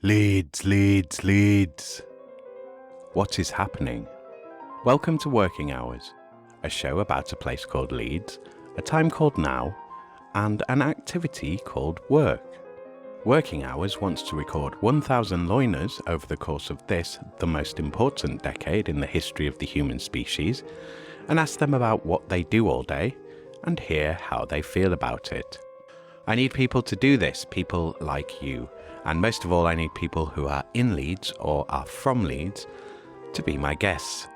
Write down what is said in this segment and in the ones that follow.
Leeds, Leeds, Leeds. What is happening? Welcome to Working Hours, a show about a place called Leeds, a time called now, and an activity called work. Working Hours wants to record 1,000 learners over the course of this, the most important decade in the history of the human species, and ask them about what they do all day and hear how they feel about it. I need people to do this, people like you, and most of all I need people who are in Leeds or are from Leeds to be my guests.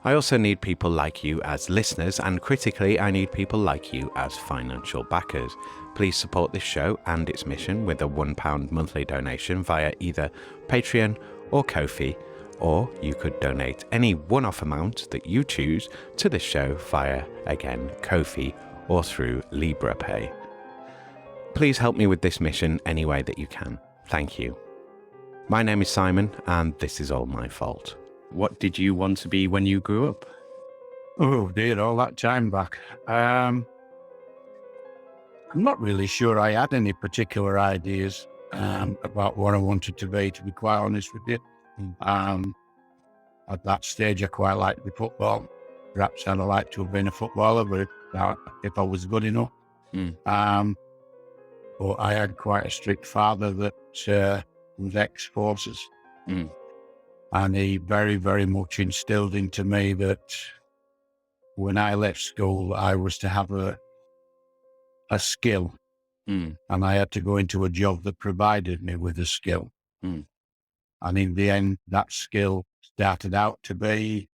I also need people like you as listeners, and critically I need people like you as financial backers. Please support this show and its mission with a £1 monthly donation via either Patreon or Ko-fi, or you could donate any one-off amount that you choose to the show via, again, Ko-fi or through LibrePay. Please help me with this mission any way that you can. Thank you. My name is Simon, and this is all my fault. What did you want to be when you grew up? Oh dear, all that time back. I'm not really sure I had any particular ideas about what I wanted to be quite honest with you. At that stage, I quite liked the football. Perhaps I'd like to have been a footballer, but if I was good enough. But I had quite a strict father that was ex-forces. And he very, very much instilled into me that when I left school, I was to have a skill. And I had to go into a job that provided me with a skill. And in the end, that skill started out to be,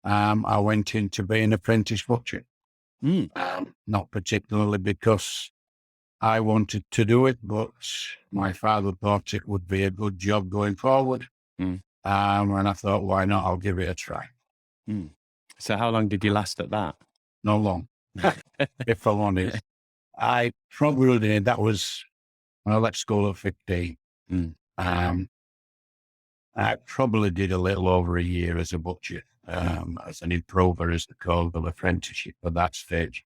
I went in to be an apprentice butcher. Not particularly because I wanted to do it, but my father thought it would be a good job going forward. And I thought, why not? I'll give it a try. So how long did you last at that? Not long, if I'm honest. I probably did. That was when I left school at 15. I probably did a little over a year as a butcher, as an improver, as they call it, apprenticeship at that stage.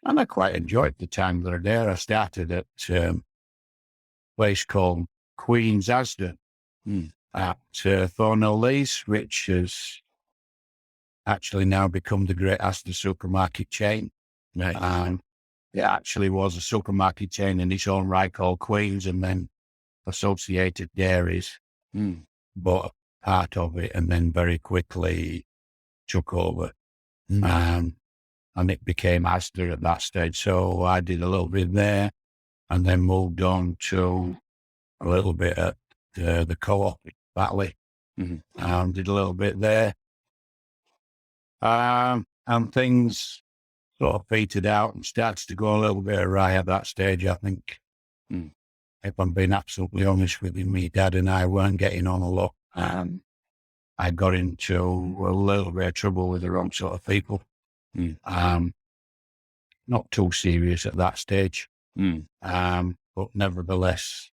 And I quite enjoyed the time that I was there. I started at a place called Queen's Asda at Thornhill Lees, which has actually now become the great Asda supermarket chain. Nice. It actually was a supermarket chain in its own right called Queen's, and then Associated Dairies bought part of it and then very quickly took over. And it became Asda at that stage. So I did a little bit there and then moved on to a little bit at the co-op in Batley. Did a little bit there. And things sort of petered out and started to go a little bit awry at that stage, I think. If I'm being absolutely honest with you, my dad and I weren't getting on a lot. I got into a little bit of trouble with the wrong sort of people. Not too serious at that stage. But nevertheless,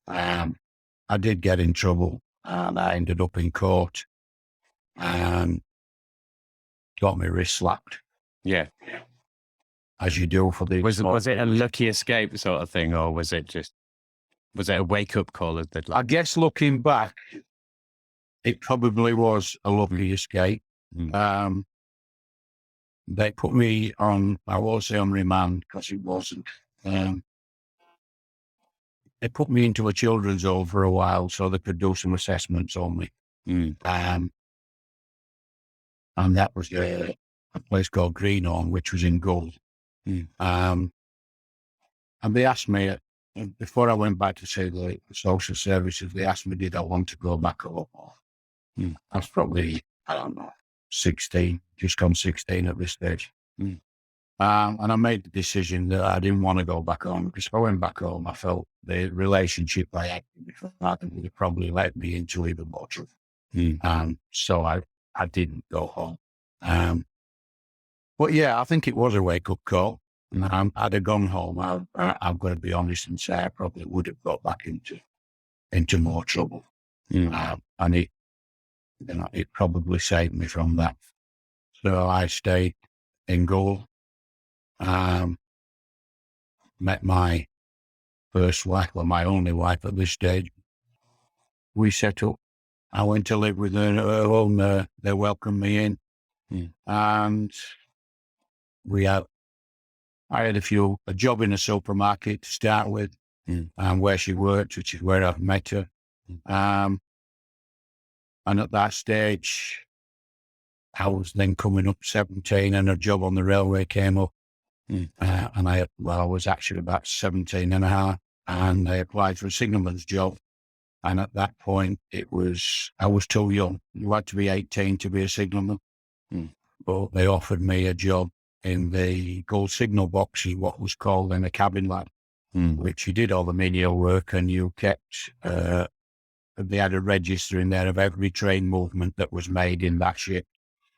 I did get in trouble and I ended up in court and got my wrist slapped. Yeah. As you do for the... Was it a lucky escape sort of thing, or was it a wake-up call? I guess looking back, it probably was a lucky escape. They put me on, I won't say on remand because it wasn't. They put me into a children's home for a while so they could do some assessments on me. And that was a place called Greenhorn, which was in Gold. And they asked me, before I went back to say the social services, they asked me, did I want to go back home? I was probably, I don't know, 16, just gone 16 at this stage. And I made the decision that I didn't want to go back home, because if I went back home, I felt the relationship I had with my father would have probably led me into even more trouble. So I didn't go home. But yeah, I think it was a wake-up call. I'd have gone home. I'm going to be honest and say I probably would have got back into more trouble. And it probably saved me from that. So I stayed in Goal. Met my first wife, or my only wife at this stage, we set up. I went to live with her at her home. They welcomed me in. And I had a job in a supermarket to start with, where she worked, which is where I've met her. And at that stage, I was then coming up 17 and a job on the railway came up. And I was actually about 17 and a half, and I applied for a signalman's job. And at that point, I was too young. You had to be 18 to be a signalman. But they offered me a job in the gold signal box, what was called then a cabin lab, which you did all the menial work, and you kept, they had a register in there of every train movement that was made in that ship.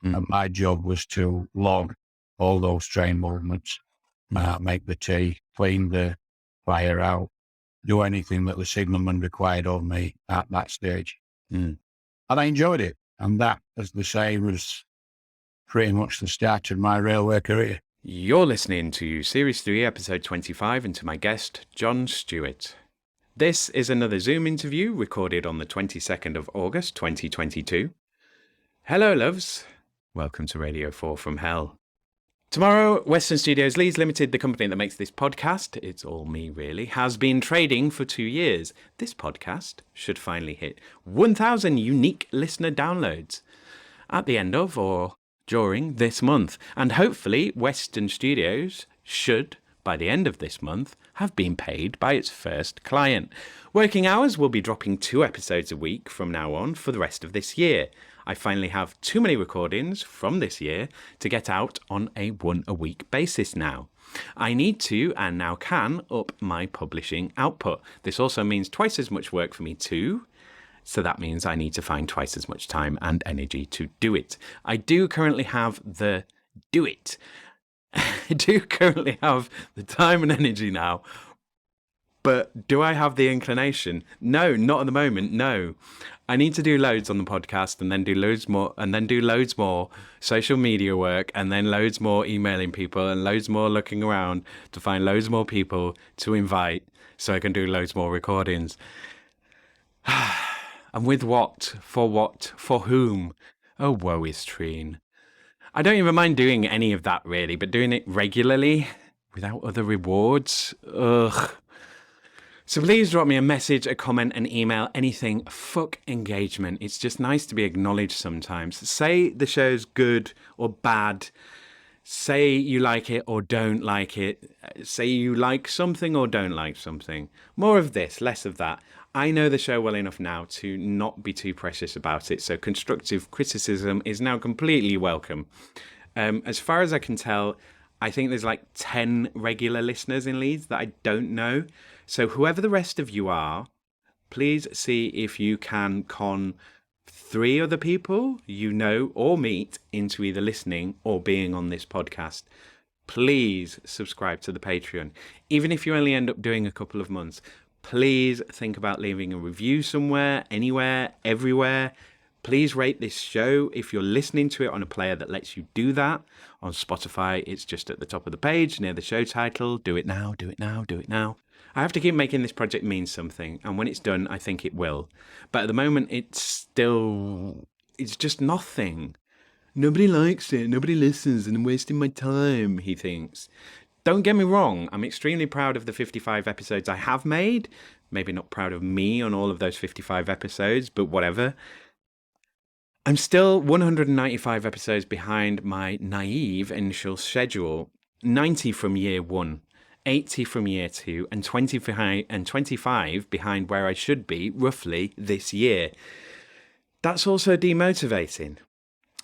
And my job was to log all those train movements, make the tea, clean the fire out, do anything that the signalman required of me at that stage. And I enjoyed it. And that, as they say, was pretty much the start of my railway career. You're listening to Series 3, Episode 25, and to my guest, John Stewart. This is another Zoom interview recorded on the 22nd of August, 2022. Hello, loves. Welcome to Radio 4 from Hell. Tomorrow, Western Studios Leeds Limited, the company that makes this podcast, it's all me really, has been trading for 2 years. This podcast should finally hit 1,000 unique listener downloads at the end of or during this month. And hopefully, Western Studios should, by the end of this month, have been paid by its first client. Working Hours will be dropping 2 episodes a week from now on for the rest of this year. I finally have too many recordings from this year to get out on a 1-a-week basis now. I need to, and now can, up my publishing output. This also means twice as much work for me too. So that means I need to find twice as much time and energy to do it. I do currently have the time and energy now. But do I have the inclination? No, not at the moment, no. I need to do loads on the podcast and then do loads more social media work and then loads more emailing people and loads more looking around to find loads more people to invite so I can do loads more recordings. And with what? For whom? Oh, woe is Treen. I don't even mind doing any of that really, but doing it regularly without other rewards? Ugh. So please drop me a message, a comment, an email, anything. Fuck engagement. It's just nice to be acknowledged sometimes. Say the show's good or bad. Say you like it or don't like it. Say you like something or don't like something. More of this, less of that. I know the show well enough now to not be too precious about it. So constructive criticism is now completely welcome. As far as I can tell, I think there's like 10 regular listeners in Leeds that I don't know. So whoever the rest of you are, please see if you can con 3 other people you know or meet into either listening or being on this podcast. Please subscribe to the Patreon. Even if you only end up doing a couple of months, please think about leaving a review somewhere, anywhere, everywhere. Please rate this show if you're listening to it on a player that lets you do that. On Spotify, it's just at the top of the page near the show title. Do it now, do it now, do it now. I have to keep making this project mean something, and when it's done, I think it will. But at the moment, it's just nothing. Nobody likes it, nobody listens, and I'm wasting my time, he thinks. Don't get me wrong, I'm extremely proud of the 55 episodes I have made. Maybe not proud of me on all of those 55 episodes, but whatever. I'm still 195 episodes behind my naive initial schedule, 90 from year 1. 80 from year 2 and 25 behind where I should be roughly this year. That's also demotivating.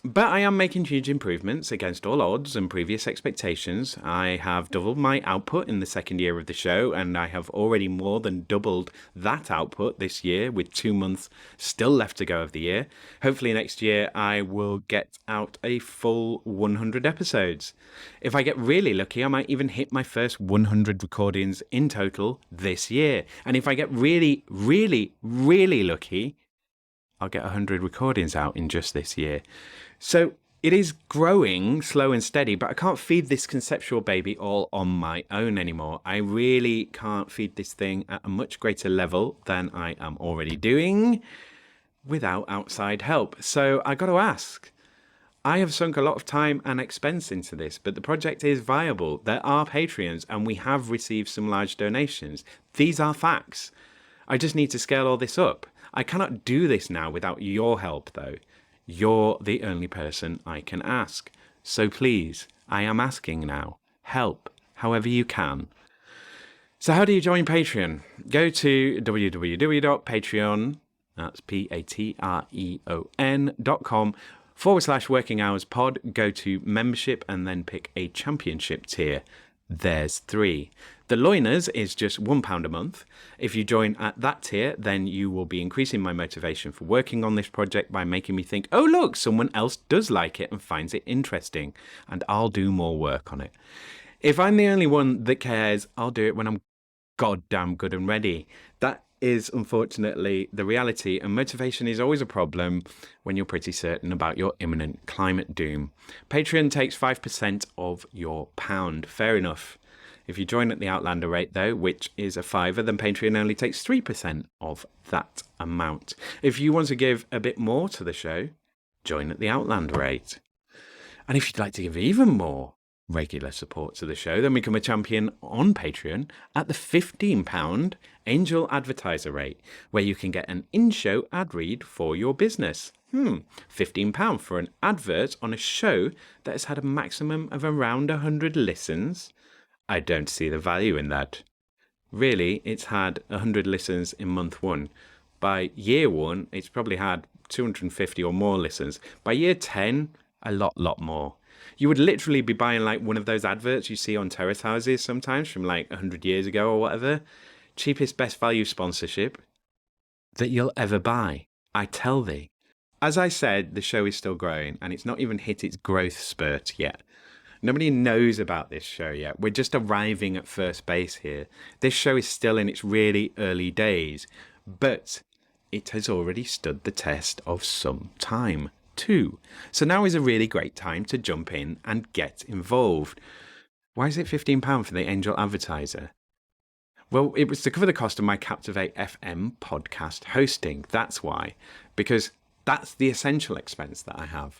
But I am making huge improvements against all odds and previous expectations. I have doubled my output in the second year of the show, and I have already more than doubled that output this year with 2 months still left to go of the year. Hopefully next year I will get out a full 100 episodes. If I get really lucky, I might even hit my first 100 recordings in total this year. And if I get really, really, really lucky, I'll get 100 recordings out in just this year. So It is growing slow and steady, but I can't feed this conceptual baby all on my own anymore. I really can't feed this thing at a much greater level than I am already doing without outside help. So I got to ask, I have sunk a lot of time and expense into this, but the project is viable. There are Patreons and we have received some large donations. These are facts. I just need to scale all this up. I cannot do this now without your help, though. You're the only person I can ask. So please, I am asking now. Help, however you can. So how do you join Patreon? Go to www.patreon, that's patreon.com/working hours pod. Go to membership and then pick a championship tier. There's 3. The Loiners is just £1 a month. If you join at that tier, then you will be increasing my motivation for working on this project by making me think, oh look, someone else does like it and finds it interesting, and I'll do more work on it. If I'm the only one that cares, I'll do it when I'm goddamn good and ready. That is unfortunately the reality, and motivation is always a problem when you're pretty certain about your imminent climate doom. Patreon takes 5% of your pound. Fair enough. If you join at the Outlander rate, though, which is a £5, then Patreon only takes 3% of that amount. If you want to give a bit more to the show, join at the Outlander rate. And if you'd like to give even more regular support to the show, then become a champion on Patreon at the £15 Angel Advertiser rate, where you can get an in-show ad read for your business. £15 for an advert on a show that has had a maximum of around 100 listens? I don't see the value in that. Really, it's had 100 listens in month 1. By year 1, it's probably had 250 or more listens. By year 10, a lot more. You would literally be buying like one of those adverts you see on terrace houses sometimes from like 100 years ago or whatever. Cheapest best value sponsorship that you'll ever buy, I tell thee. As I said, the show is still growing and it's not even hit its growth spurt yet. Nobody knows about this show yet. We're just arriving at first base here. This show is still in its really early days, but it has already stood the test of some time too. So now is a really great time to jump in and get involved. Why is it £15 for the Angel Advertiser? Well, it was to cover the cost of my Captivate FM podcast hosting. That's why. Because that's the essential expense that I have.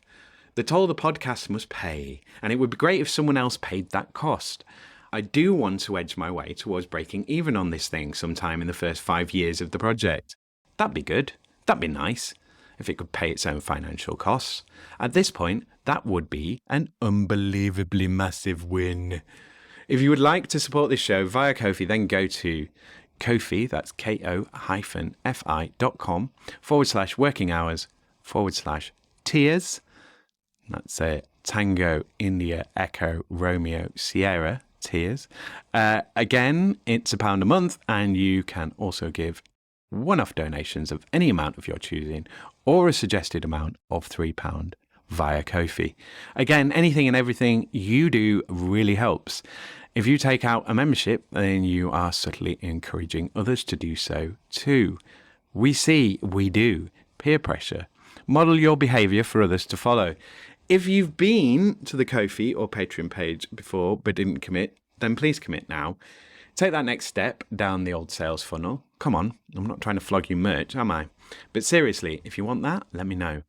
The toll the podcast must pay, and it would be great if someone else paid that cost. I do want to edge my way towards breaking even on this thing sometime in the first 5 years of the project. That'd be good. That'd be nice if it could pay its own financial costs. At this point, that would be an unbelievably massive win. If you would like to support this show via Ko-fi, then go to Ko-fi, that's ko-fi.com/working hours/tiers. That's a Tango, India, Echo, Romeo, Sierra tiers. Again, it's £1 a month, and you can also give one-off donations of any amount of your choosing, or a suggested amount of £3 via Ko-fi. Again, anything and everything you do really helps. If you take out a membership, then you are subtly encouraging others to do so too. We do peer pressure. Model your behaviour for others to follow. If you've been to the Ko-fi or Patreon page before but didn't commit, then please commit now. Take that next step down the old sales funnel. Come on, I'm not trying to flog you merch, am I? But seriously, if you want that, let me know.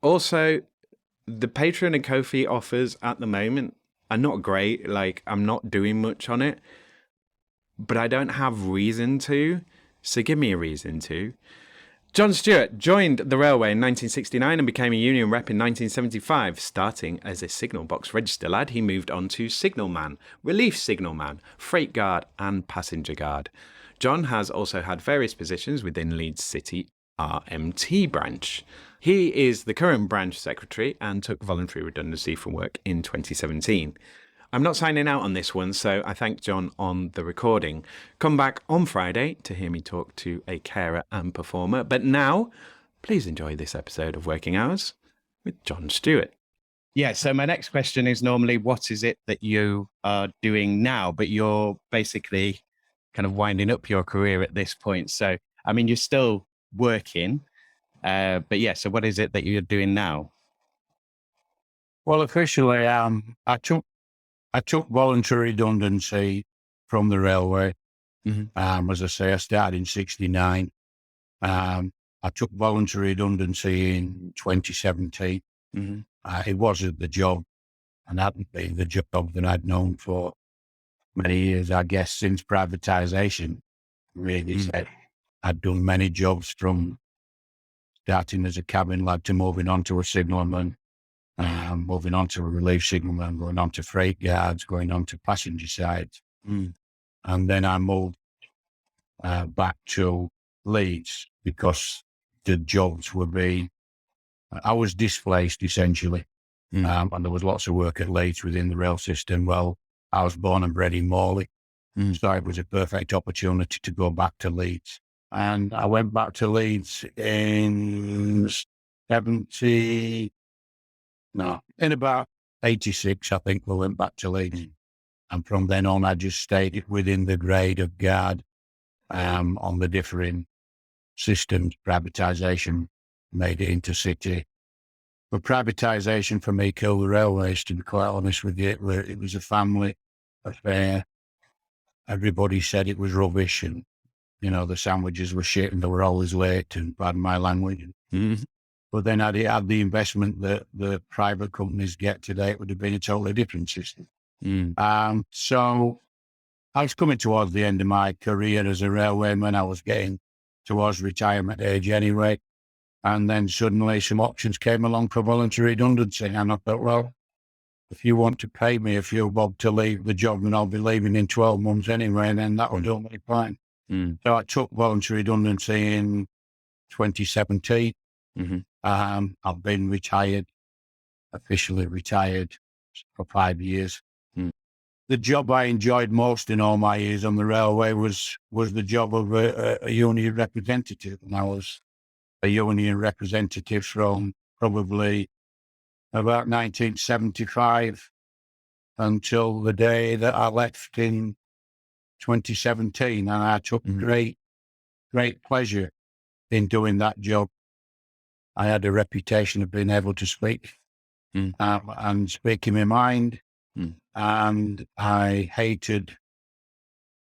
Also, the Patreon and Ko-fi offers at the moment are not great. Like, I'm not doing much on it, but I don't have reason to, so give me a reason to. John Stewart joined the railway in 1969 and became a union rep in 1975. Starting as a signal box register lad, he moved on to Signalman, relief signalman, freight guard and passenger guard. John has also had various positions within LEEDS City RMT Branch. He is the current branch secretary and took voluntary redundancy from work in 2017. I'm not signing out on this one, so I thank John on the recording. Come back on Friday to hear me talk to a carer and performer. But now, please enjoy this episode of Working Hours with John Stewart. Yeah, so my next question is normally, what is it that you are doing now? But you're basically kind of winding up your career at this point. So, I mean, you're still working. But yeah, so what is it that you're doing now? Well, officially, I took voluntary redundancy from the railway. As I say, I started in '69. I took voluntary redundancy in 2017. It wasn't the job, and hadn't been the job that I'd known for many years, I guess, since privatisation. Really said I'd done many jobs, from starting as a cabin lad to moving on to a signalman, moving on to a relief signalman, going on to freight guards, going on to passenger sides. And then I moved back to Leeds because the jobs were being, I was displaced essentially. And there was lots of work at Leeds within the rail system. Well, I was born and bred in Morley, so it was a perfect opportunity to go back to Leeds. And I went back to Leeds in about 86, I think we went back to Leeds. And from then on, I just stayed within the grade of guard on the differing systems. Privatisation made it into city. But privatisation for me killed the railways, to be quite honest with you. It was a family affair. Everybody said it was rubbish, and, the sandwiches were shit and they were always late, and pardon my language. But then had it had the investment that the private companies get today, it would have been a totally different system. So I was coming towards the end of my career as a railwayman. I was getting towards retirement age anyway. And then suddenly some options came along for voluntary redundancy. And I thought, well, if you want to pay me a few bob to leave the job, and I'll be leaving in 12 months anyway, then that will do me fine. So I took voluntary redundancy in 2017. I've been retired, officially retired, for 5 years. The job I enjoyed most in all my years on the railway was the job of a union representative. And I was a union representative from probably about 1975 until the day that I left in 2017. And I took great pleasure in doing that job. I had a reputation of being able to speak and speaking my mind. And I hated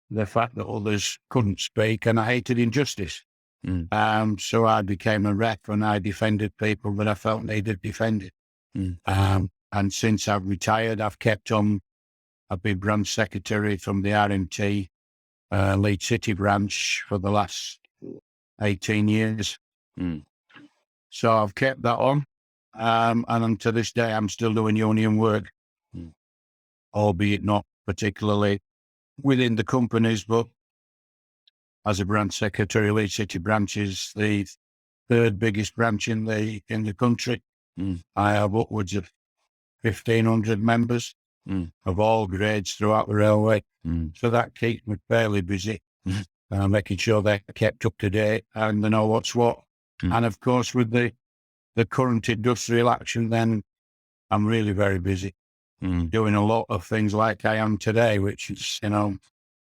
the fact that others couldn't speak, and I hated injustice. So I became a rep, and I defended people that I felt needed defended. And since I've retired, I've kept on. I've been branch secretary from the RMT LEEDS City branch for the last 18 years. So I've kept that on. And to this day, I'm still doing union work, albeit not particularly within the companies, but as a branch secretary, LEEDS City branch is the third biggest branch in the country. I have upwards of 1,500 members of all grades throughout the railway. So that keeps me fairly busy, making sure they're kept up to date and they know what's what. And of course, with the current industrial action, then I'm really very busy doing a lot of things like I am today, which is,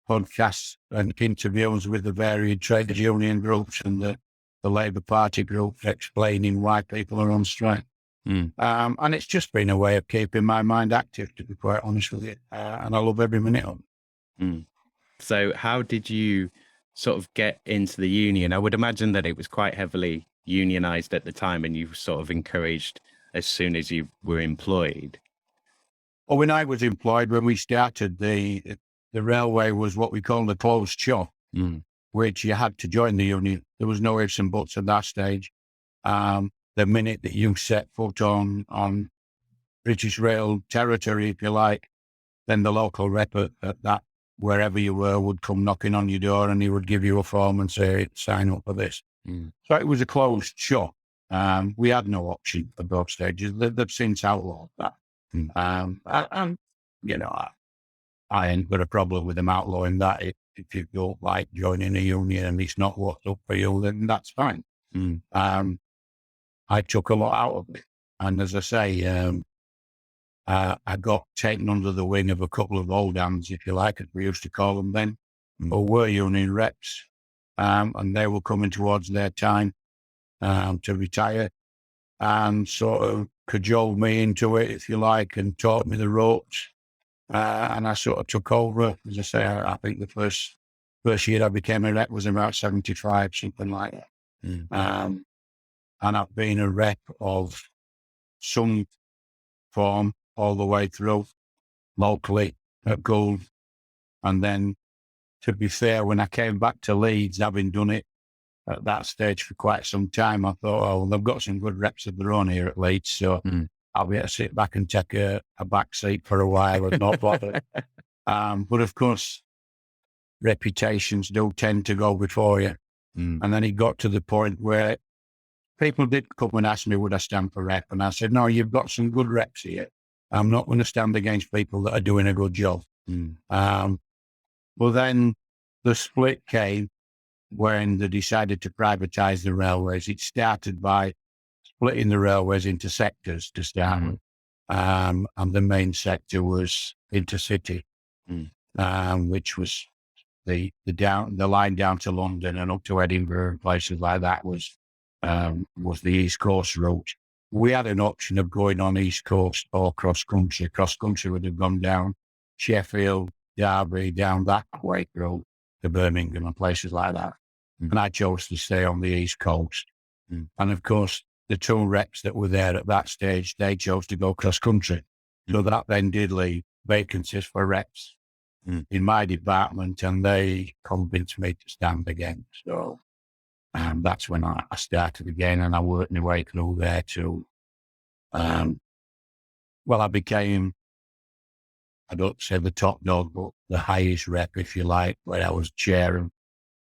podcasts and interviews with the varied trade union groups and the Labour Party group, explaining why people are on strike. And it's just been a way of keeping my mind active, to be quite honest with you. And I love every minute of it. So how did you sort of get into the union? I would imagine that it was quite heavily unionized at the time, and you sort of encouraged as soon as you were employed. Well, when I was employed, when we started, the railway was what we call a closed shop, which you had to join the union. There was no ifs and buts at that stage. The minute that you set foot on British Rail territory, if you like, then the local rep at that, wherever you were, would come knocking on your door, and he would give you a form and say, sign up for this. So it was a closed shop. We had no option at those stages. They've since outlawed that. I ain't got a problem with them outlawing that. If you don't like joining a union and it's not what's up for you, then that's fine. I took a lot out of it. And as I say, I got taken under the wing of a couple of old hands, if you like, as we used to call them then, who were union reps. And they were coming towards their time to retire. And sort of cajoled me into it, if you like, and taught me the ropes. And I sort of took over. As I say, I think the first year I became a rep was about 75, something like that. And I've been a rep of some form all the way through, locally at Gould. And then, to be fair, when I came back to Leeds, having done it at that stage for quite some time, I thought, oh, well, they've got some good reps of their own here at Leeds, so I'll be able to sit back and take a back seat for a while and not bother. But of course, reputations do tend to go before you. And then it got to the point where people did come and ask me, would I stand for rep? And I said, no, you've got some good reps here. I'm not going to stand against people that are doing a good job. Well, then the split came when they decided to privatise the railways. It started by splitting the railways into sectors to start with. And the main sector was intercity, which was the line down to London and up to Edinburgh and places like that was the East Coast route. We had an option of going on East Coast or cross country. Cross country would have gone down Sheffield, Derby, down that way road to Birmingham and places like that. And I chose to stay on the East Coast. And of course, the two reps that were there at that stage, they chose to go cross country. So that then did leave vacancies for reps in my department, and they convinced me to stand again. So that's when I started again, and I worked my way through there to, I became, I don't say the top dog, but the highest rep, if you like, where I was chair of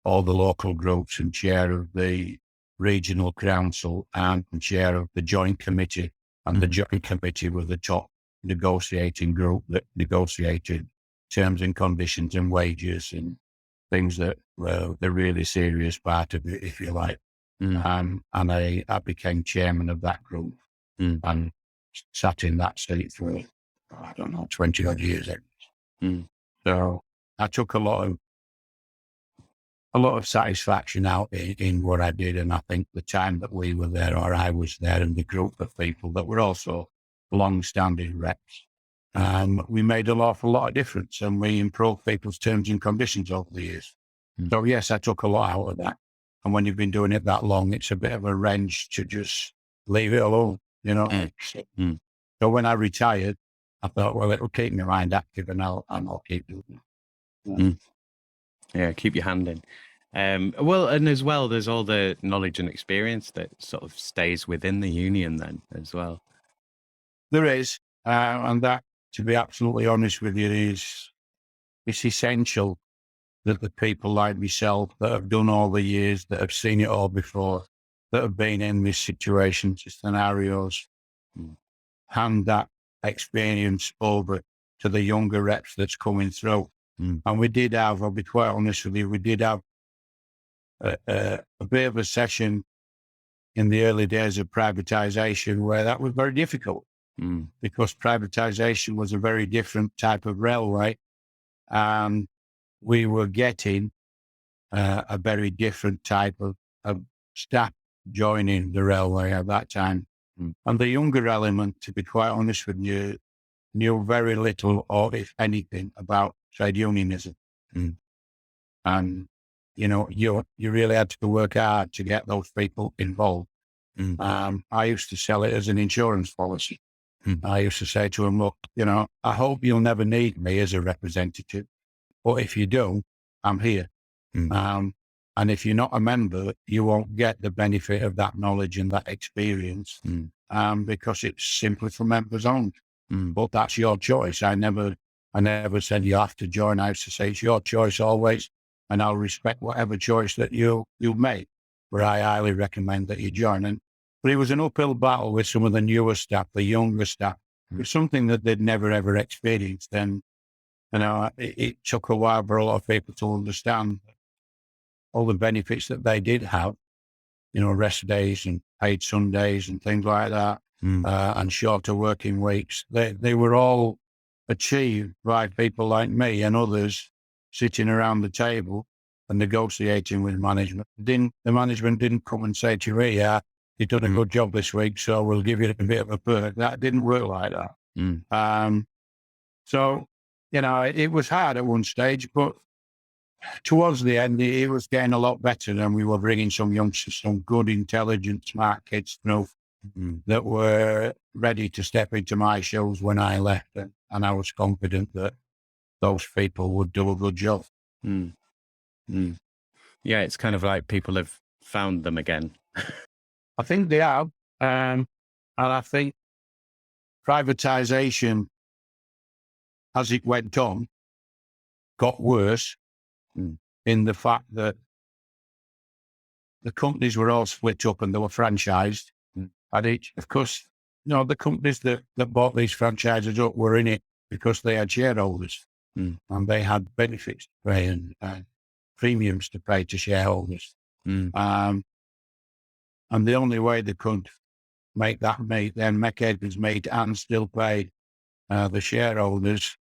all the local groups and chair of the regional council and chair of the joint committee. And the joint committee was the top negotiating group that negotiated terms and conditions and wages and things that were the really serious part of it, if you like. And I became chairman of that group and sat in that seat for, I don't know, 20 odd years. So I took a lot of satisfaction out in what I did. And I think the time that we were there, or I was there, and the group of people that were also long-standing reps, we made an awful lot of difference, and we improved people's terms and conditions over the years. So yes, I took a lot out of that. And when you've been doing it that long, it's a bit of a wrench to just leave it alone, you know. So when I retired, I thought, well, it'll keep my mind active, and I'll keep doing it. Yeah, keep your hand in. Well, and as well, there's all the knowledge and experience that sort of stays within the union then as well. There is, and that, to be absolutely honest with you, it's essential that the people like myself that have done all the years, that have seen it all before, that have been in these situations, scenarios, hand that experience over to the younger reps that's coming through. And we did have, I'll be quite honest with you, we did have a bit of a session in the early days of privatisation where that was very difficult because privatisation was a very different type of railway, and we were getting a very different type of staff joining the railway at that time. And the younger element, to be quite honest with you, knew very little or if anything about trade unionism. And, you know, you really had to work hard to get those people involved. I used to sell it as an insurance policy. I used to say to them, look, you know, I hope you'll never need me as a representative, but if you do, I'm here. And if you're not a member, you won't get the benefit of that knowledge and that experience because it's simply for members only. But that's your choice. I never said you have to join. I used to say it's your choice always, and I'll respect whatever choice that you make. But I highly recommend that you join. But it was an uphill battle with some of the newer staff, the younger staff. It was something that they'd never ever experienced. And you know, it took a while for a lot of people to understand all the benefits that they did have. You know, rest days and paid Sundays and things like that. And shorter working weeks. They were all achieved by people like me and others sitting around the table and negotiating with management. The management didn't come and say to you, here, you've done a good job this week, so we'll give you a bit of a perk. That didn't work like that. So, it was hard at one stage, but towards the end, it was getting a lot better, and we were bringing some youngsters, some good, intelligent, smart kids through that were ready to step into my shoes when I left, and I was confident that those people would do a good job. Yeah, it's kind of like people have found them again. I think they have, and I think privatisation, as it went on, got worse in the fact that the companies were all split up and they were franchised. And each, of course, the companies that bought these franchises up were in it because they had shareholders and they had benefits to pay and premiums to pay to shareholders. And the only way they could make ends meet and still pay the shareholders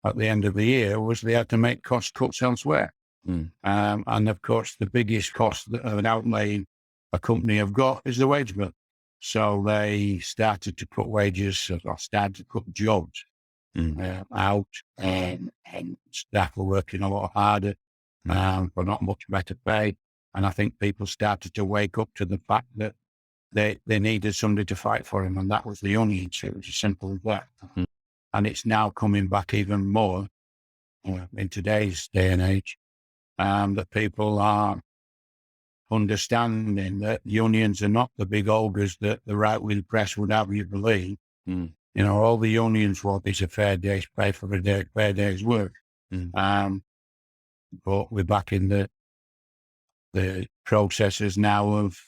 at the end of the year was they had to make cost cuts elsewhere. And of course, the biggest cost of an outlay a company have got is the wage bill. So they started to cut wages or started to cut jobs out, and staff were working a lot harder for not much better pay. And I think people started to wake up to the fact that they needed somebody to fight for them, and that was the unions. It was as simple as that. And it's now coming back even more in today's day and age, that people are understanding that unions are not the big ogres that the right-wing press would have you believe. All the unions want is a fair day's pay for a fair day's work. But we're back in the processes now of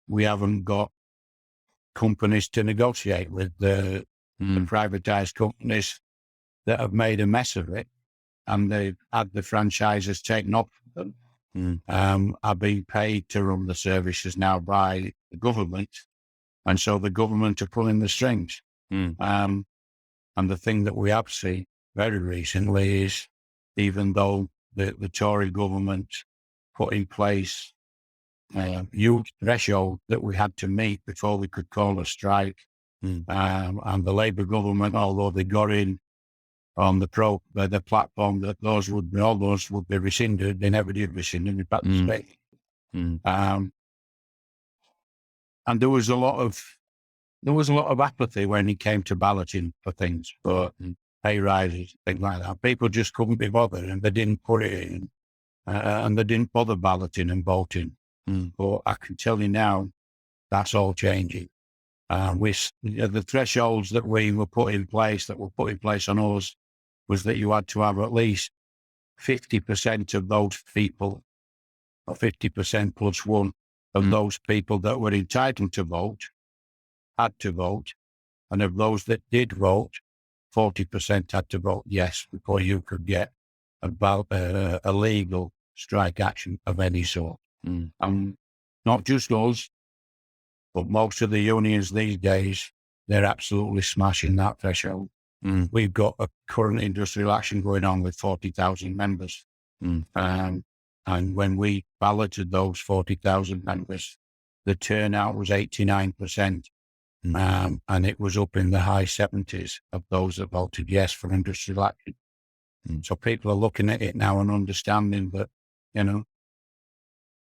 we haven't got companies to negotiate with. The privatised companies that have made a mess of it, and they've had the franchises taken off them, are being paid to run the services now by the government. And so the government are pulling the strings. And the thing that we have seen very recently is, even though the Tory government put in place a huge threshold that we had to meet before we could call a strike, and the Labour government, although they got in on the platform that all those would be rescinded, they never did rescind them. In fact, and there was a lot of apathy when it came to balloting for things, for pay rises, things like that. People just couldn't be bothered, and they didn't put it in, and they didn't bother balloting and voting. But I can tell you now, that's all changing. The thresholds that were put in place on us was that you had to have at least 50% of those people, or 50% plus one of those people that were entitled to vote, had to vote. And of those that did vote, 40% had to vote yes before you could get a legal strike action of any sort. And not just us, but most of the unions these days, they're absolutely smashing that threshold. We've got a current industrial action going on with 40,000 members. And when we balloted those 40,000 members, the turnout was 89%. And it was up in the high 70s of those that voted yes for industrial action. So people are looking at it now and understanding that,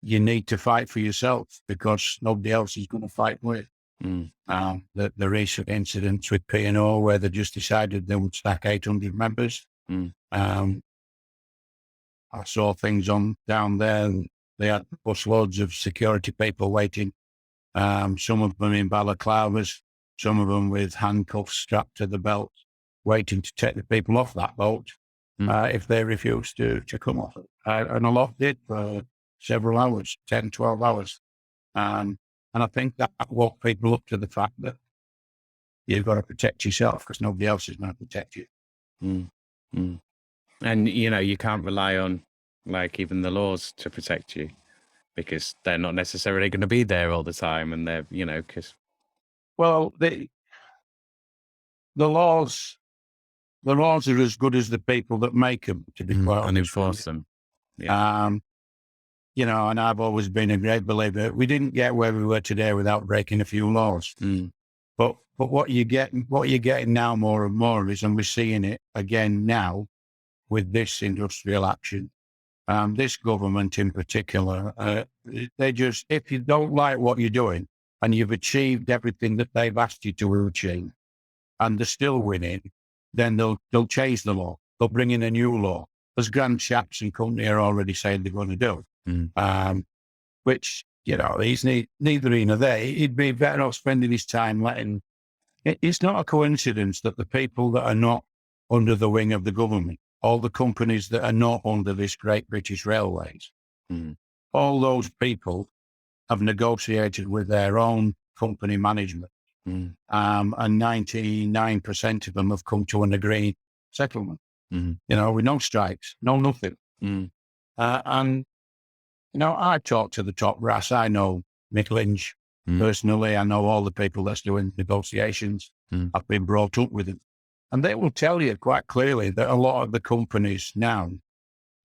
you need to fight for yourself because nobody else is going to fight with. The recent incidents with P&O where they just decided they would stack 800 members. I saw things down there, and they had busloads of security people waiting. Some of them in balaclavas, some of them with handcuffs strapped to the belt, waiting to take the people off that boat if they refused to come off it. And a lot did for several hours, 10, 12 hours. And I think that woke people up to the fact that you've got to protect yourself because nobody else is going to protect you. And, you can't rely on even the laws to protect you because they're not necessarily going to be there all the time. And they're, because... Well, the laws are as good as the people that make them, to be quite honest. And enforce them. Yeah. and I've always been a great believer, we didn't get where we were today without breaking a few laws. But what you're getting now more and more is, and we're seeing it again now with this industrial action, this government in particular, they just, if you don't like what you're doing and you've achieved everything that they've asked you to achieve, and they're still winning, then they'll change the law. They'll bring in a new law, as Grand Chaps and company are already saying they're going to do. Which, he's neither here nor there. He'd be better off spending his time letting. It's not a coincidence that the people that are not under the wing of the government, all the companies that are not under this Great British Railways, all those people have negotiated with their own company management. And 99% of them have come to an agreed settlement. With no strikes, no nothing. And I talk to the top brass. I know Mick Lynch personally. I know all the people that's doing negotiations. I've been brought up with them. And they will tell you quite clearly that a lot of the companies now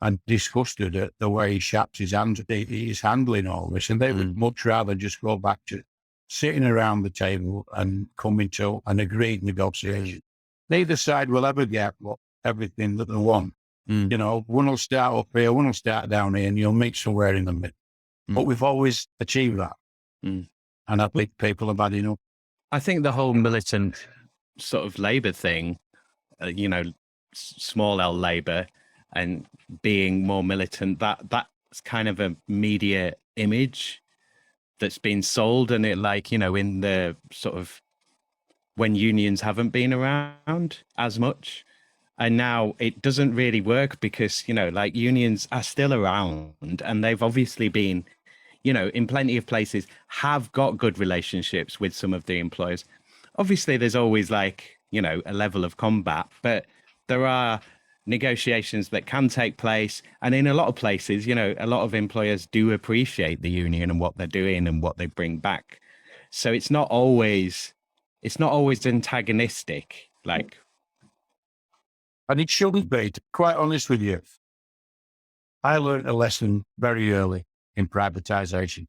are disgusted at the way Shaps is handling all this. And they would much rather just go back to sitting around the table and coming to an agreed negotiation. Neither side will ever get everything that they want. One will start up here, one will start down here, and you'll meet somewhere in the middle. But we've always achieved that. And I think people have had enough. I think the whole militant sort of labour thing, small L labour and being more militant, that's kind of a media image that's been sold, and it in the sort of when unions haven't been around as much. And now it doesn't really work because, unions are still around, and they've obviously been, in plenty of places have got good relationships with some of the employers. Obviously, there's always a level of combat, but there are negotiations that can take place. And in a lot of places, a lot of employers do appreciate the union and what they're doing and what they bring back. So it's not always antagonistic, And it shouldn't be, to be quite honest with you. I learned a lesson very early in privatisation.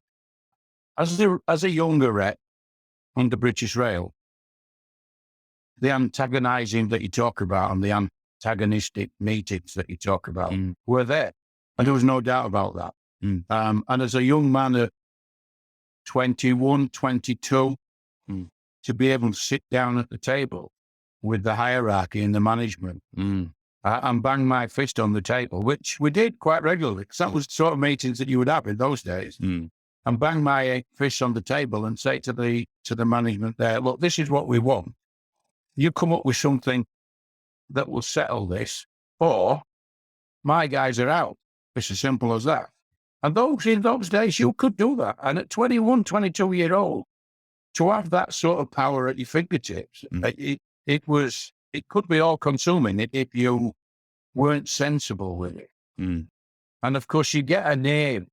As a younger rep under British Rail, the antagonising that you talk about and the antagonistic meetings that you talk about were there. And there was no doubt about that. And as a young man at 21, 22, to be able to sit down at the table with the hierarchy and the management and bang my fist on the table, which we did quite regularly, because that was the sort of meetings that you would have in those days, and bang my fist on the table and say to the management there, look, this is what we want. You come up with something that will settle this, or my guys are out. It's as simple as that. And in those days, you could do that. And at 21, 22-year-old, to have that sort of power at your fingertips, it could be all-consuming if you weren't sensible with it. And of course, you get a name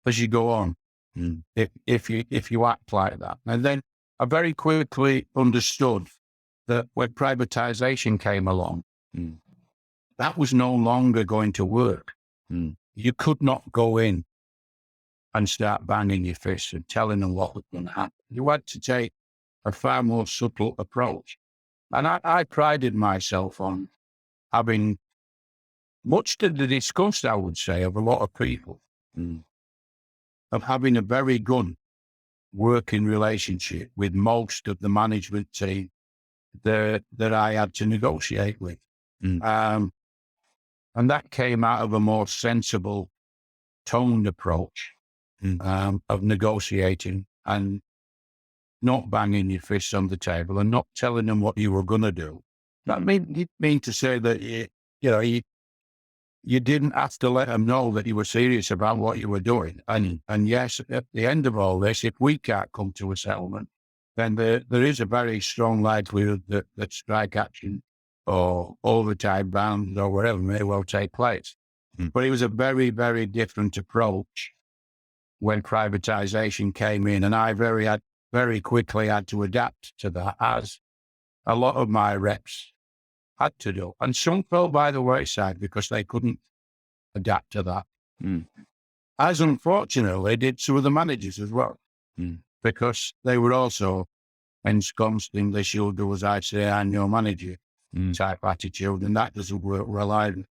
as you go on if you act like that. And then I very quickly understood that when privatisation came along, that was no longer going to work. You could not go in and start banging your fists and telling them what was going to happen. You had to take a far more subtle approach. And I prided myself on having, much to the disgust, I would say, of a lot of people, of having a very good working relationship with most of the management team that I had to negotiate with. And that came out of a more sensible, toned approach of negotiating and not banging your fists on the table and not telling them what you were going to do. That mean to say that you didn't have to let them know that you were serious about what you were doing. And yes, at the end of all this, if we can't come to a settlement, then there is a very strong likelihood that strike action or overtime bans or whatever may well take place. But it was a very, very different approach when privatisation came in, and I very quickly had to adapt to that, as a lot of my reps had to do. And some fell by the wayside because they couldn't adapt to that. as unfortunately did some of the managers as well, because they were also ensconced in this "you'll do as I say, I'm your manager" type attitude, and that doesn't work well either.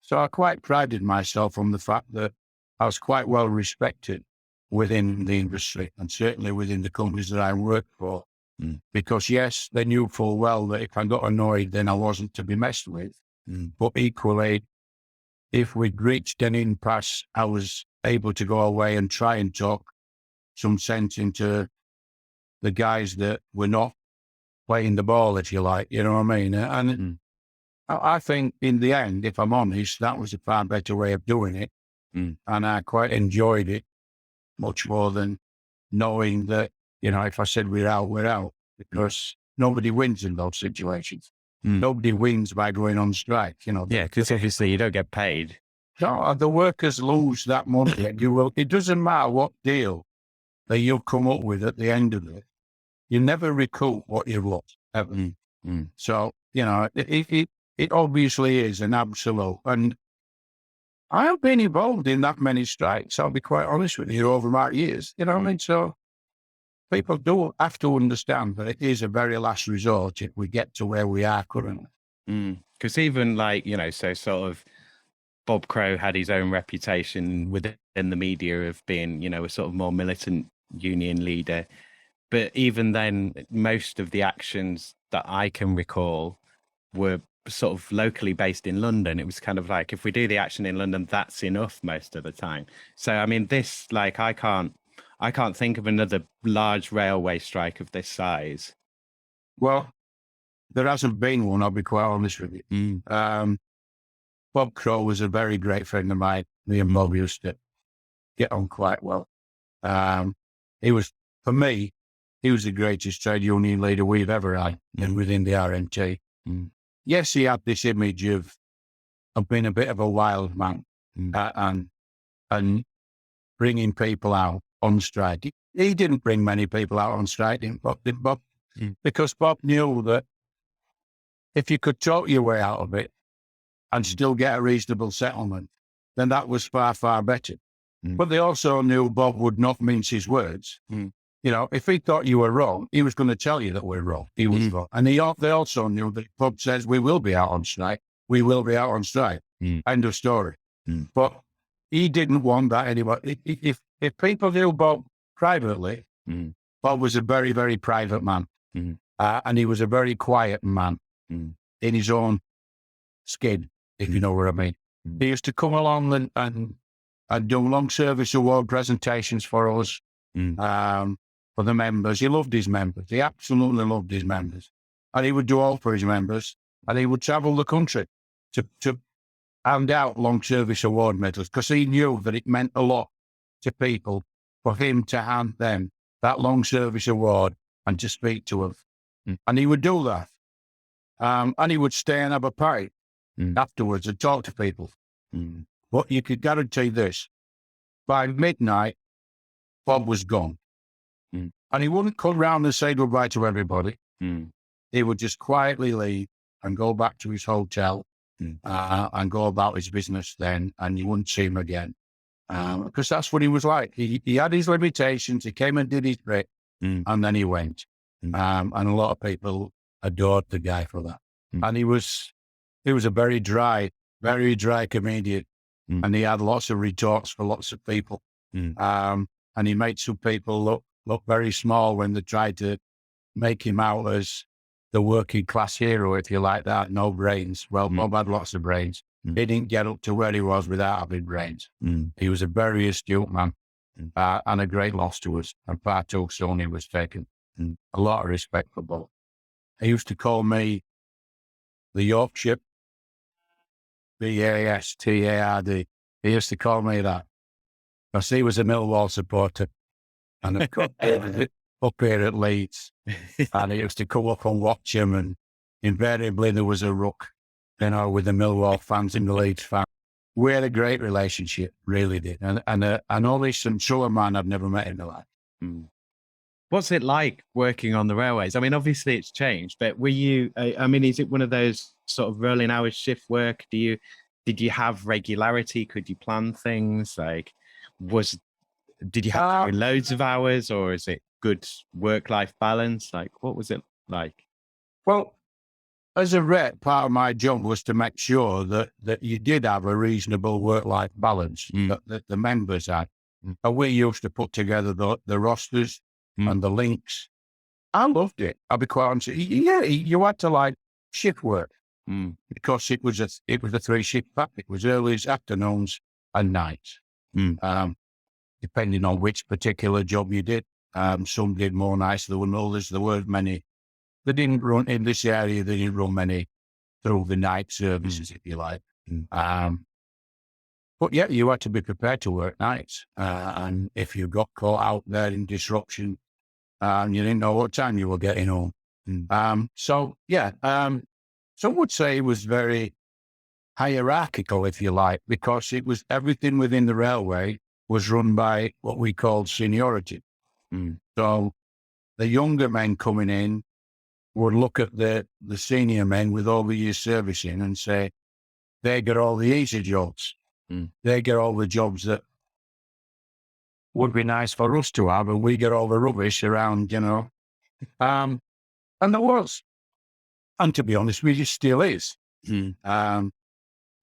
So I quite prided myself on the fact that I was quite well respected within the industry, and certainly within the companies that I worked for, because yes, they knew full well that if I got annoyed, then I wasn't to be messed with. But equally, if we'd reached an impasse, I was able to go away and try and talk some sense into the guys that were not playing the ball, if you like, you know what I mean? And I think in the end, if I'm honest, that was a far better way of doing it. And I quite enjoyed it much more than knowing that, if I said we're out, we're out, because nobody wins in those situations. Nobody wins by going on strike, Yeah, because obviously you don't get paid. No, the workers lose that money. And it doesn't matter what deal that you've come up with at the end of it. You never recoup what you've lost, ever. So, it obviously is an absolute. And I have been involved in that many strikes, I'll be quite honest with you, over my years. You know what I mean? So people do have to understand that it is a very last resort if we get to where we are currently. Because even so sort of Bob Crow had his own reputation within the media of being, a sort of more militant union leader. But even then, most of the actions that I can recall were sort of locally based in London. It was kind of like, if we do the action in London, that's enough most of the time. So, I mean, this, I can't think of another large railway strike of this size. Well, there hasn't been one, I'll be quite honest with you. Bob Crow was a very great friend of mine. Me and Bob used to get on quite well. For me, he was the greatest trade union leader we've ever had within the RMT. Yes, he had this image of being a bit of a wild man and bringing people out on strike. He didn't bring many people out on strike, did Bob? Because Bob knew that if you could talk your way out of it and still get a reasonable settlement, then that was far, far better. But they also knew Bob would not mince his words. If he thought you were wrong, he was going to tell you that we're wrong. He was wrong. And they also knew that Bob says, we will be out on strike. We will be out on strike. End of story. But he didn't want that anymore. If people knew Bob privately, Bob was a very, very private man. And he was a very quiet man in his own skin, if you know what I mean. He used to come along and do long service award presentations for us. For the members. He loved his members. He absolutely loved his members. And he would do all for his members. And he would travel the country to hand out long service award medals, because he knew that it meant a lot to people for him to hand them that long service award and to speak to them. And he would do that. And he would stay and have a pint afterwards and talk to people. But you could guarantee this, by midnight, Bob was gone. And he wouldn't come round and say goodbye to everybody. He would just quietly leave and go back to his hotel and go about his business then, and you wouldn't see him again. Because that's what he was like. He had his limitations. He came and did his bit, and then he went. And a lot of people adored the guy for that. And he was a very dry comedian. And he had lots of retorts for lots of people. And he made some people look very small when they tried to make him out as the working class hero, if you like that, no brains. Well, Bob had lots of brains. He didn't get up to where he was without having brains. He was a very astute man and a great loss to us. And far too soon he was taken. A lot of respect for Bob. He used to call me the Yorkshire, Bastard. He used to call me that, because he was a Millwall supporter. And of course, up here at Leeds, and he used to come up and watch him, and invariably there was a ruck, with the Millwall fans and the Leeds fans. We had a great relationship, really did. And only some truer man I've never met in my life. What's it like working on the railways? I mean, obviously it's changed, but were you, is it one of those sort of rolling hours shift work? Did you have regularity? Could you plan things? did you have to do loads of hours, or is it good work-life balance? Like, what was it like? Well, as a rep, part of my job was to make sure that you did have a reasonable work-life balance, that the members had. And we used to put together the rosters and the links. I loved it. I'll be quite honest. Yeah, you had to like shift work because it was a 3-shift pattern. It was earlys, afternoons, and nights, depending on which particular job you did. Some did more nights. There were others. There weren't many. They didn't run in this area. They didn't run many through the night services, if you like. But yeah, you had to be prepared to work nights. And if you got caught out there in disruption, you didn't know what time you were getting home. So yeah, some would say it was very hierarchical, if you like, because it was everything within the railway was run by what we called seniority. So the younger men coming in would look at the senior men with all the years servicing and say, they get all the easy jobs. They get all the jobs that would be nice for us to have, and we get all the rubbish around, and there was. And to be honest with you, still is.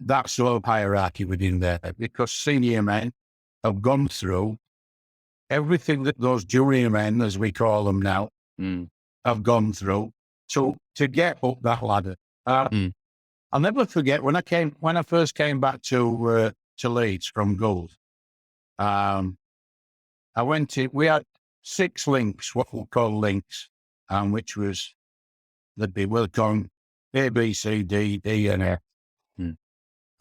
That sort of hierarchy within there, because senior men have gone through everything that those junior men, as we call them now, have gone through to get up that ladder. I'll never forget when I first came back to Leeds from Gould. I went in. We had 6 links, what we call links, which was we'll call A, B, C, D, E, and F.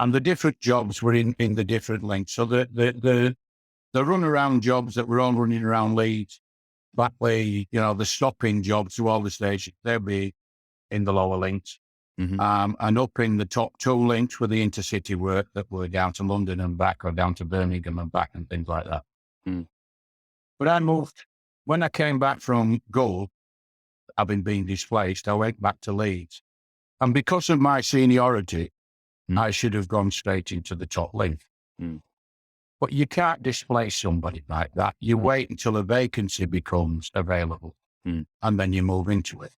And the different jobs were in the different links. So the runaround jobs that were all running around Leeds, that way, the stopping jobs to all the stations, they'll be in the lower links. And up in the top 2 links were the intercity work that were down to London and back, or down to Birmingham and back, and things like that. But I moved, when I came back from Gould, having been displaced, I went back to Leeds. And because of my seniority, I should have gone straight into the top link. But you can't displace somebody like that. You wait until a vacancy becomes available, and then you move into it.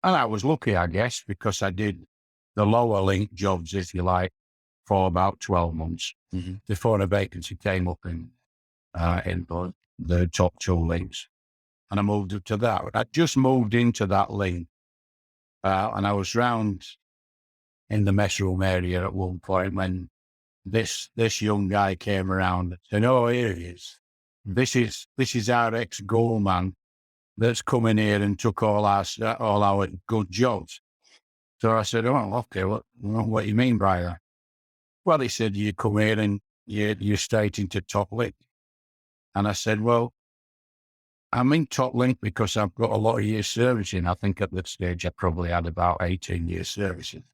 And I was lucky, I guess, because I did the lower link jobs, if you like, for about 12 months before a vacancy came up in the top 2 links. And I moved up to that. I just moved into that link, and I was round in the mess room area at one point when this young guy came around and said, "Oh, here he is. This is our ex-goal man that's come in here and took all our good jobs." So I said, "Oh, okay, what do you mean by that?" Well, he said, "You come here and you're straight into top link." And I said, "Well, I'm in top link because I've got a lot of years servicing." I think at that stage I probably had about 18 years servicing.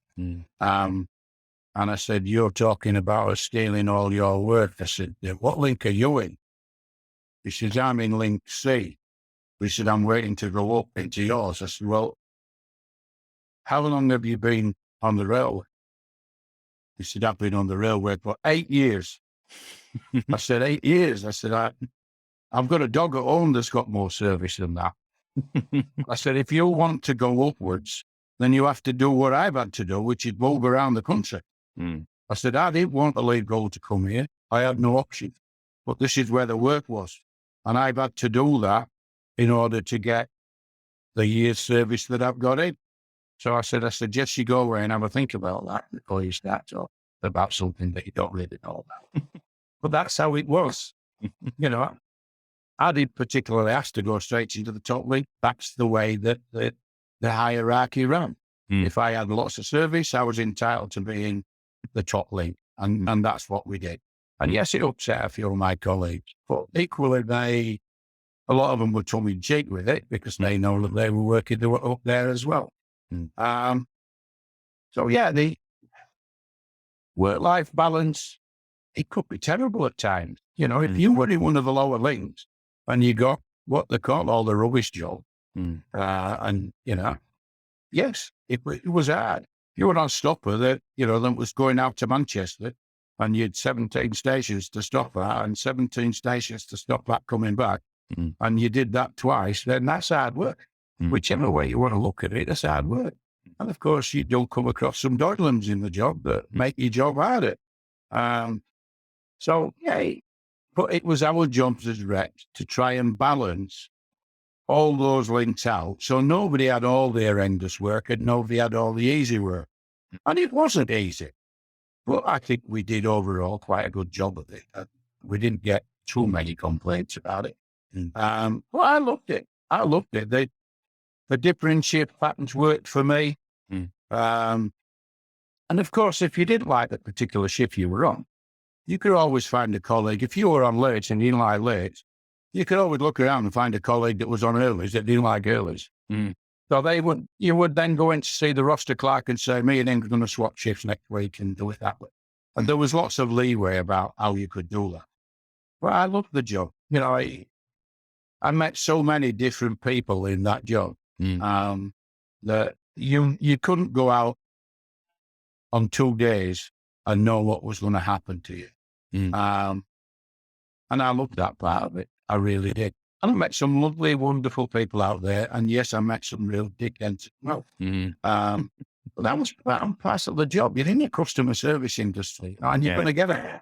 And I said, "You're talking about us stealing all your work." I said, "What link are you in?" He says, "I'm in link C." He said, "I'm waiting to go up into yours." I said, "Well, how long have you been on the railway?" He said, "I've been on the railway for 8 years. I said, 8 years? I said, I've got a dog at home that's got more service than that. I said, if you want to go upwards, then you have to do what I've had to do, which is move around the country. I said, I didn't want to leave Gold to come here. I had no option. But this is where the work was. And I've had to do that in order to get the year's service that I've got in." So I suggest you go away and have a think about that before you start talking about something that you don't really know about. But that's how it was. I didn't particularly ask to go straight into the top link. That's the way that the hierarchy ran. If I had lots of service, I was entitled to be in the top link. And that's what we did. And yes, it upset a few of my colleagues, but equally a lot of them were tongue in cheek with it because they know that they were working up there as well. So yeah, the work-life balance, it could be terrible at times. If you were in one of the lower links and you got what they call all the rubbish job, yes, it was hard. You were on stopper that was going out to Manchester and you had 17 stations to stop at and 17 stations to stop at coming back, and you did that twice, then that's hard work. Whichever way you want to look at it, that's hard work. And of course, you don't come across some doddlums in the job that make your job harder. So, yeah, but it was our job as reps to try and balance all those links out. So nobody had all the horrendous work and nobody had all the easy work. And it wasn't easy. But I think we did overall quite a good job of it. We didn't get too many complaints about it. Well, I loved it. The different shift patterns worked for me. And of course, if you didn't like the particular shift you were on, you could always find a colleague. If you were on late and you didn't like late, you could always look around and find a colleague that was on earlys that didn't like earlys. So you would then go in to see the roster clerk and say, me and him are going to swap shifts next week and do it that way. And there was lots of leeway about how you could do that. But I loved the job. You know, I met so many different people in that job that you couldn't go out on 2 days and know what was going to happen to you. And I loved that part of it. I really did. And I met some lovely, wonderful people out there. And yes, I met some real dickheads as well. But that was part and parcel of the job. You're in the customer service industry and you're going to get it.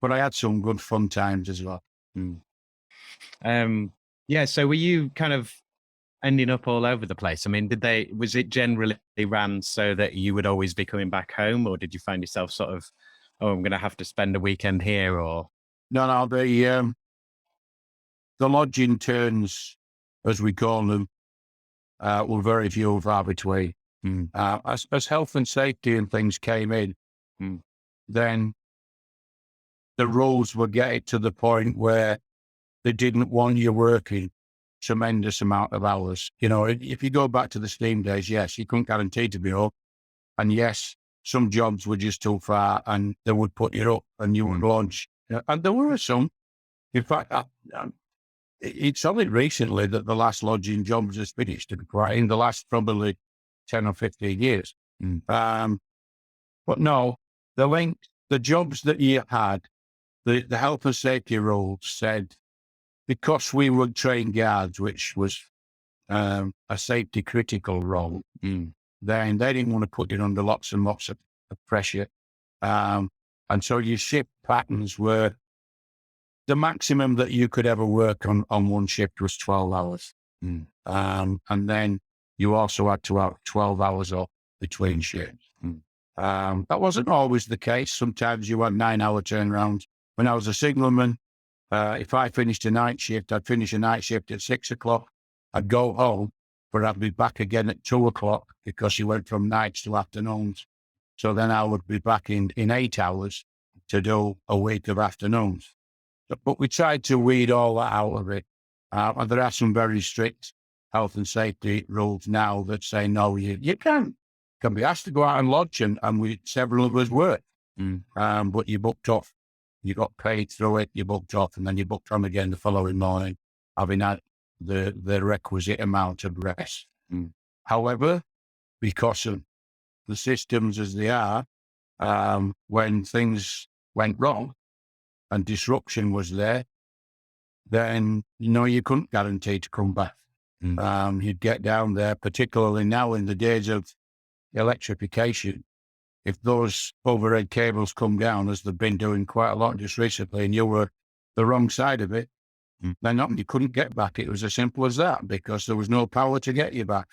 But I had some good fun times as well. So were you kind of ending up all over the place? I mean, was it generally ran so that you would always be coming back home, or did you find yourself sort of, I'm going to have to spend a weekend here, or? No, the lodging turns, as we call them, were very few and far between. As health and safety and things came in, then the rules were getting to the point where they didn't want you working tremendous amount of hours. You know, if you go back to the steam days, yes, you couldn't guarantee to be up. And yes, some jobs were just too far and they would put you up and you would launch. And there were some. In fact, it's only recently that the last lodging jobs has finished, to be quite in the last probably 10 or 15 years. But no, the jobs that you had, the health and safety rules said, because we were trained guards, which was a safety critical role, then they didn't want to put you under lots and lots of pressure. And so your shift patterns were, the maximum that you could ever work on one shift was 12 hours. And then you also had to have 12 hours off between shifts. That wasn't always the case. Sometimes you had 9-hour turnarounds. When I was a signalman, if I finished a night shift, I'd finish a night shift at 6 o'clock. I'd go home, but I'd be back again at 2 o'clock because you went from nights to afternoons. So then I would be back in 8 hours to do a week of afternoons. But we tried to weed all that out of it. And there are some very strict health and safety rules now that say, no, you can be asked to go out and lodge, and several of us were. But you booked off. You got paid through it, you booked off, and then you booked on again the following morning, having had the requisite amount of rest. However, because of the systems as they are, when things went wrong and disruption was there, then, you couldn't guarantee to come back. You'd get down there, particularly now in the days of electrification. If those overhead cables come down, as they've been doing quite a lot just recently, and you were the wrong side of it, then you couldn't get back. It was as simple as that, because there was no power to get you back.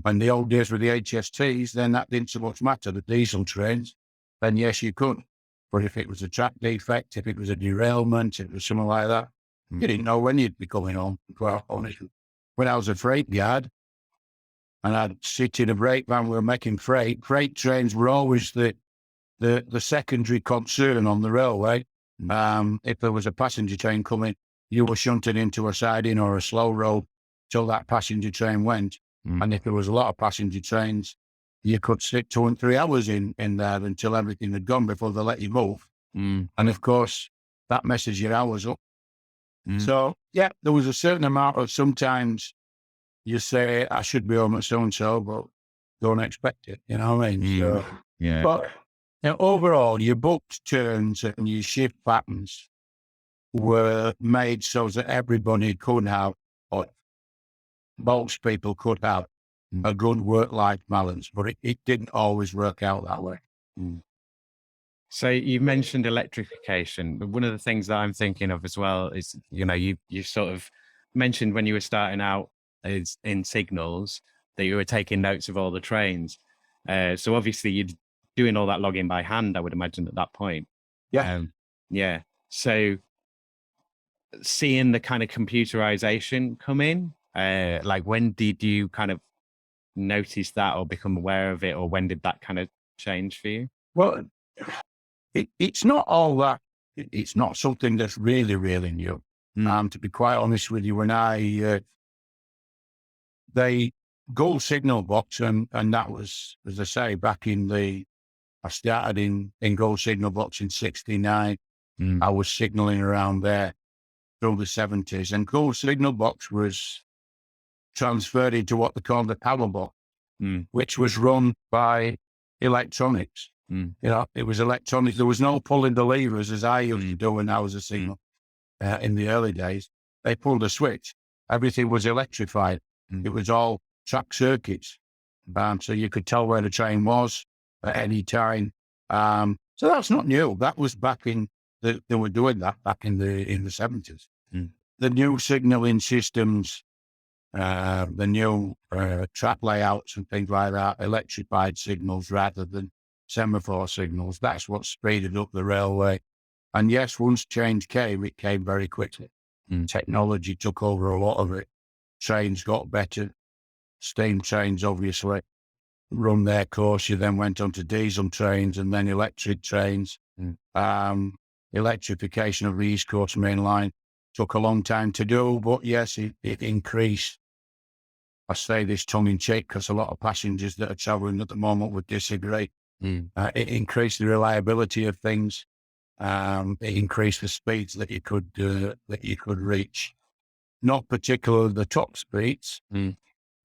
And the old days with the HSTs, then that didn't so much matter. The diesel trains, then yes, you could. But if it was a track defect, if it was a derailment, if it was something like that, you didn't know when you'd be coming home, quite honestly. When I was a freight guard, and I'd sit in a brake van, we were making freight. Freight trains were always the secondary concern on the railway. If there was a passenger train coming, you were shunted into a siding or a slow road till that passenger train went. And if there was a lot of passenger trains, you could sit 2 and 3 hours in there until everything had gone before they let you move. And of course, that messes your hours up. So, yeah, there was a certain amount of, sometimes you say, I should be home at so-and-so, but don't expect it. You know what I mean? So, Yeah. But Now, overall, your booked turns and your shift patterns were made so that everybody could have, or most people could have, a good work-life balance, but it didn't always work out that way. So you mentioned electrification, but one of the things that I'm thinking of as well is, you sort of mentioned when you were starting out is in signals that you were taking notes of all the trains. So obviously you're doing all that logging by hand, I would imagine at that point. Yeah. Yeah. So seeing the kind of computerization come in, like when did you kind of notice that or become aware of it, or when did that kind of change for you? Well, it's not all that. It's not something that's really, really new. To be quite honest with you, when they gold signal box, and that was, as I say, I started in gold signal box in 69. I was signaling around there through the 70s, and gold signal box was transferred into what they called the power box, which was run by electronics. It was electronics. There was no pulling the levers as I used to do when I was a signal in the early days. They pulled a switch. Everything was electrified. It was all track circuits. So you could tell where the train was at any time. So that's not new. That was they were doing that back in the 70s. The new signaling systems, the new track layouts and things like that, electrified signals rather than semaphore signals. That's what speeded up the railway. And yes, once change came, it came very quickly. Technology took over a lot of it. Trains got better. Steam trains, obviously, run their course. You then went on to diesel trains and then electric trains. Electrification of the East Coast Main Line took a long time to do, but yes, it increased. I say this tongue in cheek because a lot of passengers that are traveling at the moment would disagree. It increased the reliability of things. It increased the speeds that you could reach. Not particularly the top speeds,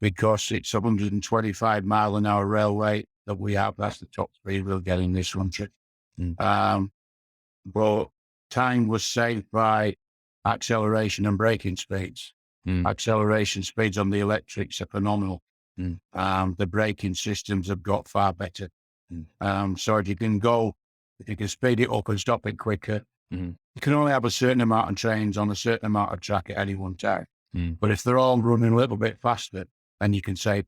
because it's 125 mile an hour railway that we have. That's the top speed we'll get in this country. But time was saved by acceleration and braking speeds. Acceleration speeds on the electrics are phenomenal. The braking systems have got far better. So if you can speed it up and stop it quicker, you can only have a certain amount of trains on a certain amount of track at any one time. But if they're all running a little bit faster, then you can save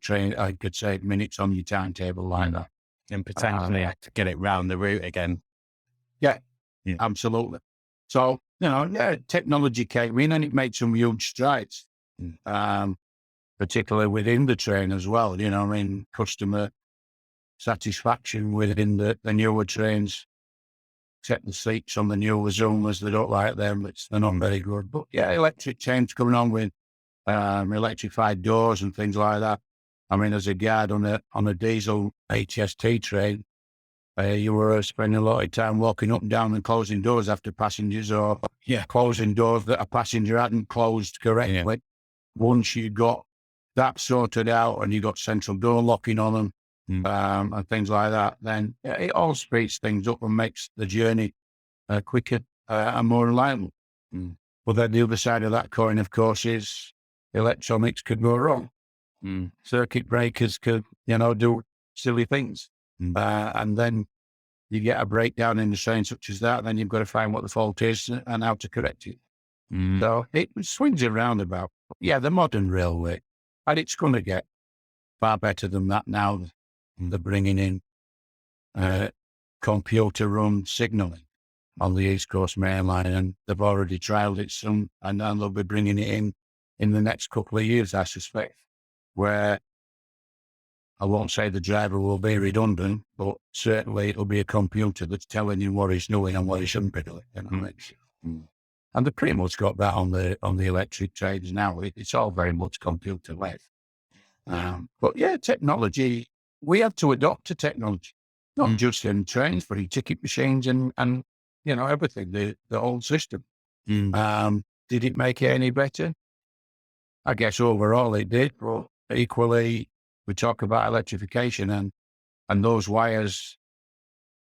minutes on your timetable like that. And potentially have to get it round the route again. Yeah, absolutely. So, technology came in and it made some huge strides, particularly within the train as well. Customer satisfaction within the newer trains, except the seats on the newer Zoomers, they don't like them. They're not very good. But yeah, electric trains coming on with electrified doors and things like that. I mean, as a guard on a diesel HST train, you were spending a lot of time walking up and down and closing doors after passengers, or closing doors that a passenger hadn't closed correctly. Yeah. Once you got that sorted out and you got central door locking on them and things like that, then it all speeds things up and makes the journey quicker and more reliable. But then the other side of that coin, of course, is electronics could go wrong. Circuit breakers could, do silly things. And then you get a breakdown in the train such as that, then you've got to find what the fault is and how to correct it. So it swings around about. Yeah, the modern railway, and it's going to get far better than that now. They're bringing in computer-run signalling on the East Coast Main Line, and they've already trialled it some, and then they'll be bringing it in the next couple of years, I suspect, where I won't say the driver will be redundant, but certainly it'll be a computer that's telling you what he's doing and what he shouldn't be doing. And they've pretty much got that on the electric trains now. It's all very much computer-led. But yeah, technology, we have to adopt to technology, not just in trains, but in ticket machines and everything, the whole system. Did it make it any better? I guess overall it did, but equally, we talk about electrification and those wires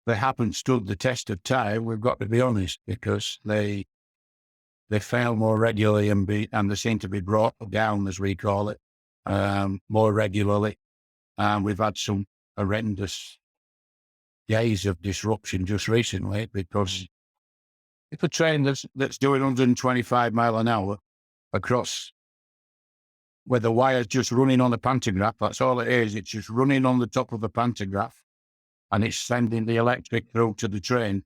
they haven't stood the test of time, we've got to be honest, because they fail more regularly and they seem to be brought down, as we call it, more regularly. We've had some horrendous days of disruption just recently, because if a train that's doing 125 mile an hour across, where the wire's just running on the pantograph, that's all it is. It's just running on the top of a pantograph, and it's sending the electric through to the train.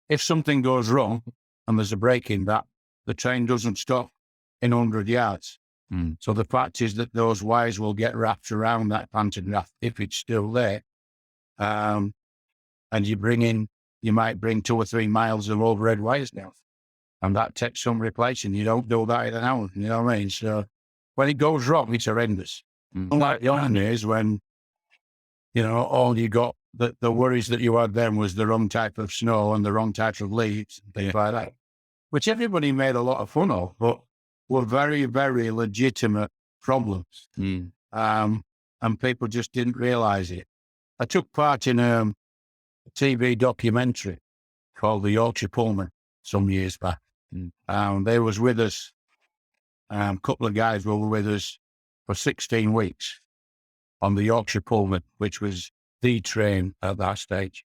If something goes wrong and there's a break in that, the train doesn't stop in 100 yards. So the fact is that those wires will get wrapped around that pantograph if it's still there. And you might bring 2 or 3 miles of overhead wires down. And that takes some replacing. You don't do that in an hour, you know what I mean? So when it goes wrong, it's horrendous. Unlike the olden days when, all you got, the worries that you had then was the wrong type of snow and the wrong type of leaves and things like that, which everybody made a lot of fun of, but were very, very legitimate problems. And people just didn't realise it. I took part in a TV documentary called The Yorkshire Pullman some years back. They was with us, a couple of guys were with us for 16 weeks on the Yorkshire Pullman, which was the train at that stage.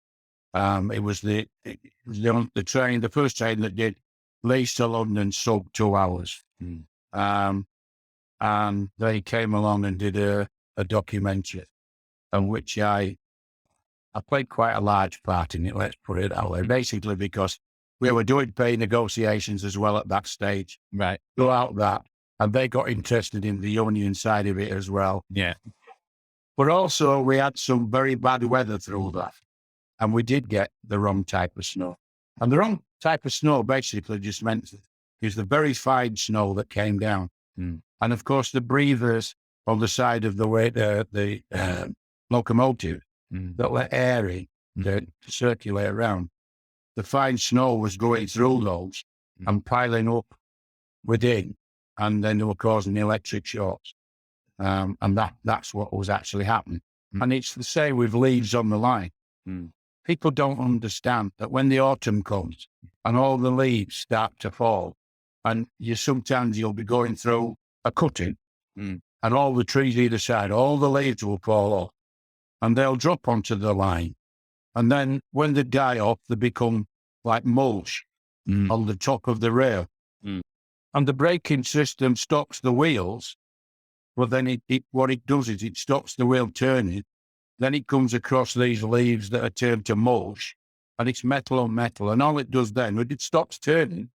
It was the train, the first train that did Leeds to London sub 2 hours. And they came along and did a documentary, in which I played quite a large part in it, let's put it that way, basically because we were doing pay negotiations as well at that stage. Right. Throughout that, and they got interested in the union side of it as well. Yeah. But also we had some very bad weather through that, and we did get the wrong type of snow. And the wrong type of snow basically just meant is the very fine snow that came down. And of course the breathers on the side of the locomotive that let air in to circulate around, the fine snow was going through those and piling up within, and then they were causing electric shocks. And that's what was actually happening. And it's the same with leaves on the line. People don't understand that when the autumn comes and all the leaves start to fall, and sometimes you'll be going through a cutting and all the trees either side, all the leaves will fall off and they'll drop onto the line. And then when they die off, they become like mulch on the top of the rail. And the braking system stops the wheels. Well, then what it does is it stops the wheel turning. Then it comes across these leaves that are turned to mulch, and it's metal on metal. And all it does then, it stops turning,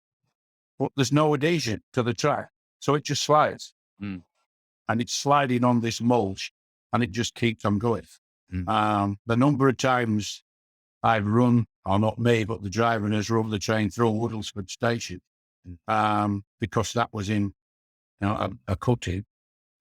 but there's no adhesion to the track. So it just slides. And it's sliding on this mulch, and it just keeps on going. The number of times I've run, or not me, but the driver has run the train through Woodlesford Station, because that was in a cutting.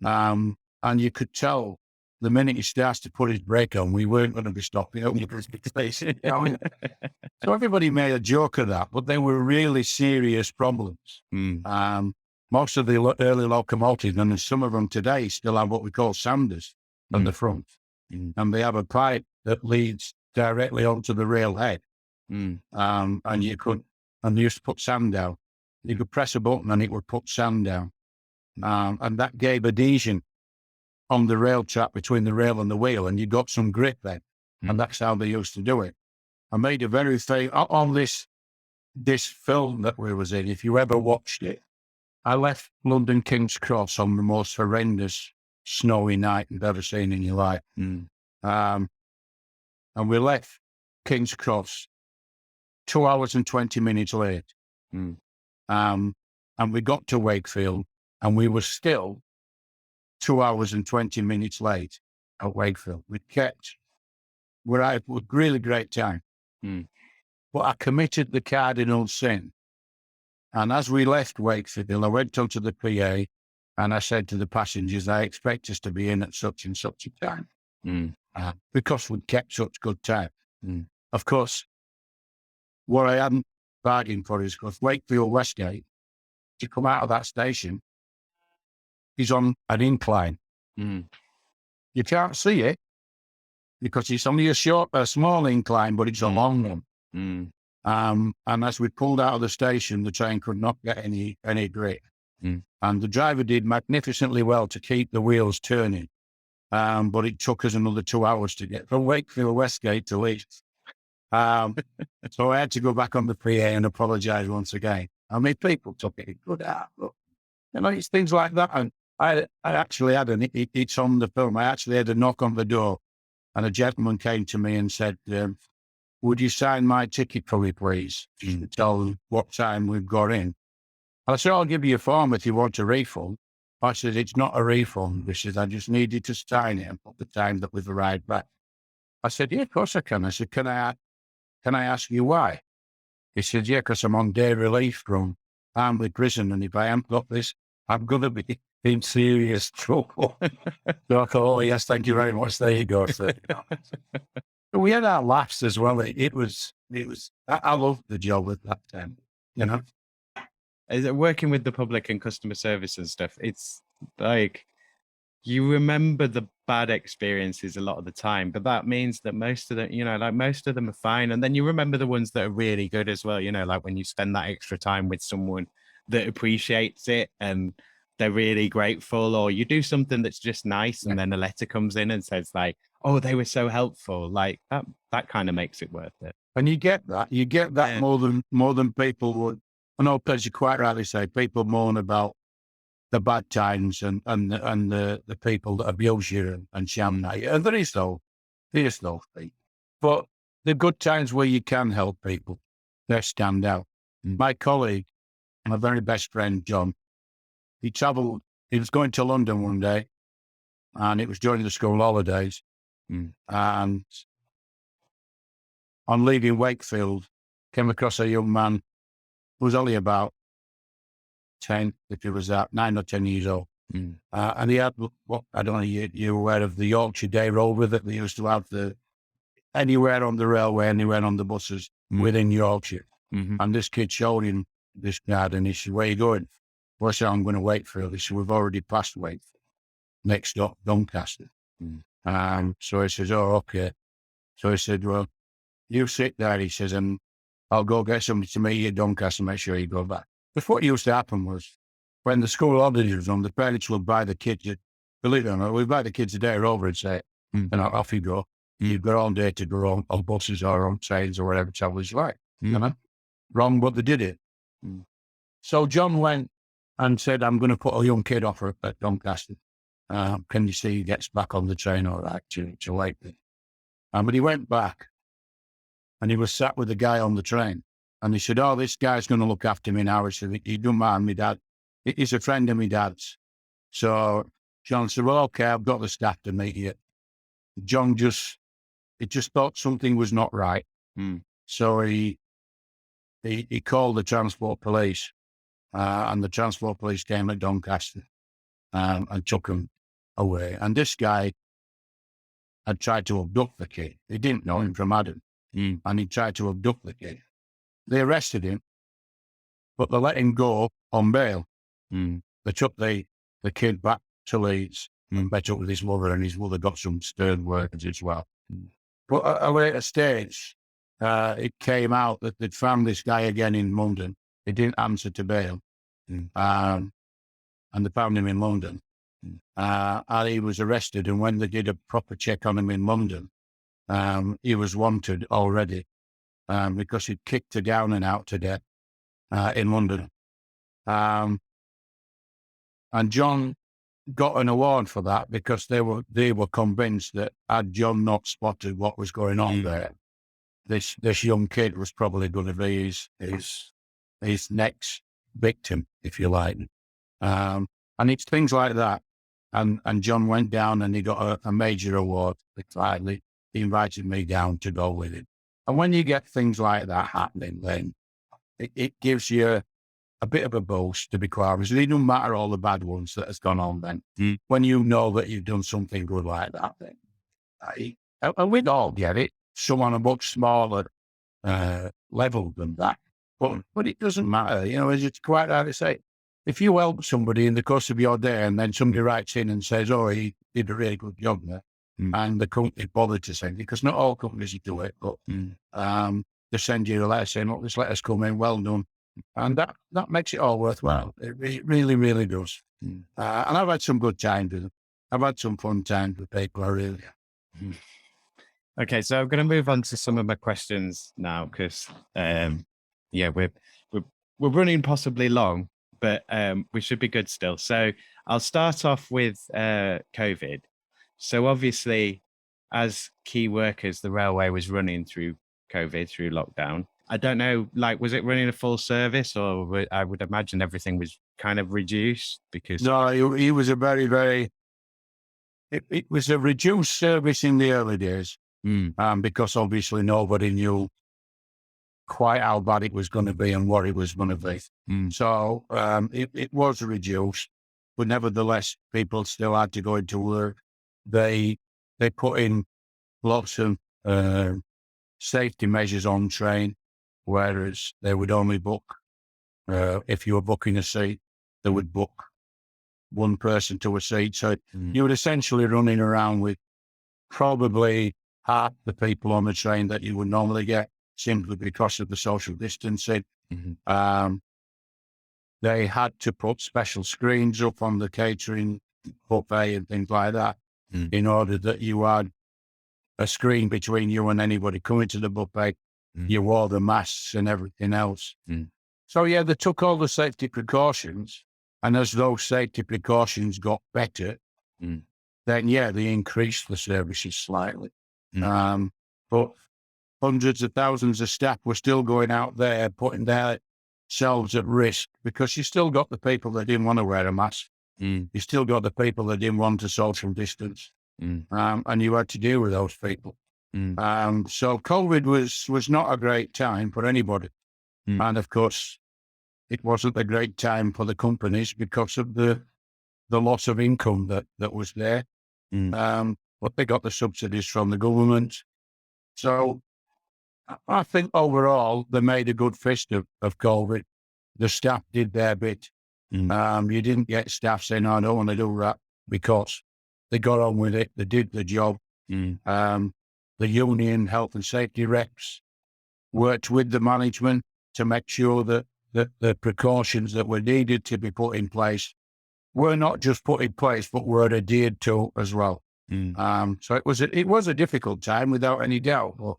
And you could tell the minute he starts to put his brake on, we weren't going to be stopping at Woodlesford Station. So everybody made a joke of that, but they were really serious problems. Most of the early locomotives, and some of them today, still have what we call sanders on the front. And they have a pipe that leads directly onto the rail head. And you used to put sand down. You could press a button and it would put sand down. And that gave adhesion on the rail track between the rail and the wheel, and you got some grip then. And that's how they used to do it. I made a very famous, on this film that we was in, if you ever watched it, I left London King's Cross on the most horrendous snowy night you've ever seen in your life. And we left King's Cross 2 hours and 20 minutes late. And we got to Wakefield, and we were still 2 hours and 20 minutes late at Wakefield. We had a really great time. But I committed the cardinal sin. And as we left Wakefield, I went onto the PA and I said to the passengers, I expect us to be in at such and such a time. Because we'd kept such good time. Of course, what I hadn't bargained for is, because Wakefield Westgate, to come out of that station, is on an incline. You can't see it. because it's only a small incline, but it's a long one. Mm. And as we pulled out of the station, the train could not get any grip. Mm. And the driver did magnificently well to keep the wheels turning. But it took us another 2 hours to get from Wakefield Westgate to Leeds. So I had to go back on the PA and apologise once again. I mean, people took it good out, but it's things like that. And I actually had it's on the film. I actually had a knock on the door, and a gentleman came to me and said, "Would you sign my ticket for me, please? To tell them what time we've got in." I said, "I'll give you a form if you want a refund." I said, "It's not a refund." He said, "I just need you to sign it and put the time that we've arrived back." I said, "Yeah, of course I can." I said, Can I ask you why?" He said, "Yeah, because I'm on day relief from Armley Prison, and if I haven't got this, I'm going to be in serious trouble." So I thought, "Oh, yes, thank you very much. There you go." So, we had our laughs as well. It was, I loved the job at that time, Is it working with the public and customer service and stuff? It's like, you remember the bad experiences a lot of the time, but that means that most of them, most of them are fine. And then you remember the ones that are really good as well, like when you spend that extra time with someone that appreciates it and they're really grateful, or you do something that's just nice and then a letter comes in and says like, "Oh, they were so helpful." Like that kind of makes it worth it. And you get that Yeah. more than people would. I know, as you quite rightly say, people moan about the bad times and the people that abuse you and sham at you. And there is those people. But the good times where you can help people, they stand out. My colleague, my very best friend, John, he was going to London one day, and it was during the school holidays. And on leaving Wakefield, came across a young man who was only about 10, if he was that, 9 or 10 years old. And he had what, I don't know, you're aware of the Yorkshire Day Rover that they used to have anywhere on the railway, anywhere on the buses within Yorkshire. And this kid showed him this card, and he said, "Where are you going?" Well, I said, "I'm going to Wakefield." He said, "We've already passed Wakefield. Next stop, Doncaster." So he says, "Oh, okay." So he said, "Well, you sit there," he says, "and I'll go get somebody to meet you at Doncaster, make sure you go back." But what used to happen was, when the school holidays was on, the parents would buy the kids, believe it or not, we'd buy the kids a day over and say, "Off you go. You've got all day to go on buses or on trains or whatever travel is like." Wrong, but they did it. So John went and said, "I'm going to put a young kid off at Doncaster. Can you see he gets back on the train all right to Wakefield?" But he went back, and he was sat with the guy on the train. And he said, "Oh, this guy's going to look after me now." He said, "He don't mind me dad. He's a friend of my dad's." So John said, "Well, okay, I've got the staff to meet you." John just thought something was not right. So he called the transport police, and the transport police came at Doncaster and took him away. And this guy had tried to abduct the kid. He didn't know him from Adam, and he tried to abduct the kid. They arrested him, but they let him go on bail. They took the kid back to Leeds and met up with his mother, and his mother got some stern words as well. But at a later stage, it came out that they'd found this guy again in London. He didn't answer to bail, and they found him in London. And he was arrested, and when they did a proper check on him in London, he was wanted already because he'd kicked her down and out to death in London. And John got an award for that because they were convinced that had John not spotted what was going on there, this young kid was probably going to be his next victim, if you like. And it's things like that. And John went down and he got a major award. He invited me down to go with him. And when you get things like that happening, then it gives you a bit of a boost, to be quite honest. It doesn't matter all the bad ones that has gone on then. When you know that you've done something good like that, then and we'd all get it. Some on a much smaller level than that. But it doesn't matter. As it's quite hard to say. If you help somebody in the course of your day and then somebody writes in and says, "Oh, he did a really good job there," and the company bothered to send you, because not all companies do it, but they send you a letter saying, look, this letter's come in, well done. And that makes it all worthwhile. It really, really does. And I've had some good times with them. I've had some fun times with people, I really have. Okay, so I'm going to move on to some of my questions now, because we're running possibly long, but we should be good still. So I'll start off with COVID. So obviously, as key workers, the railway was running through COVID, through lockdown. I don't know, like, was it running a full service, or I would imagine everything was kind of reduced because... No, it was a very, very... It was a reduced service in the early days, because obviously nobody knew quite how bad it was going to be and what it was going to be. So it was reduced, but nevertheless, people still had to go into work. They put in lots of safety measures on train, whereas they would only book, if you were booking a seat, they would book one person to a seat. So you were essentially running around with probably half the people on the train that you would normally get, simply because of the social distancing. They had to put special screens up on the catering buffet and things like that, in order that you had a screen between you and anybody coming to the buffet. You wore the masks and everything else. So yeah, they took all the safety precautions, and as those safety precautions got better, then yeah, they increased the services slightly. But hundreds of thousands of staff were still going out there, putting themselves at risk, because you still got the people that didn't want to wear a mask. You still got the people that didn't want to social distance. And you had to deal with those people. So COVID was not a great time for anybody. And of course, it wasn't a great time for the companies because of the loss of income that was there. But they got the subsidies from the government. So I think overall, they made a good fist of COVID. The staff did their bit. You didn't get staff saying, I don't want to do that, because they got on with it. They did the job. The union health and safety reps worked with the management to make sure that the precautions that were needed to be put in place were not just put in place, but were adhered to as well. So it was a difficult time, without any doubt. But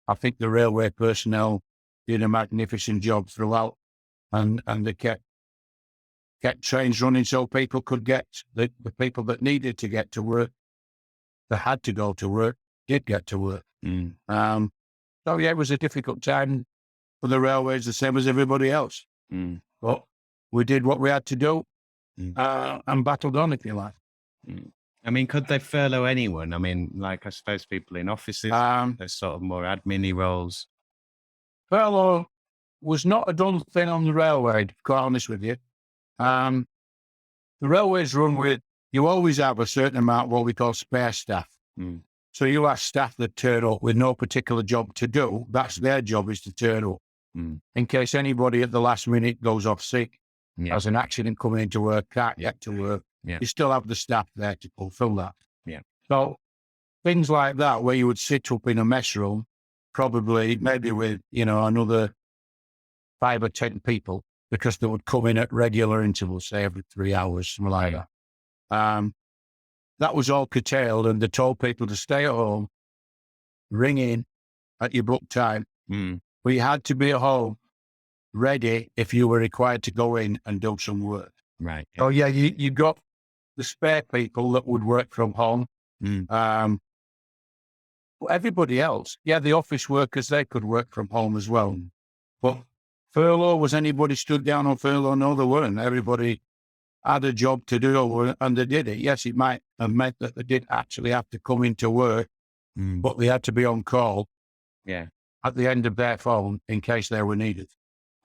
I think the railway personnel did a magnificent job throughout, and they kept trains running so people could get, the people that needed to get to work, that had to go to work, did get to work. So yeah, it was a difficult time for the railways, the same as everybody else. But we did what we had to do, and battled on, if you like. I mean, could they furlough anyone? I mean, like, I suppose people in offices, there's sort of more admin-y roles. Furlough was not a done thing on the railway, to be quite honest with you. The railways run with, you always have a certain amount of what we call spare staff. So you have staff that turn up with no particular job to do. That's their job, is to turn up. In case anybody at the last minute goes off sick, has an accident coming into work, can't get to work, you still have the staff there to fulfill that. So things like that, where you would sit up in a mess room, probably maybe with, another 5 or 10 people, because they would come in at regular intervals, say every 3 hours, something like that. That was all curtailed, and they told people to stay at home, ring in at your book time. But you had to be at home, ready if you were required to go in and do some work. Right. Oh yeah, you got the spare people that would work from home. Everybody else, the office workers, they could work from home as well. But furlough, was anybody stood down on furlough? No, they weren't. Everybody had a job to do, and they did it. Yes, it might have meant that they did actually have to come into work, but they had to be on call at the end of their phone in case they were needed.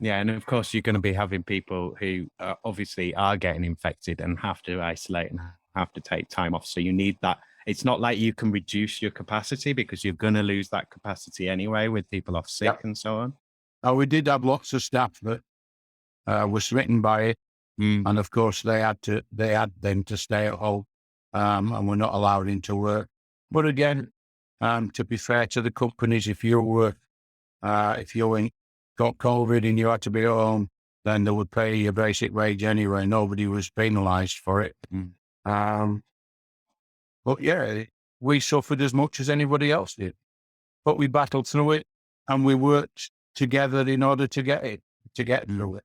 Yeah, and of course, you're going to be having people who obviously are getting infected and have to isolate and have to take time off. So you need that. It's not like you can reduce your capacity, because you're going to lose that capacity anyway with people off sick and so on. Now, we did have lots of staff that were smitten by it. And of course, they had them to stay at home. and were not allowed into work. But again, to be fair to the companies, if you got COVID and you had to be at home, then they would pay your basic wage anyway. Nobody was penalised for it. But yeah, we suffered as much as anybody else did. But we battled through it, and we worked together in order to get through it,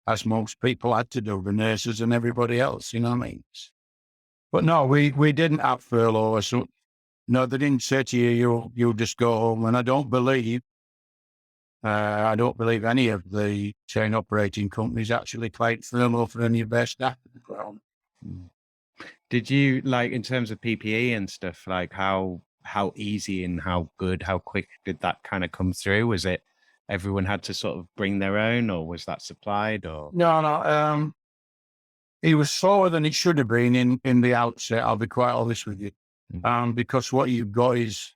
as most people had to do, the nurses and everybody else, you know what I mean? But no, we didn't have furlough or something. No, they didn't say to you, you'll just go home. And I don't believe any of the train operating companies actually claimed furlough for any of their staff. Did you, like, in terms of PPE and stuff, like how easy and how quick did that kind of come through? Was it everyone had to sort of bring their own, or was that supplied? Or No. It was slower than it should have been in the outset, I'll be quite honest with you. Because what you've got is,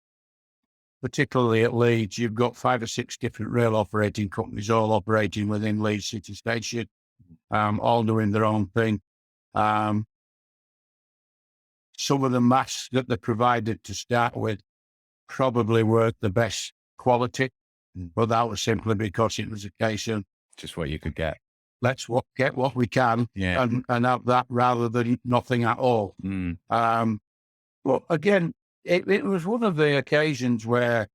particularly at Leeds, you've got 5 or 6 different rail operating companies all operating within Leeds City Station, all doing their own thing. Some of the masks that they provided to start with probably weren't the best quality, but that was simply because it was a case of just what you could get. Let's get what we can and have that rather than nothing at all. But again, it was one of the occasions where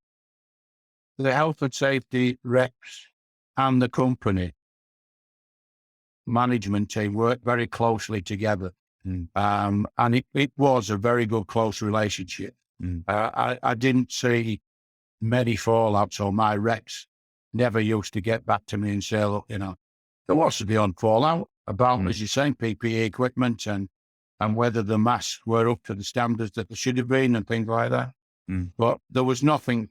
the health and safety reps and the company management team worked very closely together. And it was a very good, close relationship. I didn't see many fallouts, or my reps never used to get back to me and say, look, there was the odd fallout about, as you're saying, PPE equipment and whether the masks were up to the standards that they should have been and things like that. But there was nothing,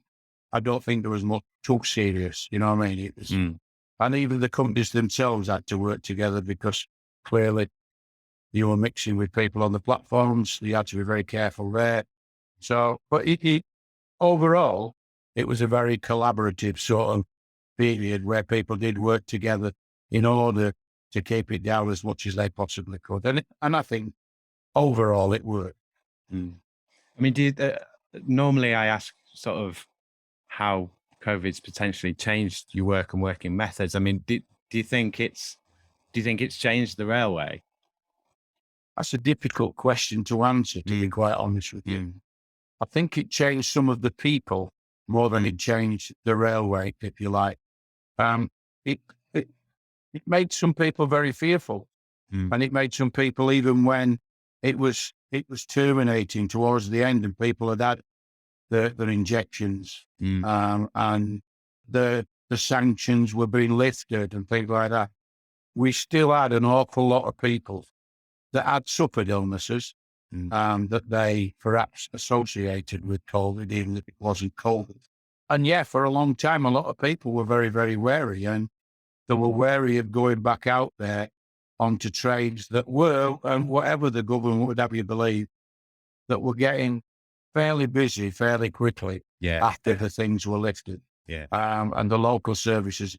I don't think there was much too serious, you know what I mean? It was, and even the companies themselves had to work together because clearly you were mixing with people on the platforms. You had to be very careful there. So, but overall, it was a very collaborative sort of period where people did work together in order to keep it down as much as they possibly could. And I think overall it worked. I mean, normally I ask sort of how COVID's potentially changed your work and working methods. I mean, do you think it's changed the railway? That's a difficult question to answer, to be quite honest with you. I think it changed some of the people more than it changed the railway, if you like. It made some people very fearful, and it made some people, even when it was terminating towards the end and people had had their injections, and the sanctions were being lifted and things like that, we still had an awful lot of people that had suffered illnesses that they perhaps associated with COVID, even if it wasn't COVID. And yeah, for a long time, a lot of people were very, very wary, and they were wary of going back out there onto trains that were, and whatever the government would have you believe, that were getting fairly busy fairly quickly after the things were lifted. And the local services,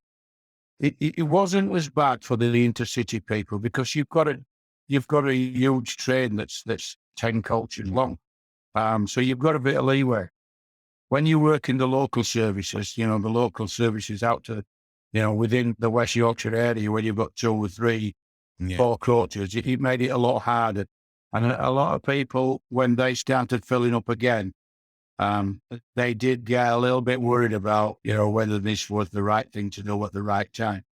it wasn't as bad for the intercity people because you've got a huge train that's 10 coaches long. So you've got a bit of leeway. When you work in the local services, the local services out to, within the West Yorkshire area where you've got 2 or 3, 4 coaches, it made it a lot harder. And a lot of people, when they started filling up again, they did get a little bit worried about, whether this was the right thing to do at the right time.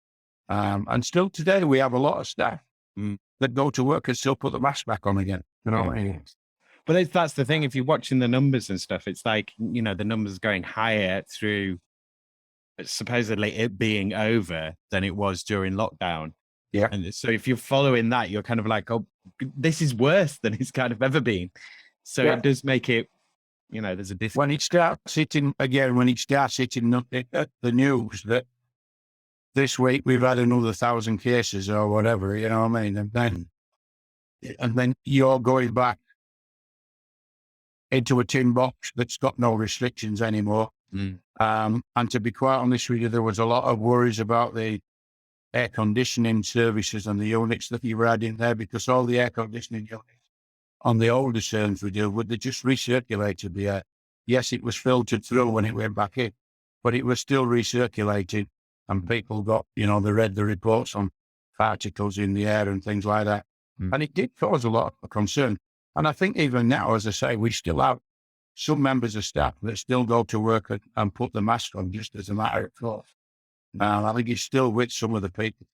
And still today, we have a lot of staff that go to work and still put the mask back on again. You know what I mean? But that's the thing. If you're watching the numbers and stuff, it's like, the numbers going higher through supposedly it being over than it was during lockdown. Yeah. And so if you're following that, you're kind of like, oh, this is worse than it's kind of ever been. So it does make it, there's a difference. When it starts hitting the news that this week we've had another 1,000 cases or whatever, you know what I mean? And then you're going back into a tin box that's got no restrictions anymore. And to be quite honest with you, there was a lot of worries about the air conditioning services and the units that you were adding there, because all the air conditioning units on the older cylinders we do, they just recirculated the air. Yes, it was filtered through when it went back in, but it was still recirculating, and people got, they read the reports on particles in the air and things like that. And it did cause a lot of concern. And I think even now, as I say, we still have some members of staff that still go to work and put the mask on just as a matter of course. I think it's still with some of the people,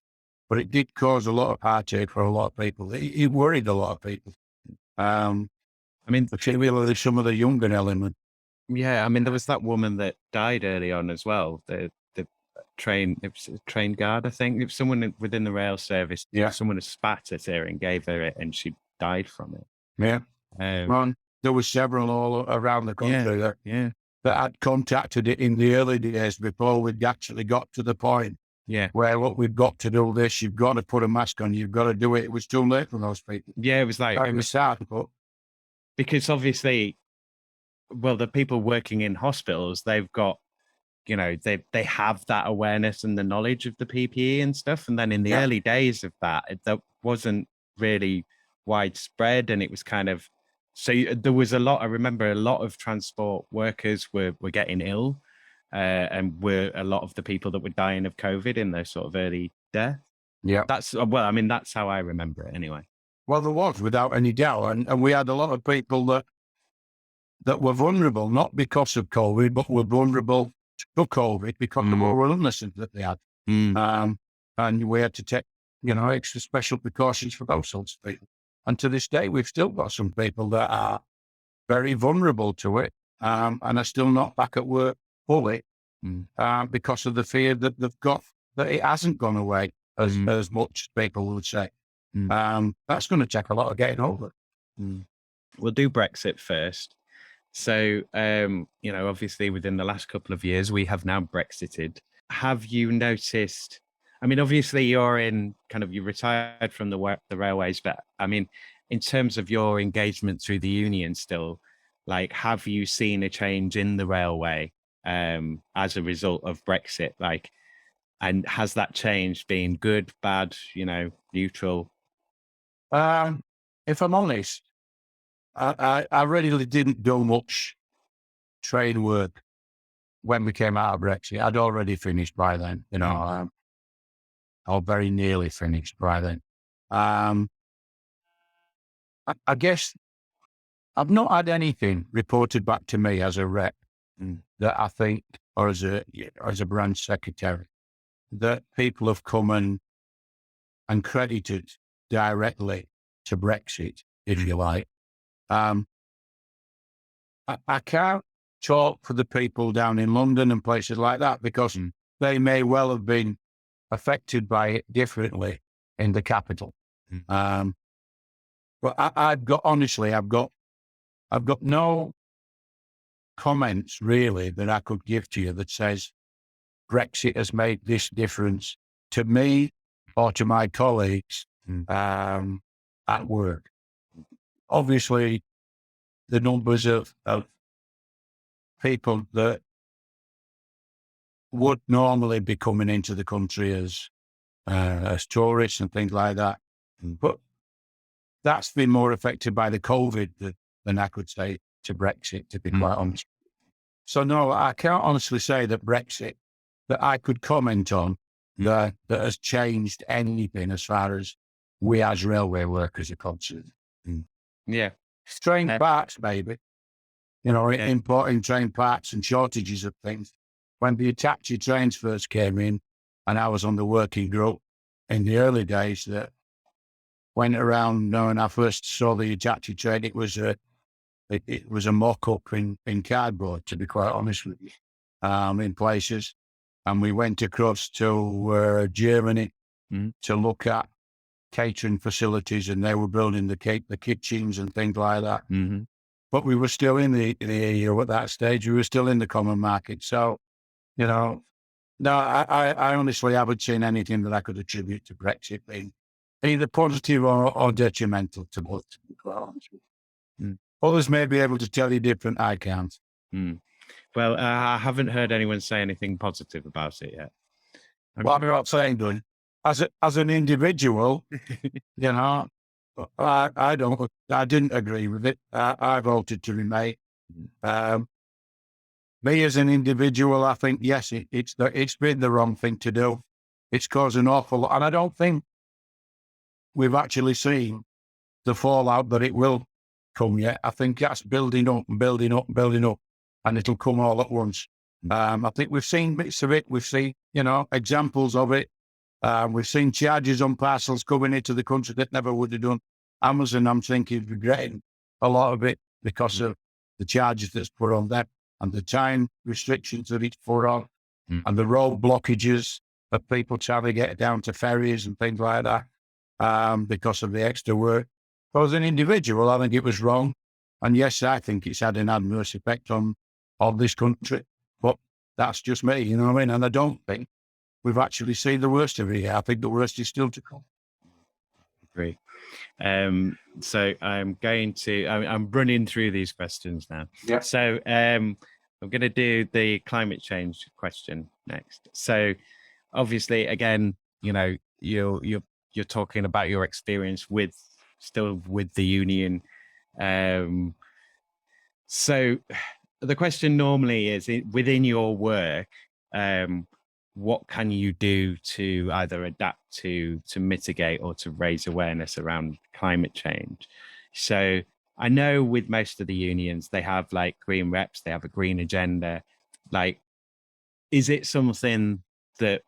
but it did cause a lot of heartache for a lot of people. It worried a lot of people. Particularly some of the younger element. Yeah, there was that woman that died early on as well. The train, it was a train guard, I think. It was someone within the rail service. Yeah. Someone had spat at her and gave her it, and she died from it. Yeah. There were several all around the country that had contacted it in the early days before we'd actually got to the point where, look, we've got to do this. You've got to put a mask on. You've got to do it. It was too late for those people. Yeah, it was like... It was sad, but... Because obviously, well, the people working in hospitals, they've got, they have that awareness and the knowledge of the PPE and stuff. And then in the early days of that wasn't really widespread, and it was kind of... So there was I remember a lot of transport workers were getting ill, and were a lot of the people that were dying of COVID in their sort of early death. Yeah. That's how I remember it anyway. Well, there was, without any doubt. And we had a lot of people that were vulnerable, not because of COVID, but were vulnerable to COVID because of the moral illnesses that they had. And we had to take, extra special precautions for those sorts of people. And to this day, we've still got some people that are very vulnerable to it, and are still not back at work fully, because of the fear that they've got that it hasn't gone away as much as people would say. That's going to take a lot of getting over. We'll do Brexit first. So, obviously within the last couple of years, we have now Brexited. Have you noticed... obviously you retired from the railways, but in terms of your engagement through the union still, like, have you seen a change in the railway as a result of Brexit? Like, and has that change been good, bad, neutral? If I'm honest, I really didn't do much train work when we came out of Brexit. I'd already finished by then, or very nearly finished by then. I guess I've not had anything reported back to me as a rep that I think, or as a branch secretary, that people have come and credited directly to Brexit, if you like. I can't talk for the people down in London and places like that, because they may well have been affected by it differently in the capital. But I've got no comments really that I could give to you that says Brexit has made this difference to me or to my colleagues at work. Obviously, the numbers of people that would normally be coming into the country as tourists and things like that, but that's been more affected by the COVID than I could say to Brexit, to be quite honest. So no, I can't honestly say that Brexit, that I could comment on, that has changed anything as far as we as railway workers are concerned. Yeah. Train parts, maybe. Importing train parts and shortages of things. When the Hitachi trains first came in, and I was on the working group in the early days that went around, when I first saw the Hitachi train, it was a mock-up in cardboard, to be quite honest with you, in places. And we went across to Germany to look at catering facilities, and they were building the kitchens and things like that. But we were still in the EU at that stage. We were still in the common market. So, no, I honestly haven't seen anything that I could attribute to Brexit being either positive or detrimental to both. Others may be able to tell you different. I can't. Well, I haven't heard anyone say anything positive about it yet. Well, I'm not saying, as an individual, I don't. I didn't agree with it. I voted to remain. Me as an individual, I think yes, it's been the wrong thing to do. It's caused an awful lot, and I don't think we've actually seen the fallout that it will come yet. I think that's building up and building up and building up, and it'll come all at once. I think we've seen bits of it. We've seen, examples of it. We've seen charges on parcels coming into the country that never would have done. Amazon, I'm thinking, regretting a lot of it because of the charges that's put on them and the time restrictions that it's put on and the road blockages of people trying to get down to ferries and things like that because of the extra work. So as an individual, I think it was wrong. And yes, I think it's had an adverse effect on this country. But that's just me, you know what I mean? And I don't think we've actually seen the worst of it yet. I think the worst is still to come. Great. So I'm running through these questions now. Yeah. So I'm going to do the climate change question next. So obviously, again, you're talking about your experience with the union. So the question normally is, within your work, what can you do to either adapt to mitigate or to raise awareness around climate change? So I know with most of the unions, they have like green reps, they have a green agenda. Like, is it something that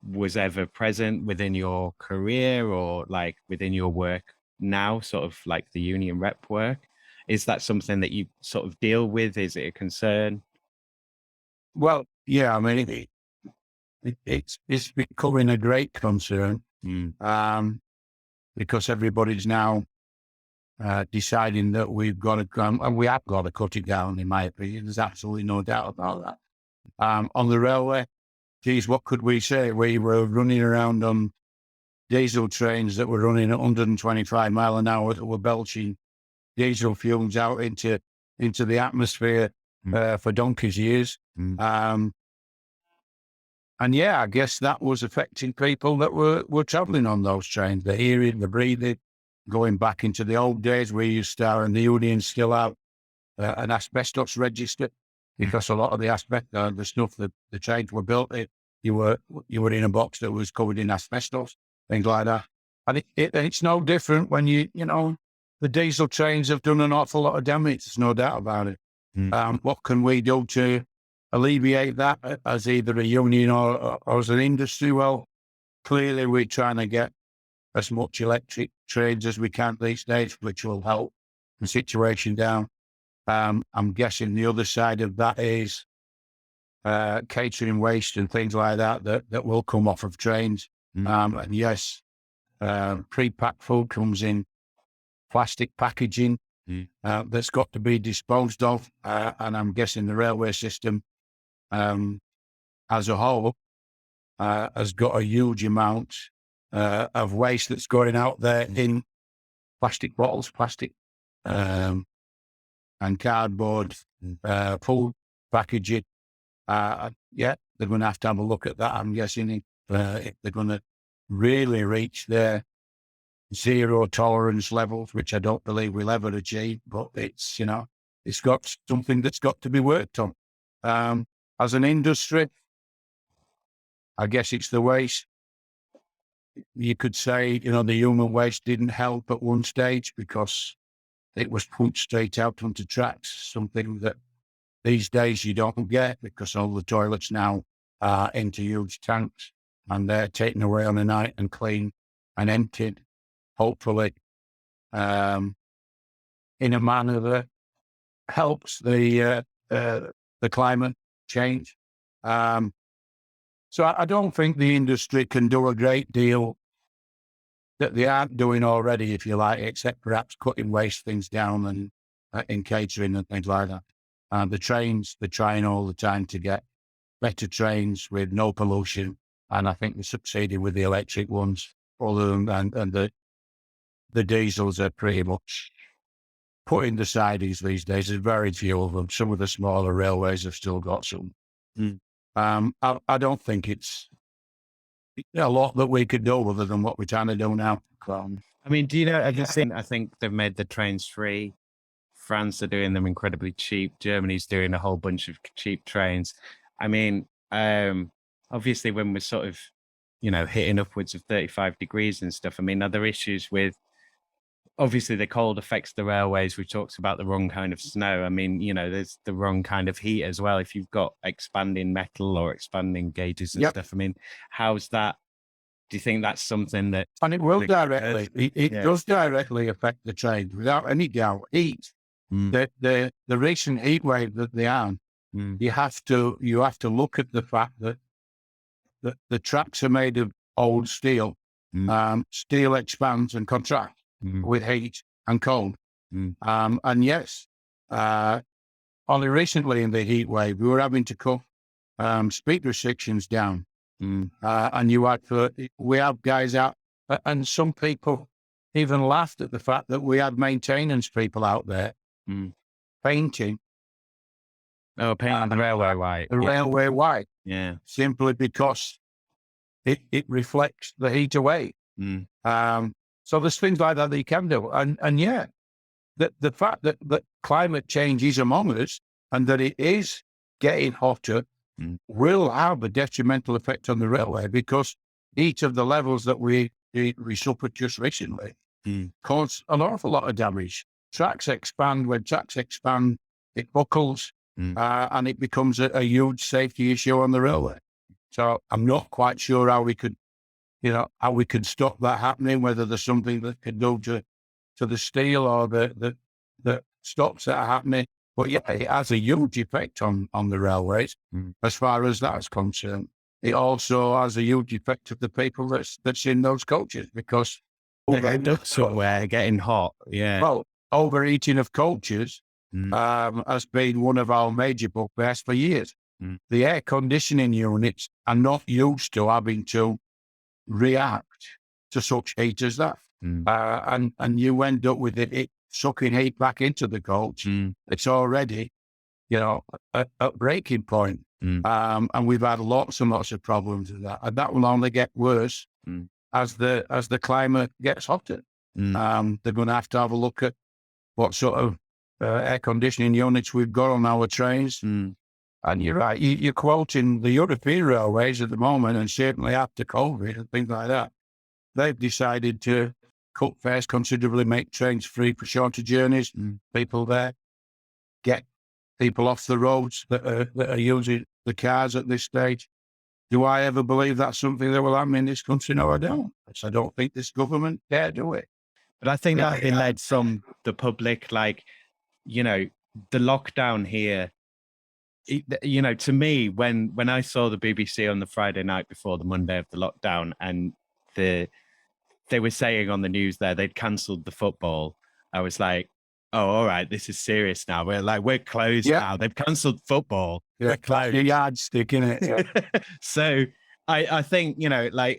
was ever present within your career or like within your work now, sort of like the union rep work? Is that something that you sort of deal with? Is it a concern? Well, yeah, I mean, it's becoming a great concern because everybody's now deciding that we've got to come, and we have got to cut it down, in my opinion. There's absolutely no doubt about that. On the railway, geez, what could we say? We were running around on diesel trains that were running at 125 mile an hour that were belching diesel fumes out into the atmosphere for donkey's years. And yeah, I guess that was affecting people that were travelling on those trains, the hearing, the breathing, going back into the old days where you start and the unions still have an asbestos register because a lot of the the stuff that the trains were built in, you were in a box that was covered in asbestos, things like that. And it's no different when the diesel trains have done an awful lot of damage. There's no doubt about it. What can we do to alleviate that as either a union or as an industry? Well, clearly we're trying to get as much electric trains as we can these days, which will help the situation down. I'm guessing the other side of that is catering waste and things like that will come off of trains. And yes, pre-packed food comes in plastic packaging that's got to be disposed of. And I'm guessing the railway system as a whole has got a huge amount of waste that's going out there in plastic bottles, plastic and cardboard, food packaging. Yeah, they're going to have a look at that. I'm guessing if they're going to really reach their zero tolerance levels, which I don't believe we'll ever achieve, but it's got something that's got to be worked on. As an industry, I guess it's the waste. You could say, the human waste didn't help at one stage because it was pumped straight out onto tracks, something that these days you don't get because all the toilets now are into huge tanks and they're taken away on a night and cleaned and emptied, hopefully, in a manner that helps the climate change. So I don't think the industry can do a great deal that they aren't doing already, if you like, except perhaps cutting waste things down and in catering and things like that. The trains, they're trying all the time to get better trains with no pollution, and I think they're succeeding with the electric ones. Other than and the diesels are pretty much put in the sideways these days. There's very few of them. Some of the smaller railways have still got some. I don't think it's a lot that we could do other than what we're trying to do now. I mean, do you know, have you seen, I think they've made the trains free. France are doing them incredibly cheap. Germany's doing a whole bunch of cheap trains. I mean, obviously when we're sort of, hitting upwards of 35 degrees and stuff, I mean, are there issues with, obviously the cold affects the railways. We talked about the wrong kind of snow. I mean, there's the wrong kind of heat as well. If you've got expanding metal or expanding gauges and Yep. stuff, I mean, how's that? Do you think that's something that? And it will directly, it Yeah. does directly affect the trains without any doubt. Heat, the recent heat wave that they are, you have to look at the fact that the tracks are made of old steel. Steel expands and contracts with heat and cold. And yes, only recently in the heat wave, we were having to cut speed restrictions down. And we have guys out, and some people even laughed at the fact that we had maintenance people out there painting Painting the railway white. the railway white, Yeah. simply because it reflects the heat away. So there's things like that you can do. And yeah, the fact that climate change is among us and that it is getting hotter will have a detrimental effect on the railway, because each of the levels that we suffered just recently cause an awful lot of damage. Tracks expand. When tracks expand, it buckles and it becomes a huge safety issue on the railway. So I'm not quite sure how we could stop that happening, whether there's something that could do to the steel or that stops that happening. But yeah, it has a huge effect on the railways as far as that's concerned. It also has a huge effect of the people that's in those coaches, because We're getting hot. Yeah. well, overeating of coaches has been one of our major bugbears for years. The air conditioning units are not used to having to react to such heat as that. And you end up with it sucking heat back into the coach. It's already, at breaking point. And we've had lots and lots of problems with that. And that will only get worse as the climate gets hotter. They're going to have a look at what sort of air conditioning units we've got on our trains. And you're right, you're quoting the European railways at the moment, and certainly after COVID and things like that, they've decided to cut fares considerably, make trains free for shorter journeys. People there, get people off the roads that are using the cars at this stage. Do I ever believe that's something that will happen in this country? No, I don't. I don't think this government dare do it. But I think that been led from the public, like, the lockdown here. To me, when I saw the BBC on the Friday night before the Monday of the lockdown, and they were saying on the news there they'd cancelled the football, I was like, oh, all right, this is serious now. We're closed now. They've cancelled football. We're closed. The yardstick, innit? So I think,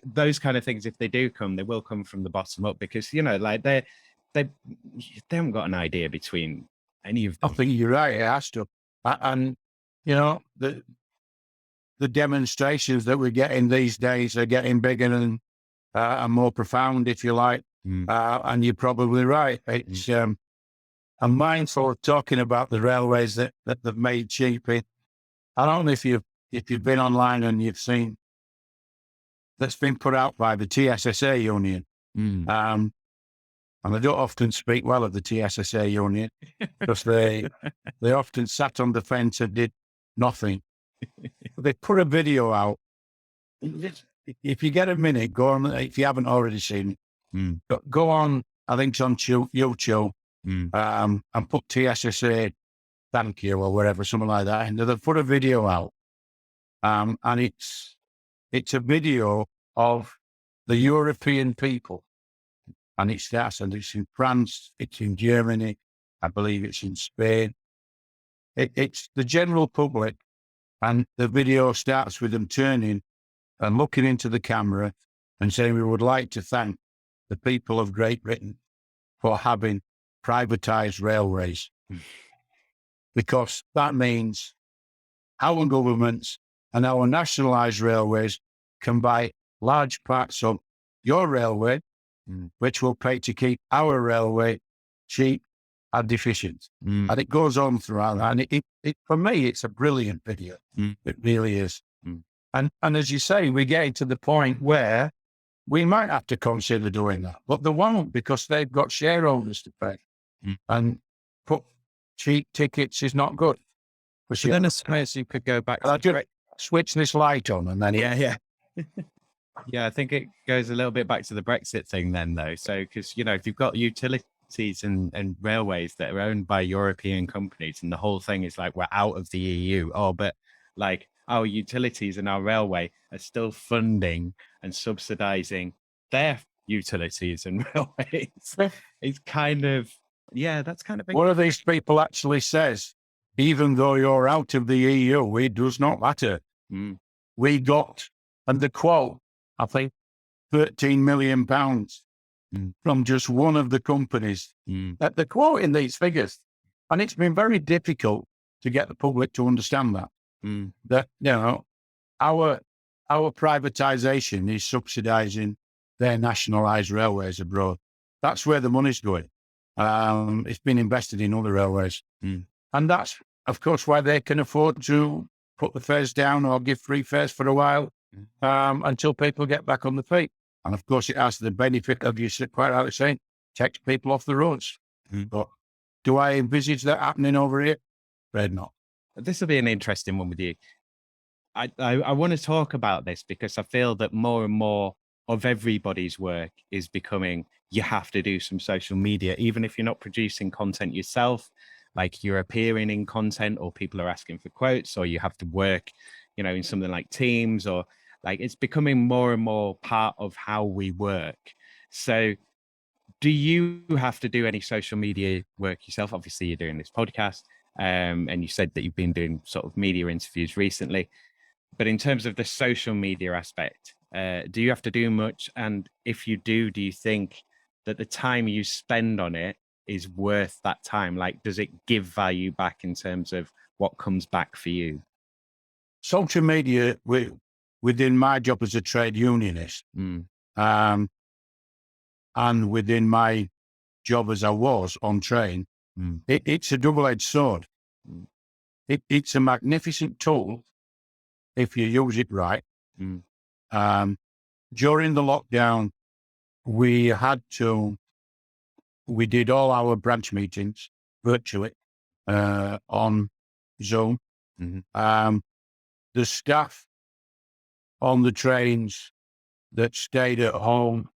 those kind of things, if they do come, they will come from the bottom up, because, they haven't got an idea between any of them. I think you're right. It has to. And, the demonstrations that we're getting these days are getting bigger and more profound, if you like. And you're probably right. It's, I'm mindful of talking about the railways that they've made cheap. I don't know if you've been online and you've seen that's been put out by the TSSA union. And I don't often speak well of the TSSA union, because they often sat on the fence and did nothing. They put a video out. If you get a minute, go on. If you haven't already seen it, go on. I think it's on YouTube, and put TSSA thank you or whatever, something like that. And they put a video out, and it's a video of the European people. And it starts, and it's in France, it's in Germany, I believe it's in Spain. It's the general public, and the video starts with them turning and looking into the camera and saying, we would like to thank the people of Great Britain for having privatised railways. Because that means our governments and our nationalised railways can buy large parts of your railway, which will pay to keep our railway cheap and efficient. And it goes on throughout. And it for me, it's a brilliant video. It really is. And as you say, we're getting to the point where we might have to consider doing that, but they won't, because they've got shareholders to pay. And put cheap tickets is not good. So then I suppose you could go back and to I just switch this light on and then yeah. Yeah, I think it goes a little bit back to the Brexit thing then, though. So, because, if you've got utilities and railways that are owned by European companies, and the whole thing is like, we're out of the EU. Oh, but like our utilities and our railway are still funding and subsidizing their utilities and railways. It's kind of, that's kind of. One of these people actually says, even though you're out of the EU, it does not matter. We got, and the quote, I think, £13 million from just one of the companies. They're quoting these figures. And it's been very difficult to get the public to understand that. That, our privatization is subsidizing their nationalized railways abroad. That's where the money's going. It's been invested in other railways. And that's, of course, why they can afford to put the fares down or give free fares for a while until people get back on the feet. And of course, it has the benefit of, you quite rightly saying, takes people off the roads. But do I envisage that happening over here? Afraid not. This will be an interesting one with you. I want to talk about this because I feel that more and more of everybody's work is becoming, you have to do some social media, even if you're not producing content yourself, like you're appearing in content or people are asking for quotes, or you have to work, in something like Teams, or like it's becoming more and more part of how we work. So do you have to do any social media work yourself? Obviously you're doing this podcast, and you said that you've been doing sort of media interviews recently, but in terms of the social media aspect, do you have to do much? And if you do you think that the time you spend on it is worth that time? Like, does it give value back in terms of what comes back for you? Social media, within my job as a trade unionist, and within my job as I was on train, it's a double-edged sword. It's a magnificent tool if you use it right. During the lockdown, we did all our branch meetings virtually on Zoom. The staff on the trains that stayed at home,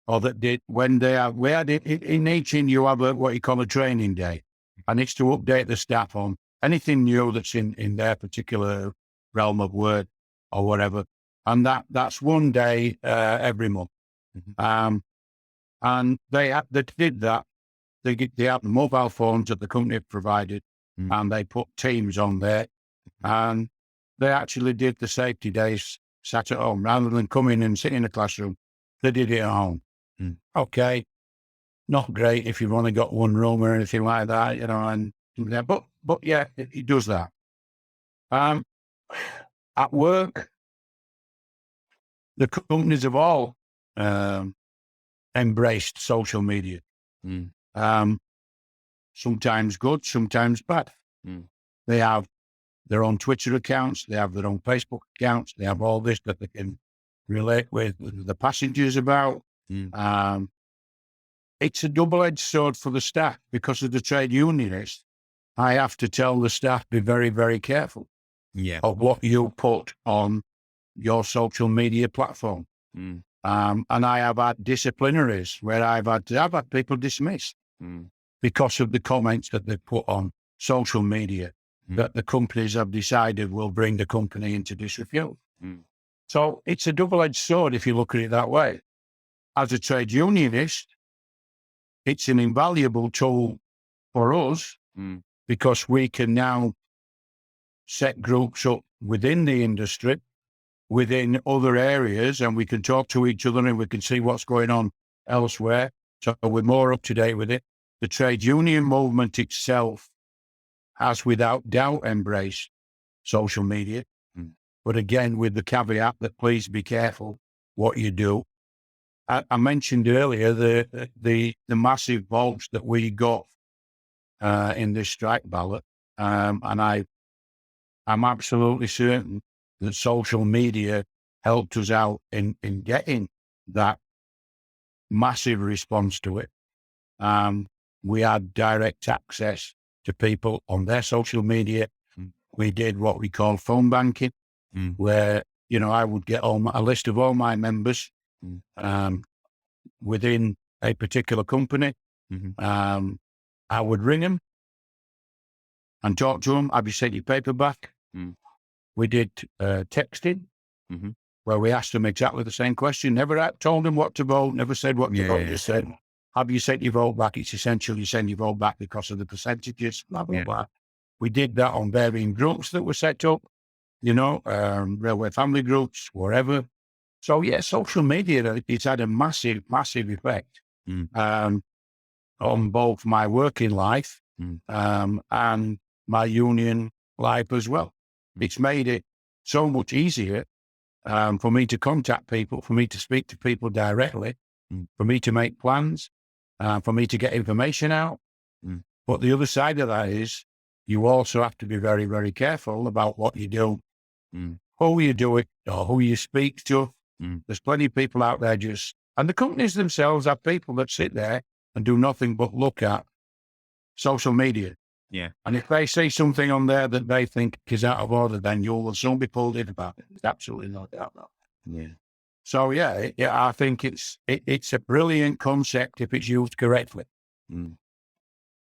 or that did, we had it in each, you have what you call a training day, and it's to update the staff on anything new that's in their particular realm of work or whatever. And that's one day every month. And they did that. They had the mobile phones that the company provided, and they put Teams on there, and they actually did the safety days sat at home rather than coming and sitting in the classroom. They did it at home. Okay, not great if you've only got one room or anything like that, and but yeah, it does that. At work, the companies have all embraced social media. Sometimes good, sometimes bad. They have their own Twitter accounts, they have their own Facebook accounts, they have all this that they can relate with the passengers about. It's a double-edged sword for the staff. Because of the trade unionist, I have to tell the staff, be very, very careful of what you put on your social media platform. And I have had disciplinaries where I've had people dismissed because of the comments that they put on social media that the companies have decided will bring the company into disrepute. So it's a double-edged sword if you look at it that way. As a trade unionist, it's an invaluable tool for us because we can now set groups up within the industry, within other areas, and we can talk to each other and we can see what's going on elsewhere. So we're more up to date with it. The trade union movement itself has without doubt embraced social media. But again, with the caveat that please be careful what you do. I mentioned earlier the massive votes that we got in this strike ballot, and I'm absolutely certain that social media helped us out in getting that massive response to it. We had direct access to people on their social media. We did what we call phone banking, where, I would get a list of all my members within a particular company. I would ring them and talk to them. Have you sent your paper back? We did texting, where we asked them exactly the same question. Never told them what to vote, never said what to vote. Just said, have you sent your vote back? It's essential you send your vote back because of the percentages, blah, blah, blah. We did that on varying groups that were set up, railway family groups, wherever. So, social media, it's had a massive, massive effect on both my working life and my union life as well. It's made it so much easier for me to contact people, for me to speak to people directly, for me to make plans, for me to get information out. But the other side of that is you also have to be very, very careful about what you do, who you do it, or who you speak to. There's plenty of people out there and the companies themselves have people that sit there and do nothing but look at social media. Yeah. And if they see something on there that they think is out of order, then you will soon be pulled in about it. There's absolutely no doubt about it. Yeah. So, I think it's a brilliant concept if it's used correctly.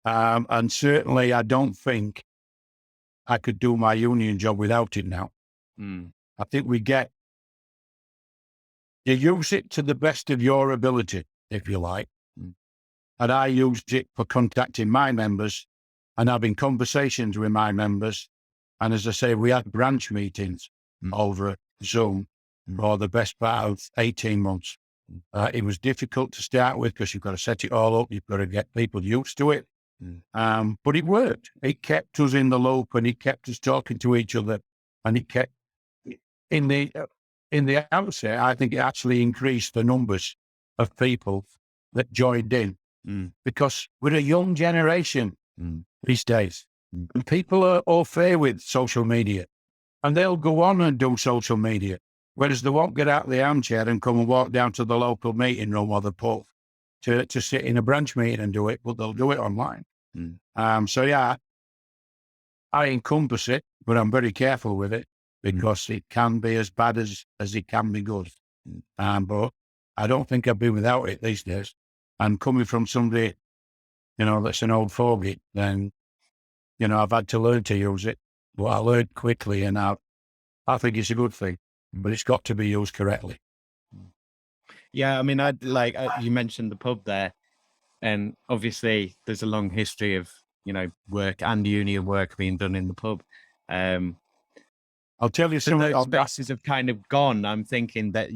And certainly I don't think I could do my union job without it now. I think you use it to the best of your ability, if you like. And I used it for contacting my members and having conversations with my members. And as I say, we had branch meetings over Zoom for the best part of 18 months. It was difficult to start with because you've got to set it all up. You've got to get people used to it. But it worked. It kept us in the loop and it kept us talking to each other. And it kept, in the outset, I think it actually increased the numbers of people that joined in because we're a young generation these days. And people are au fait with social media and they'll go on and do social media, whereas they won't get out of the armchair and come and walk down to the local meeting room or the pub to sit in a branch meeting and do it, but they'll do it online. I encompass it, but I'm very careful with it because it can be as bad as it can be good. But I don't think I'd be without it these days. And coming from somebody, that's an old fogey, then, I've had to learn to use it. But I learned quickly and I think it's a good thing, but it's got to be used correctly. Yeah, I mean, you mentioned the pub there, and obviously there's a long history of, work and union work being done in the pub. I'll tell you something. Those spaces have kind of gone. I'm thinking that,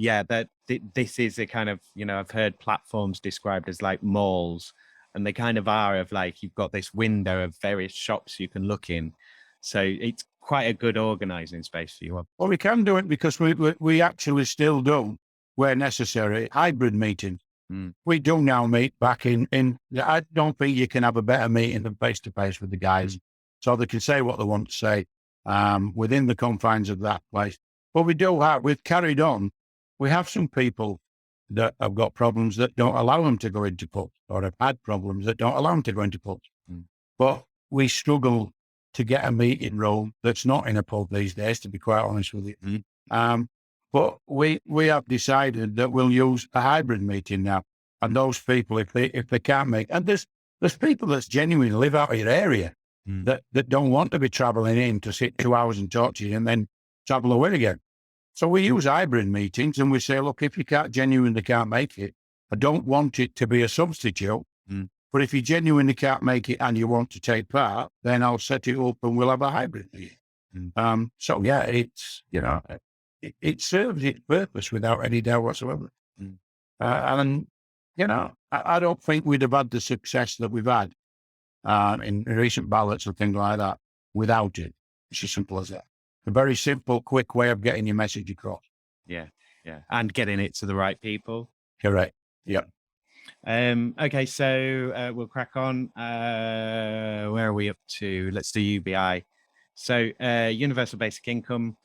this is a kind of, I've heard platforms described as like malls, and they kind of are of like, you've got this window of various shops you can look in. So it's quite a good organizing space for you. Well, we can do it because we actually still do, where necessary, hybrid meetings. We do now meet back in. I don't think you can have a better meeting than face-to-face with the guys. So they can say what they want to say within the confines of that place. But we've carried on. We have some people that have got problems that don't allow them to go into pubs, or have had problems that don't allow them to go into pubs. But we struggle to get a meeting room that's not in a pub these days, to be quite honest with you. But we have decided that we'll use a hybrid meeting now. And those people, if they can't make, and there's people that genuinely live out of your area that don't want to be traveling in to sit 2 hours and talk to you and then travel away again. So we use hybrid meetings and we say, look, if you genuinely can't make it, I don't want it to be a substitute. But if you genuinely can't make it and you want to take part, then I'll set it up and we'll have a hybrid meeting. It's, it serves its purpose without any doubt whatsoever. And, I don't think we'd have had the success that we've had in recent ballots or things like that without it. It's as simple as that. A very simple, quick way of getting your message across. Yeah. And getting it to the right people. Correct. Yep. Okay, so we'll crack on. Where are we up to? Let's do UBI. So universal basic income.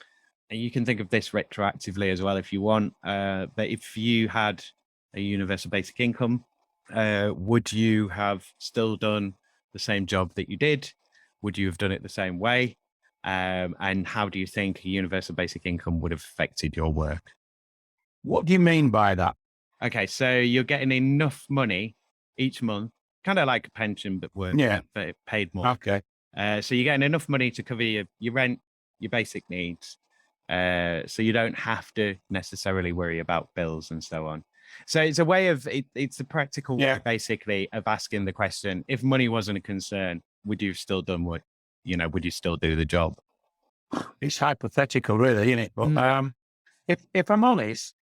And you can think of this retroactively as well if you want. But if you had a universal basic income, would you have still done the same job that you did? Would you have done it the same way? And how do you think a universal basic income would have affected your work? What do you mean by that? Okay, so you're getting enough money each month, kind of like a pension, but work, Yeah. but paid more. Okay. So you're getting enough money to cover your rent, your basic needs. So you don't have to necessarily worry about bills and so on. So it's a way of it's a practical way, basically, of asking the question: if money wasn't a concern, would you have still done what, would you still do the job? It's hypothetical, really, isn't it? But if I'm honest,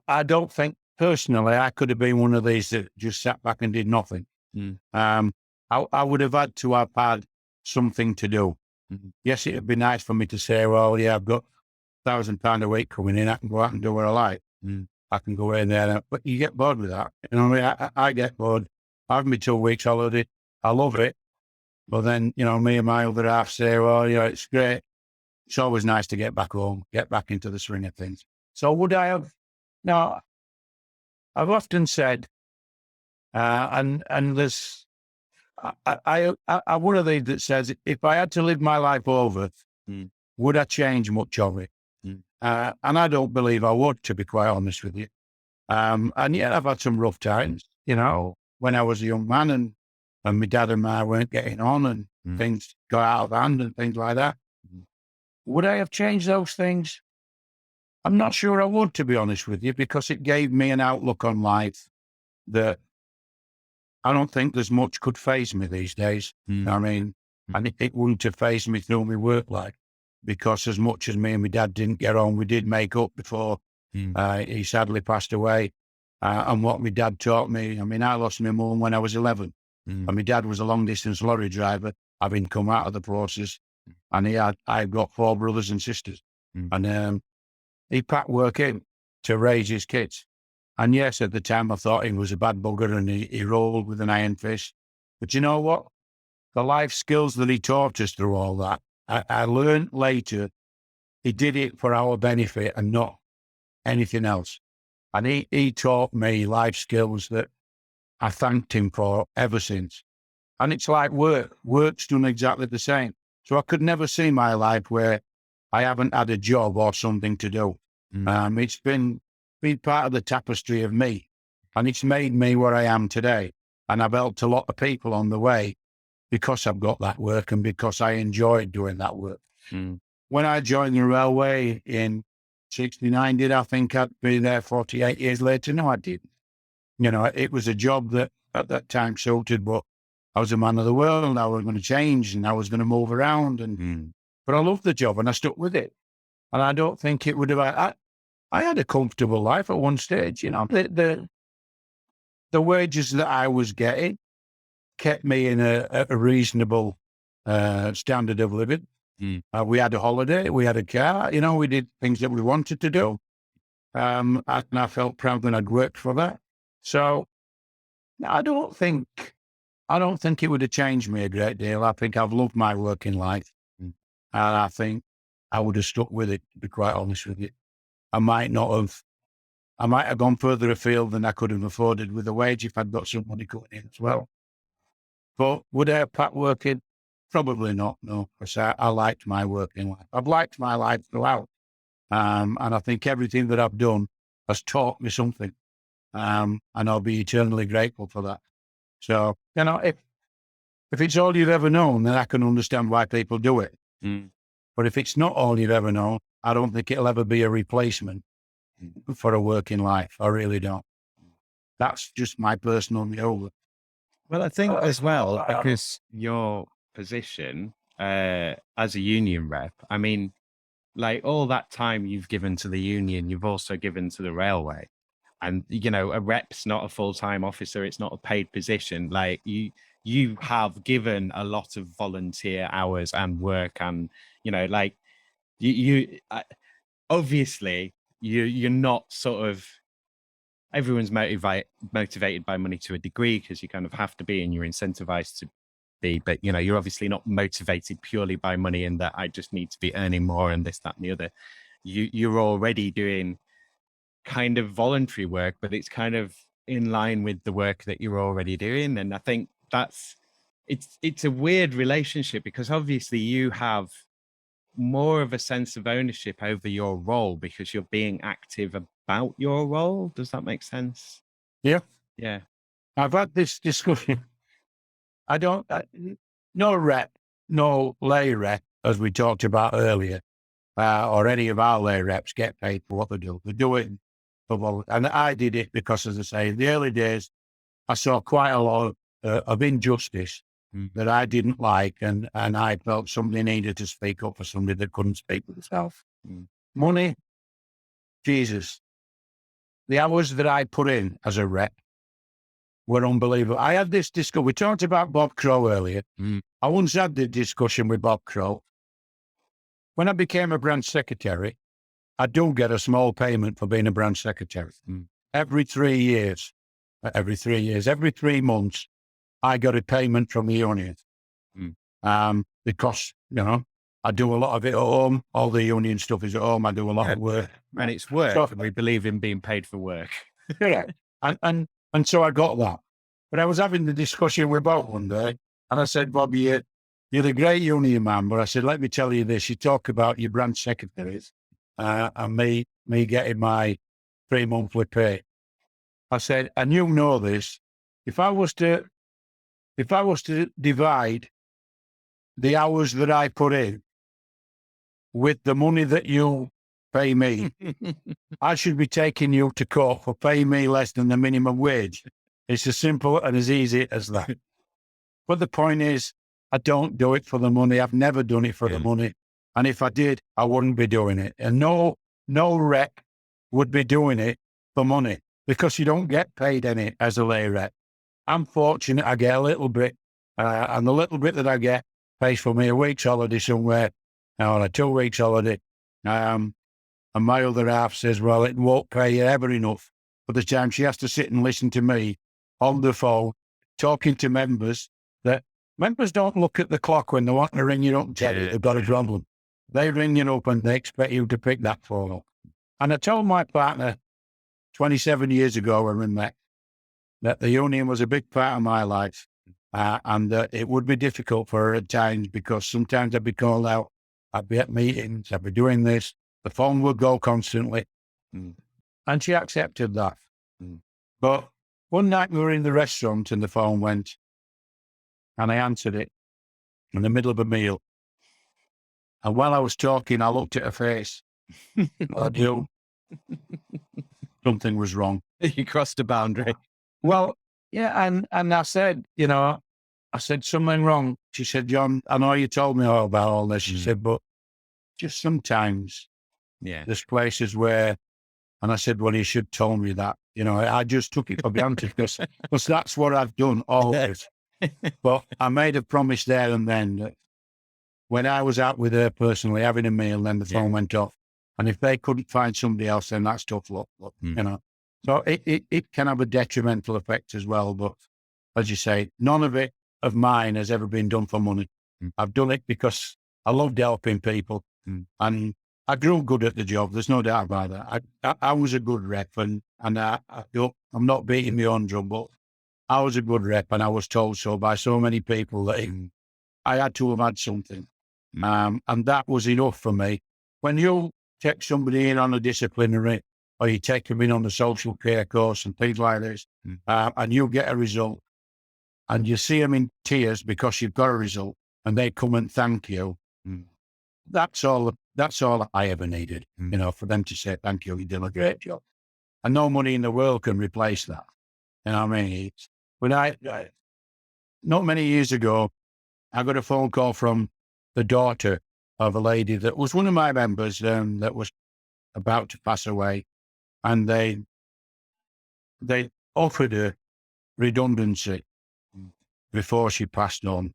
I don't think personally I could have been one of these that just sat back and did nothing. I would have had to have had something to do. Yes, it'd be nice for me to say, well, yeah, I've got £1,000 a week coming in. I can go out and do what I like. I can go in there, but you get bored with that. I get bored. I have my 2 weeks holiday. I love it. But then, me and my other half say, well, it's great. It's always nice to get back home, get back into the swing of things. So would I have? Now, I've often said, and there's, I'm one of these that says, if I had to live my life over, would I change much of it? And I don't believe I would, to be quite honest with you. And yet I've had some rough times, when I was a young man and my dad and I weren't getting on and things got out of hand and things like that. Would I have changed those things? I'm not sure I would, to be honest with you, because it gave me an outlook on life that I don't think there's much could faze me these days. I mean, and it wouldn't have fazed me through my work life, because as much as me and my dad didn't get on, we did make up before he sadly passed away. And what my dad taught me, I mean, I lost my mum when I was 11, and my dad was a long distance lorry driver, having come out of the forces, and I've got 4 brothers and sisters, and he packed work in to raise his kids. And yes, at the time I thought he was a bad bugger and he rolled with an iron fist. But you know what? The life skills that he taught us through all that, I learned later he did it for our benefit and not anything else. And he taught me life skills that I thanked him for ever since. And it's like work. Work's done exactly the same. So I could never see my life where I haven't had a job or something to do. It's been part of the tapestry of me, and it's made me where I am today. And I've helped a lot of people on the way because I've got that work and because I enjoyed doing that work. When I joined the railway in 69, did I think I'd be there 48 years later? No, I didn't. It was a job that at that time suited, but I was a man of the world and I was going to change and I was going to move around. But I loved the job and I stuck with it. And I don't think it would have, I had a comfortable life at one stage, the wages that I was getting kept me in a reasonable standard of living. We had a holiday, we had a car, we did things that we wanted to do. And I felt proud that I'd worked for that. So I don't think it would have changed me a great deal. I think I've loved my working life. And I think I would have stuck with it, to be quite honest with you. I might have gone further afield than I could have afforded with the wage if I'd got somebody coming in as well. But would I have packed working? Probably not, no, because I liked my working life. I've liked my life throughout. And I think everything that I've done has taught me something. And I'll be eternally grateful for that. So, if it's all you've ever known, then I can understand why people do it. But if it's not all you've ever known, I don't think it'll ever be a replacement for a working life. I really don't. That's just my personal view. Well, I think as well, because your position as a union rep, I mean, like all that time you've given to the union, you've also given to the railway. And, a rep's not a full-time officer. It's not a paid position. Like you have given a lot of volunteer hours and work and, like you obviously you're not sort of everyone's motivated by money to a degree, because you kind of have to be, and you're incentivized to be. But you're obviously not motivated purely by money, and that I just need to be earning more and this, that, and the other. You're already doing kind of voluntary work, but it's kind of in line with the work that you're already doing. And I think it's a weird relationship, because obviously you have more of a sense of ownership over your role because you're being active about your role. Does that make sense? Yeah. Yeah. I've had this discussion. No rep, no lay rep, as we talked about earlier, or any of our lay reps get paid for what they do. They do it and I did it because, as I say, in the early days, I saw quite a lot of injustice that I didn't like, and I felt somebody needed to speak up for somebody that couldn't speak for themselves. Money, Jesus. The hours that I put in as a rep were unbelievable. I had this discussion. We talked about Bob Crow earlier. I once had the discussion with Bob Crow. When I became a branch secretary, I do get a small payment for being a branch secretary. Every 3 years, every 3 months, I got a payment from the union. Because, I do a lot of it at home. All the union stuff is at home. I do a lot of work. And it's work. So, and we believe in being paid for work. Correct. And so I got that. But I was having the discussion with Bob one day, and I said, Bob, you're the great union man, but I said, let me tell you this. You talk about your branch secretaries and me getting my 3 monthly pay. I said, and you know this, if I was to divide the hours that I put in with the money that you pay me, I should be taking you to court for paying me less than the minimum wage. It's as simple and as easy as that. But the point is, I don't do it for the money. I've never done it for the money. And if I did, I wouldn't be doing it. And no rep would be doing it for money, because you don't get paid any as a lay rep. I'm fortunate I get a little bit, and the little bit that I get pays for me a week's holiday somewhere, or a 2 weeks holiday. And my other half says, well, it won't pay you ever enough for the time she has to sit and listen to me on the phone, talking to members, that members don't look at the clock when they want to ring you up and tell you they've got a problem. They ring you up and they expect you to pick that phone up. And I told my partner 27 years ago when we met that the union was a big part of my life, and that it would be difficult for her at times, because sometimes I'd be called out, I'd be at meetings, I'd be doing this, the phone would go constantly. And she accepted that. But one night we were in the restaurant and the phone went, and I answered it in the middle of a meal. And while I was talking, I looked at her face. I knew something was wrong. You crossed a boundary. Well, yeah, and I said, I said, something wrong. She said, John, I know you told me all about all this. She said, but just sometimes there's places where, and I said, well, you should tell me that. I just took it for granted because that's what I've done always. But I made a promise there and then that when I was out with her personally having a meal, then the phone went off. And if they couldn't find somebody else, then that's tough luck, So it can have a detrimental effect as well. But as you say, none of it of mine has ever been done for money. I've done it because I loved helping people, and I grew good at the job. There's no doubt about that. I was a good rep, and I'm not beating my own drum, but I was a good rep, and I was told so by so many people that I had to have had something. And that was enough for me. When you take somebody in on a disciplinary, or you take them in on a social care course and things like this, and you get a result, and you see them in tears because you've got a result, and they come and thank you. That's all I ever needed, for them to say, thank you, you did a great job. And no money in the world can replace that. I mean, not many years ago, I got a phone call from the daughter of a lady that was one of my members that was about to pass away. And they offered her redundancy before she passed on,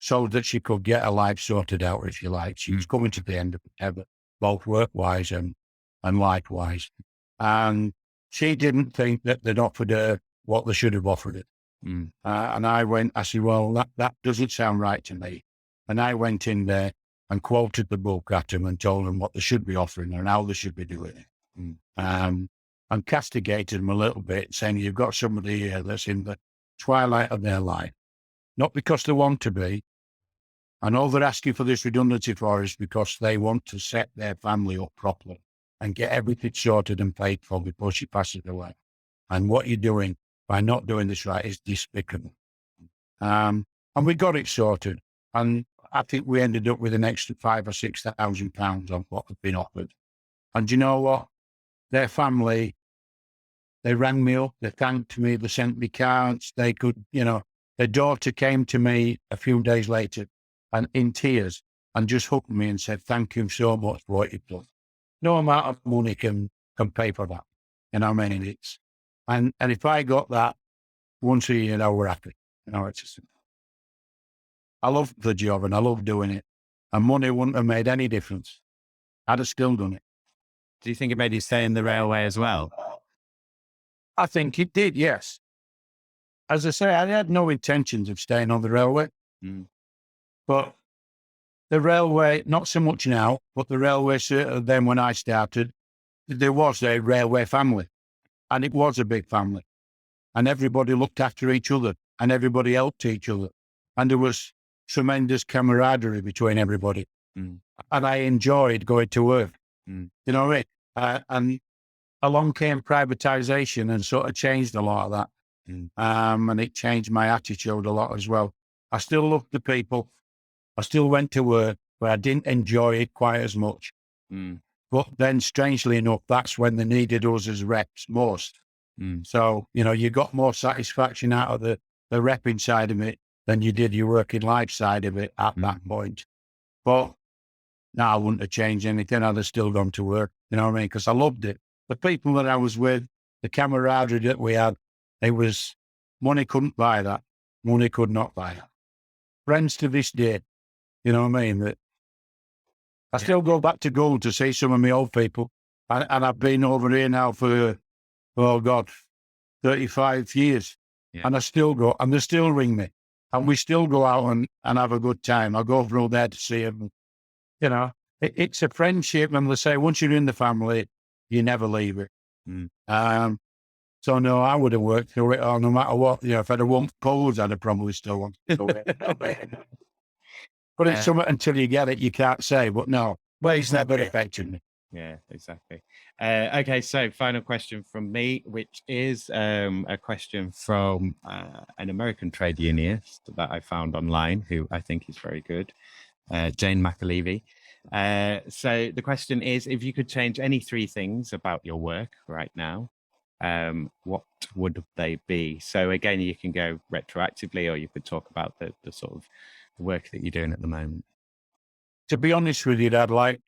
so that she could get her life sorted out, if you like. She was coming to the end of it, both work-wise and life-wise. And she didn't think that they'd offered her what they should have offered her. Mm. And I said, well, that doesn't sound right to me. And I went in there and quoted the book at them and told them what they should be offering her and how they should be doing it. And castigated them a little bit, saying, you've got somebody here that's in the twilight of their life, not because they want to be. And all they're asking for this redundancy for is because they want to set their family up properly and get everything sorted and paid for before she passes away. And what you're doing by not doing this right is despicable. And we got it sorted. And I think we ended up with an extra £5,000 or £6,000 on what had been offered. And you know what? Their family, they rang me up, they thanked me, they sent me cards. They could, their daughter came to me a few days later and in tears and just hugged me and said, thank you so much for what you've done. No amount of money can pay for that. You know what I mean? And if I got that once a year, we're happy. It's just, I love the job and I love doing it. And money wouldn't have made any difference. I'd have still done it. Do you think it made you stay in the railway as well? I think it did, yes. As I say, I had no intentions of staying on the railway. But the railway, not so much now, but the railway, then when I started, there was a railway family. And it was a big family. And everybody looked after each other and everybody helped each other. And there was tremendous camaraderie between everybody. And I enjoyed going to work. You know what I mean? And along came privatisation and sort of changed a lot of that. And it changed my attitude a lot as well. I still loved the people. I still went to work, but I didn't enjoy it quite as much. But then, strangely enough, that's when they needed us as reps most. So, you got more satisfaction out of the repping side of it than you did your working life side of it at that point. But no, I wouldn't have changed anything. I'd have still gone to work, you know what I mean? Because I loved it. The people that I was with, the camaraderie that we had, money couldn't buy that. Money could not buy that. Friends to this day, you know what I mean? I still go back to Gould to see some of my old people. And I've been over here now for, 35 years. Yeah. And I still go, and they still ring me. And we still go out and have a good time. I go through there to see them. It's a friendship. And they say, once you're in the family, you never leave it. So, no, I would have worked through it all no matter what. If I'd have won polls, I'd have probably still wanted to do it. But it's something until you get it, you can't say. But no, it's never affected me. Yeah, exactly. Okay, so final question from me, which is a question from an American trade unionist that I found online, who I think is very good, Jane McAlevey. So the question is, if you could change any three things about your work right now, what would they be? So again, you can go retroactively, or you could talk about the sort of work that you're doing at the moment. To be honest with you, Dad,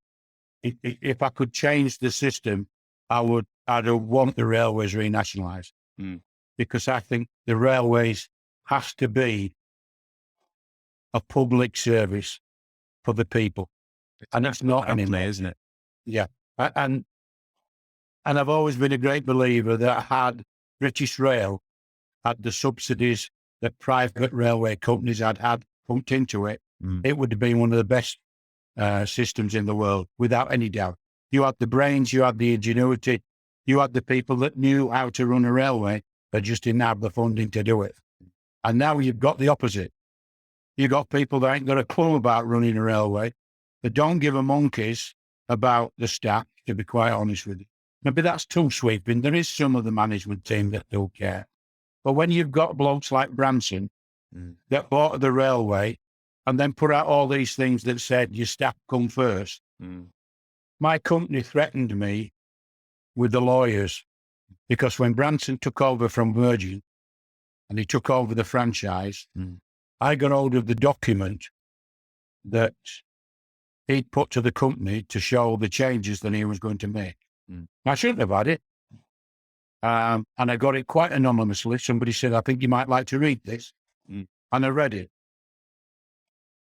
if I could change the system, I'd want the railways renationalised, because I think the railways has to be a public service for the people, and it's not anymore, isn't it? Yeah, and I've always been a great believer that had British Rail had the subsidies that private railway companies had pumped into it, it would have been one of the best systems in the world, without any doubt. You had the brains, you had the ingenuity, you had the people that knew how to run a railway, but just didn't have the funding to do it. And now you've got the opposite. You've got people that ain't got a clue about running a railway. They don't give a monkeys about the staff, to be quite honest with you. Maybe that's too sweeping. There is some of the management team that don't care. But when you've got blokes like Branson that bought the railway and then put out all these things that said your staff come first, my company threatened me with the lawyers, because when Branson took over from Virgin and he took over the franchise, I got hold of the document that he'd put to the company to show the changes that he was going to make. I shouldn't have had it. And I got it quite anonymously. Somebody said, I think you might like to read this. And I read it.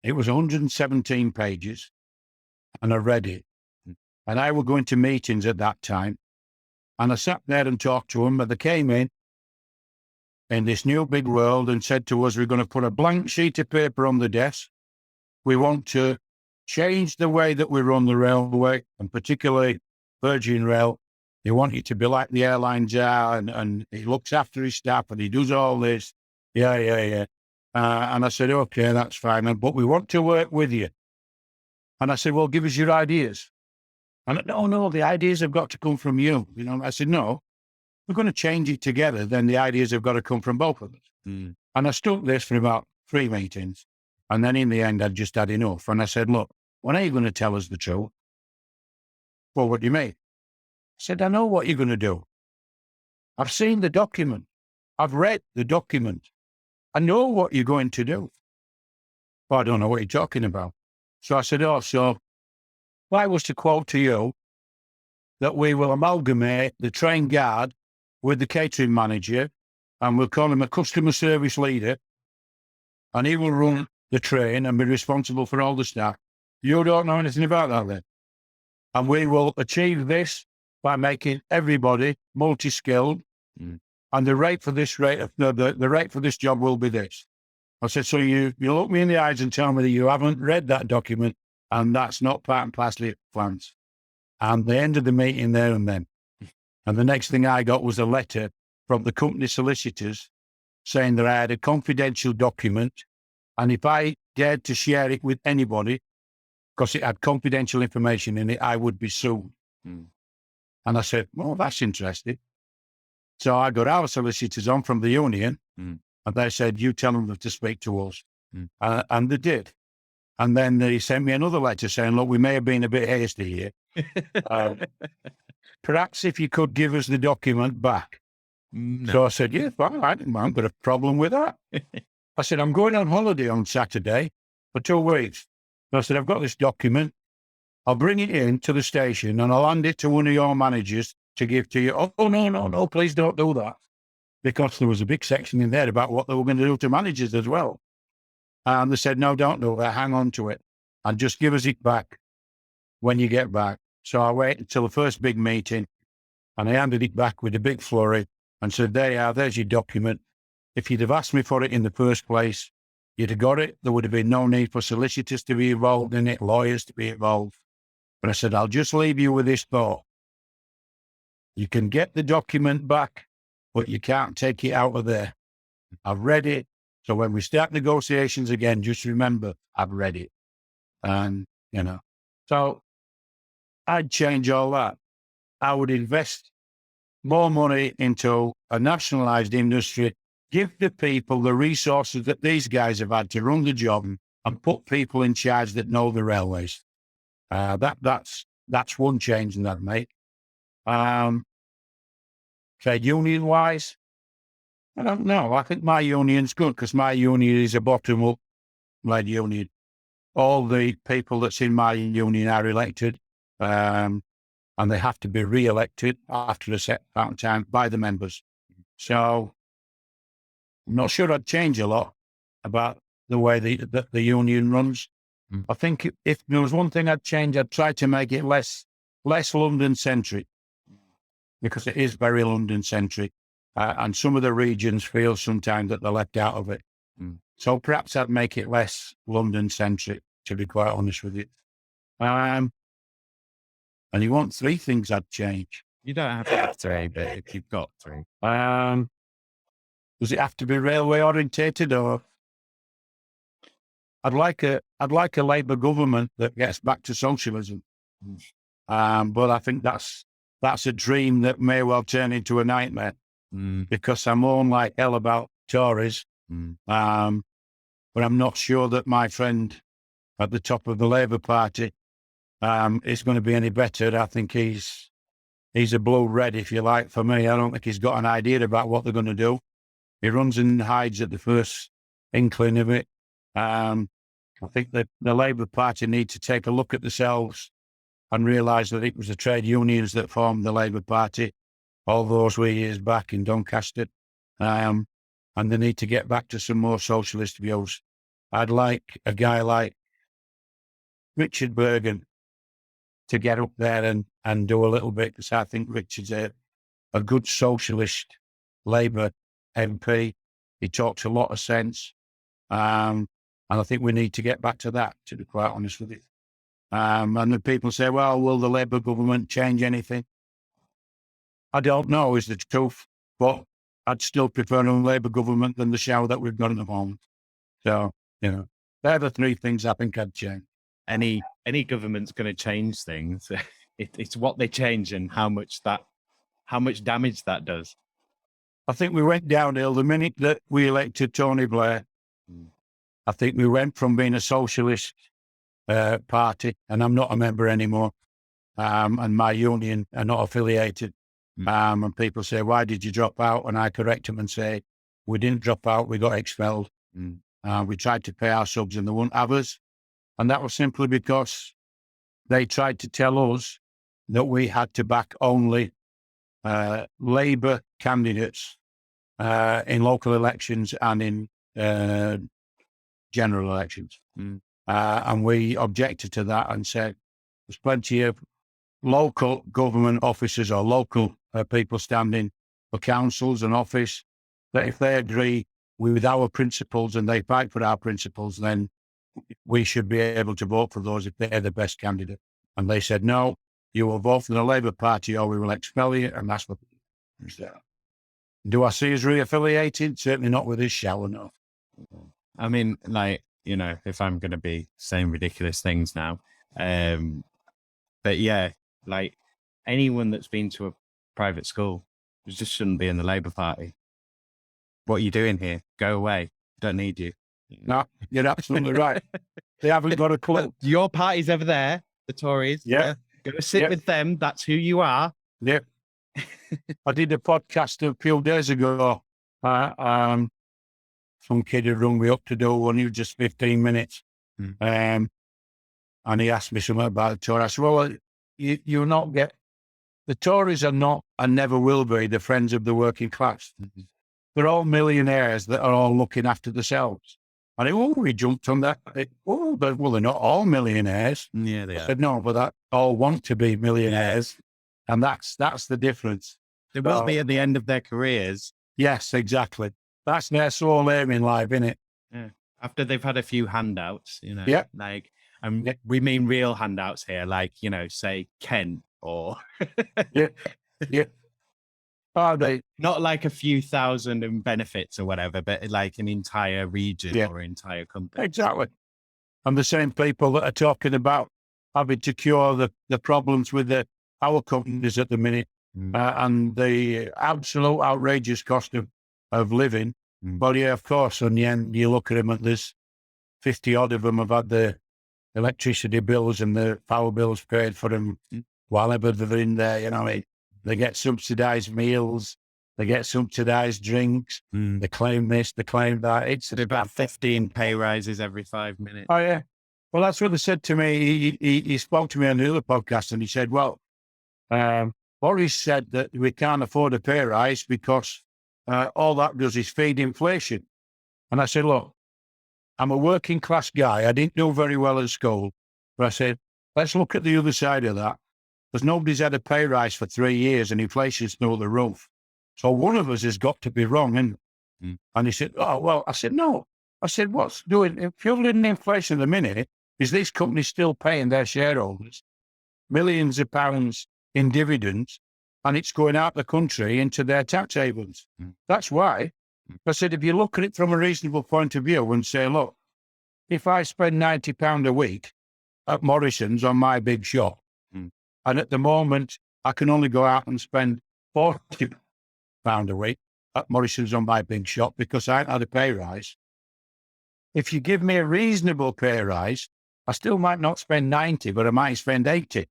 It was 117 pages, and I read it. And I was going to meetings at that time, And I sat there and talked to them, but they came in this new big world and said to us, we're going to put a blank sheet of paper on the desk. We want to change the way that we run the railway, and particularly Virgin Rail. They want it to be like the airlines are, and he looks after his staff and he does all this. Yeah. And I said, okay, that's fine. But we want to work with you. And I said, well, give us your ideas. And no, the ideas have got to come from you. I said, no, we're going to change it together. Then the ideas have got to come from both of us. And I stuck this for about 3 meetings. And then in the end, I'd just had enough. And I said, look, when are you going to tell us the truth? Well, what do you mean? I said, I know what you're going to do. I've seen the document. I've read the document. I know what you're going to do. Well, I don't know what you're talking about. So I said, so if I was to quote to you that we will amalgamate the train guard with the catering manager, and we'll call him a customer service leader, and he will run the train and be responsible for all the staff. You don't know anything about that then. And we will achieve this by making everybody multi-skilled, and the rate for this the rate for this job will be this. I said, so you look me in the eyes and tell me that you haven't read that document, and that's not part and parcel of plans. And they ended the meeting there and then. And the next thing I got was a letter from the company solicitors saying that I had a confidential document, and if I dared to share it with anybody, because it had confidential information in it, I would be sued. And I said, well, that's interesting. So I got our solicitors on from the union, and they said, you tell them to speak to us. And they did. And then they sent me another letter saying, look, we may have been a bit hasty here. Perhaps if you could give us the document back. No. So I said, yeah, fine, I haven't got a problem with that. I said, I'm going on holiday on Saturday for 2 weeks. So I said, I've got this document. I'll bring it in to the station and I'll hand it to one of your managers to give to you. Oh, no, please don't do that. Because there was a big section in there about what they were going to do to managers as well. And they said, no, don't do that. Hang on to it and just give us it back when you get back. So I waited until the first big meeting and I handed it back with a big flurry and said, there you are, there's your document. If you'd have asked me for it in the first place, you'd have got it. There would have been no need for solicitors to be involved in it, lawyers to be involved. But I said, I'll just leave you with this thought. You can get the document back, but you can't take it out of there. I've read it. So when we start negotiations again, just remember, I've read it. And, so I'd change all that. I would invest more money into a nationalised industry, give the people the resources that these guys have had to run the job, and put people in charge that know the railways. That's one change in that, mate. Trade union wise, I don't know. I think my union's good because my union is a bottom-up led union. All the people that's in my union are elected, and they have to be re-elected after a set amount of time by the members. So I'm not sure I'd change a lot about the way the union runs. I think if there was one thing I'd change, I'd try to make it less London-centric, because it is very London-centric, and some of the regions feel sometimes that they're left out of it. So perhaps I'd make it less London-centric, to be quite honest with you. And you want 3 things I'd change. You don't have to have 3, but if you've got 3. Does it have to be railway orientated, or I'd like a Labour government that gets back to socialism. But I think that's a dream that may well turn into a nightmare, because I'm on like hell about Tories. But I'm not sure that my friend at the top of the Labour Party is going to be any better. I think he's a blue-red, if you like, for me. I don't think he's got an idea about what they're going to do. He runs and hides at the first inkling of it. I think that the Labour Party need to take a look at themselves and realise that it was the trade unions that formed the Labour Party all those years back in Doncaster. And they need to get back to some more socialist views. I'd like a guy like Richard Bergen to get up there and do a little bit, because I think Richard's a good socialist Labour MP. He talks a lot of sense. And I think we need to get back to that, to be quite honest with you. And then people say, well, will the Labour government change anything? I don't know is the truth, but I'd still prefer a Labour government than the show that we've got at the moment. So, they're the three things I think I'd change. Any government's going to change things. It's what they change and how much damage that does. I think we went downhill the minute that we elected Tony Blair. I think we went from being a socialist party, and I'm not a member anymore, and my union are not affiliated. And people say, why did you drop out? And I correct them and say, we didn't drop out, we got expelled. We tried to pay our subs and they wouldn't have us. And that was simply because they tried to tell us that we had to back only Labour candidates in local elections and in general elections. And we objected to that and said, there's plenty of local government officers or local people standing for councils and office that if they agree with our principles and they fight for our principles, then we should be able to vote for those if they're the best candidate. And they said, no, you will vote for the Labour Party or we will expel you. And that's what we said. Do I see us reaffiliated? Certainly not with this shower, no. I mean, if I'm going to be saying ridiculous things now, but yeah, anyone that's been to a private school just shouldn't be in the Labour Party. What are you doing here? Go away. Don't need you. No, you're absolutely right. They haven't got a clue. Your party's over there, the Tories. Yeah. Go sit with them. That's who you are. Yeah. I did a podcast a few days ago. Some kid had rung me up to do one. He was just 15 minutes. And he asked me something about the Tories. I said, well, you'll not get... The Tories are not and never will be the friends of the working class. They're all millionaires that are all looking after themselves. And we jumped on that. Well, they're not all millionaires. Yeah, they I are. said, no, but that all want to be millionaires. And that's the difference. They will be at the end of their careers. Yes, exactly. That's their sole aim in life, isn't it? Yeah. After they've had a few handouts, Yeah. We mean real handouts here, say Kent or Yeah. Oh, not like a few thousand in benefits or whatever, but like an entire region or entire company. Exactly. And the same people that are talking about having to cure the problems with our companies at the minute and the absolute outrageous cost of living. But yeah, of course, in the end, you look at them and there's 50 odd of them have had the electricity bills and the power bills paid for them while ever they're in there, They get subsidised meals, they get subsidised drinks, they claim this, they claim that. It's about 15 pay rises every 5 minutes. Oh, yeah. Well, that's what they said to me. He spoke to me on the other podcast and he said, well, Boris said that we can't afford a pay rise because all that does is feed inflation. And I said, look, I'm a working class guy. I didn't do very well at school. But I said, let's look at the other side of that. Because nobody's had a pay rise for 3 years and inflation's through the roof. So one of us has got to be wrong. And he said, oh, well, I said, no. I said, what's fueling inflation at the minute is these companies still paying their shareholders millions of pounds in dividends and it's going out the country into their tax havens. That's why. I said, if you look at it from a reasonable point of view and say, look, if I spend £90 a week at Morrison's on my big shop, and at the moment, I can only go out and spend £40 a week at Morrison's on my big shop because I ain't had a pay rise. If you give me a reasonable pay rise, I still might not spend 90, but I might spend 80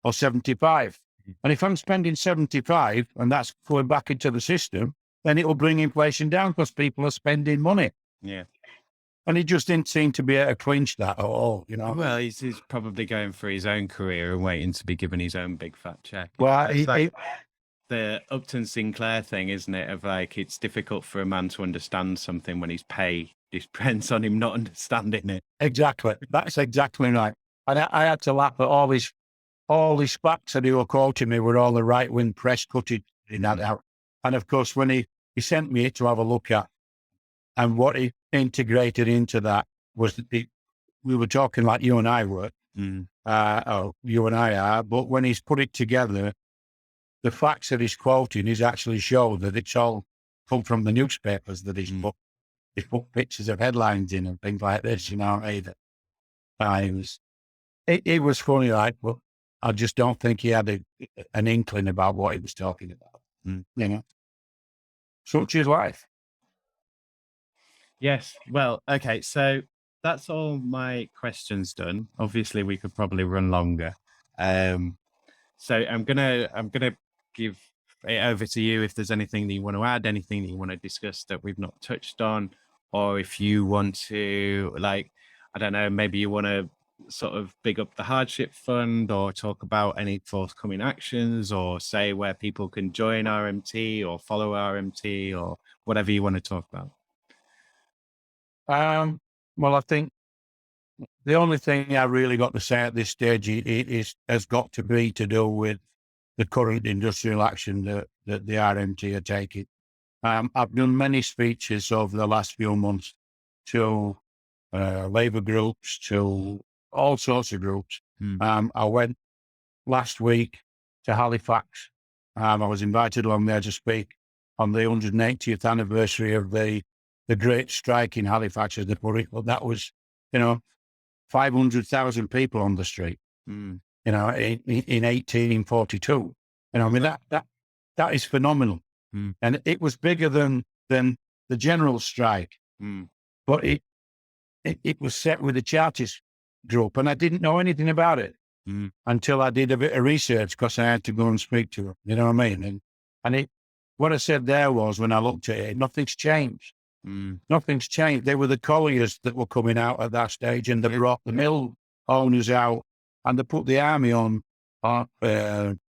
or 75. And if I'm spending 75 and that's going back into the system, then it will bring inflation down because people are spending money. Yeah. And he just didn't seem to be able to clinch that at all, Well, he's probably going for his own career and waiting to be given his own big fat check. Well, the Upton Sinclair thing, isn't it? Of it's difficult for a man to understand something when his pay depends on him not understanding it. Exactly. That's exactly right. And I had to laugh at all his all these facts that he were quoting me were all the right-wing press cutting in that out. And of course, when he sent me it to have a look at, and what he integrated into that was that we were talking like you and I were, or you and I are, but when he's put it together, the facts that he's quoting is actually show that it's all come from the newspapers that he's put pictures of headlines in and things like this, you know. It was funny, like, well, I just don't think he had an inkling about what he was talking about, you know. Such is life. Yes. Well, okay. So that's all my questions done. Obviously, we could probably run longer. So I'm gonna give it over to you if there's anything that you want to add, anything that you want to discuss that we've not touched on, or if you want to, like, I don't know, maybe you want to sort of big up the hardship fund or talk about any forthcoming actions or say where people can join RMT or follow RMT or whatever you want to talk about. Well, I think the only thing I really got to say at this stage has got to be to do with the current industrial action that the RMT are taking. I've done many speeches over the last few months to labour groups, to all sorts of groups. I went last week to Halifax. I was invited along there to speak on the 180th anniversary of the great strike in Halifax, as they put it. But that was, 500,000 people on the street, in 1842. I mean, that is phenomenal. And it was bigger than the general strike. But it was set with the Chartist group, and I didn't know anything about it until I did a bit of research because I had to go and speak to them. You know what I mean? And what I said there was, when I looked at it, nothing's changed. Nothing's changed. They were the colliers that were coming out at that stage, and they brought the mill owners out, and they put the army on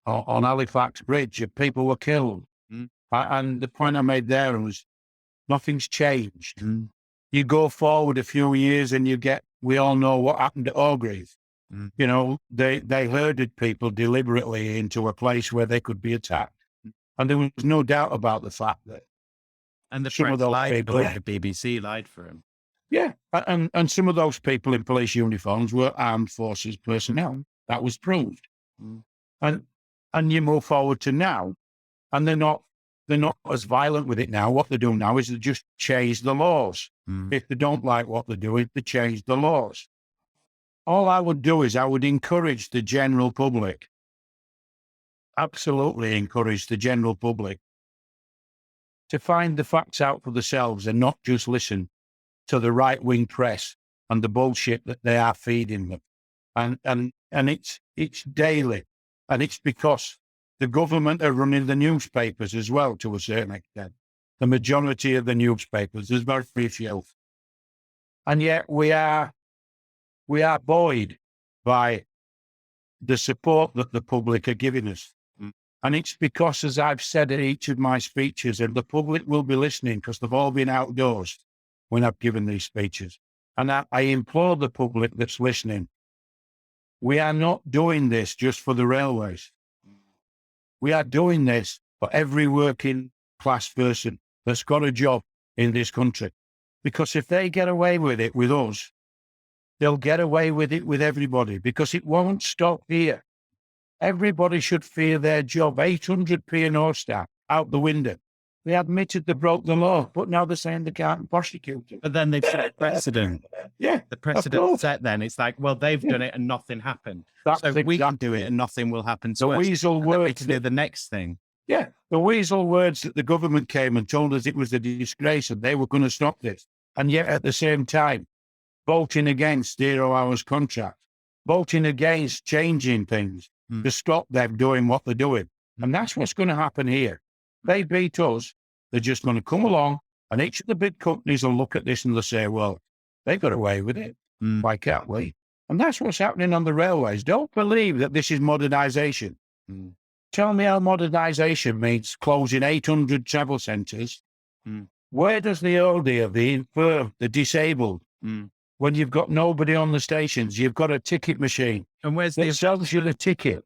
Halifax Bridge, and people were killed. And the point I made there was, nothing's changed. You go forward a few years, and we all know what happened at Orgreave. They herded people deliberately into a place where they could be attacked, and there was no doubt about the fact that. And the some of those people, the BBC lied for him. Yeah, and some of those people in police uniforms were armed forces personnel. That was proved. And you move forward to now, and they're not as violent with it now. What they're doing now is they just change the laws. If they don't like what they're doing, they change the laws. All I would do is I would encourage the general public, absolutely encourage the general public, to find the facts out for themselves and not just listen to the right-wing press and the bullshit that they are feeding them. And it's daily. And it's because the government are running the newspapers as well, to a certain extent. The majority of the newspapers, there's very few. And yet we are buoyed by the support that the public are giving us. And it's because, as I've said in each of my speeches, and the public will be listening because they've all been outdoors when I've given these speeches. And I implore the public that's listening, we are not doing this just for the railways. We are doing this for every working class person that's got a job in this country. Because if they get away with it with us, they'll get away with it with everybody, because it won't stop here. Everybody should fear their job. 800p an hour staff out the window. They admitted they broke the law, but now they're saying they can't prosecute them. But then they've set precedent. Yeah, the precedent set. Then it's like, well, they've done it and nothing happened. So we can do it and nothing will happen to us. Weasel words to do the next thing. Yeah, the weasel words that the government came and told us it was a disgrace and they were going to stop this, and yet at the same time, voting against 0 hours contract, voting against changing things to stop them doing what they're doing. And that's what's going to happen here. They beat us. They're just going to come along, and each of the big companies will look at this and they'll say, well, they got away with it. Why can't we? And that's what's happening on the railways. Don't believe that this is modernisation. Tell me how modernisation means closing 800 travel centres. Where does the elderly, the infirm, the disabled, when you've got nobody on the stations, you've got a ticket machine And where's that sells you the ticket.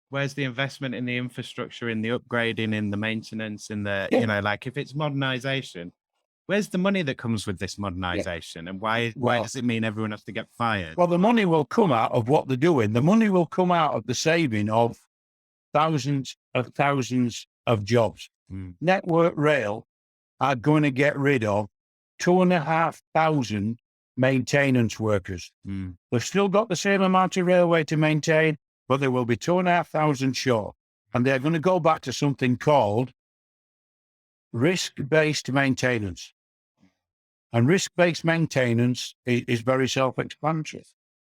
where's the investment in the infrastructure, in the upgrading, in the maintenance, in the, Yeah. you know, like if it's modernization, where's the money that comes with this modernization? And why Well- does it mean everyone has to get fired? Well, the money will come out of what they're doing. The money will come out of the saving of thousands of jobs. Mm. Network Rail are going to get rid of 2,500 maintenance workers. Mm. They've still got the same amount of railway to maintain, but there will be 2,500 short. And they're going to go back to something called risk-based maintenance. And risk-based maintenance is very self-explanatory.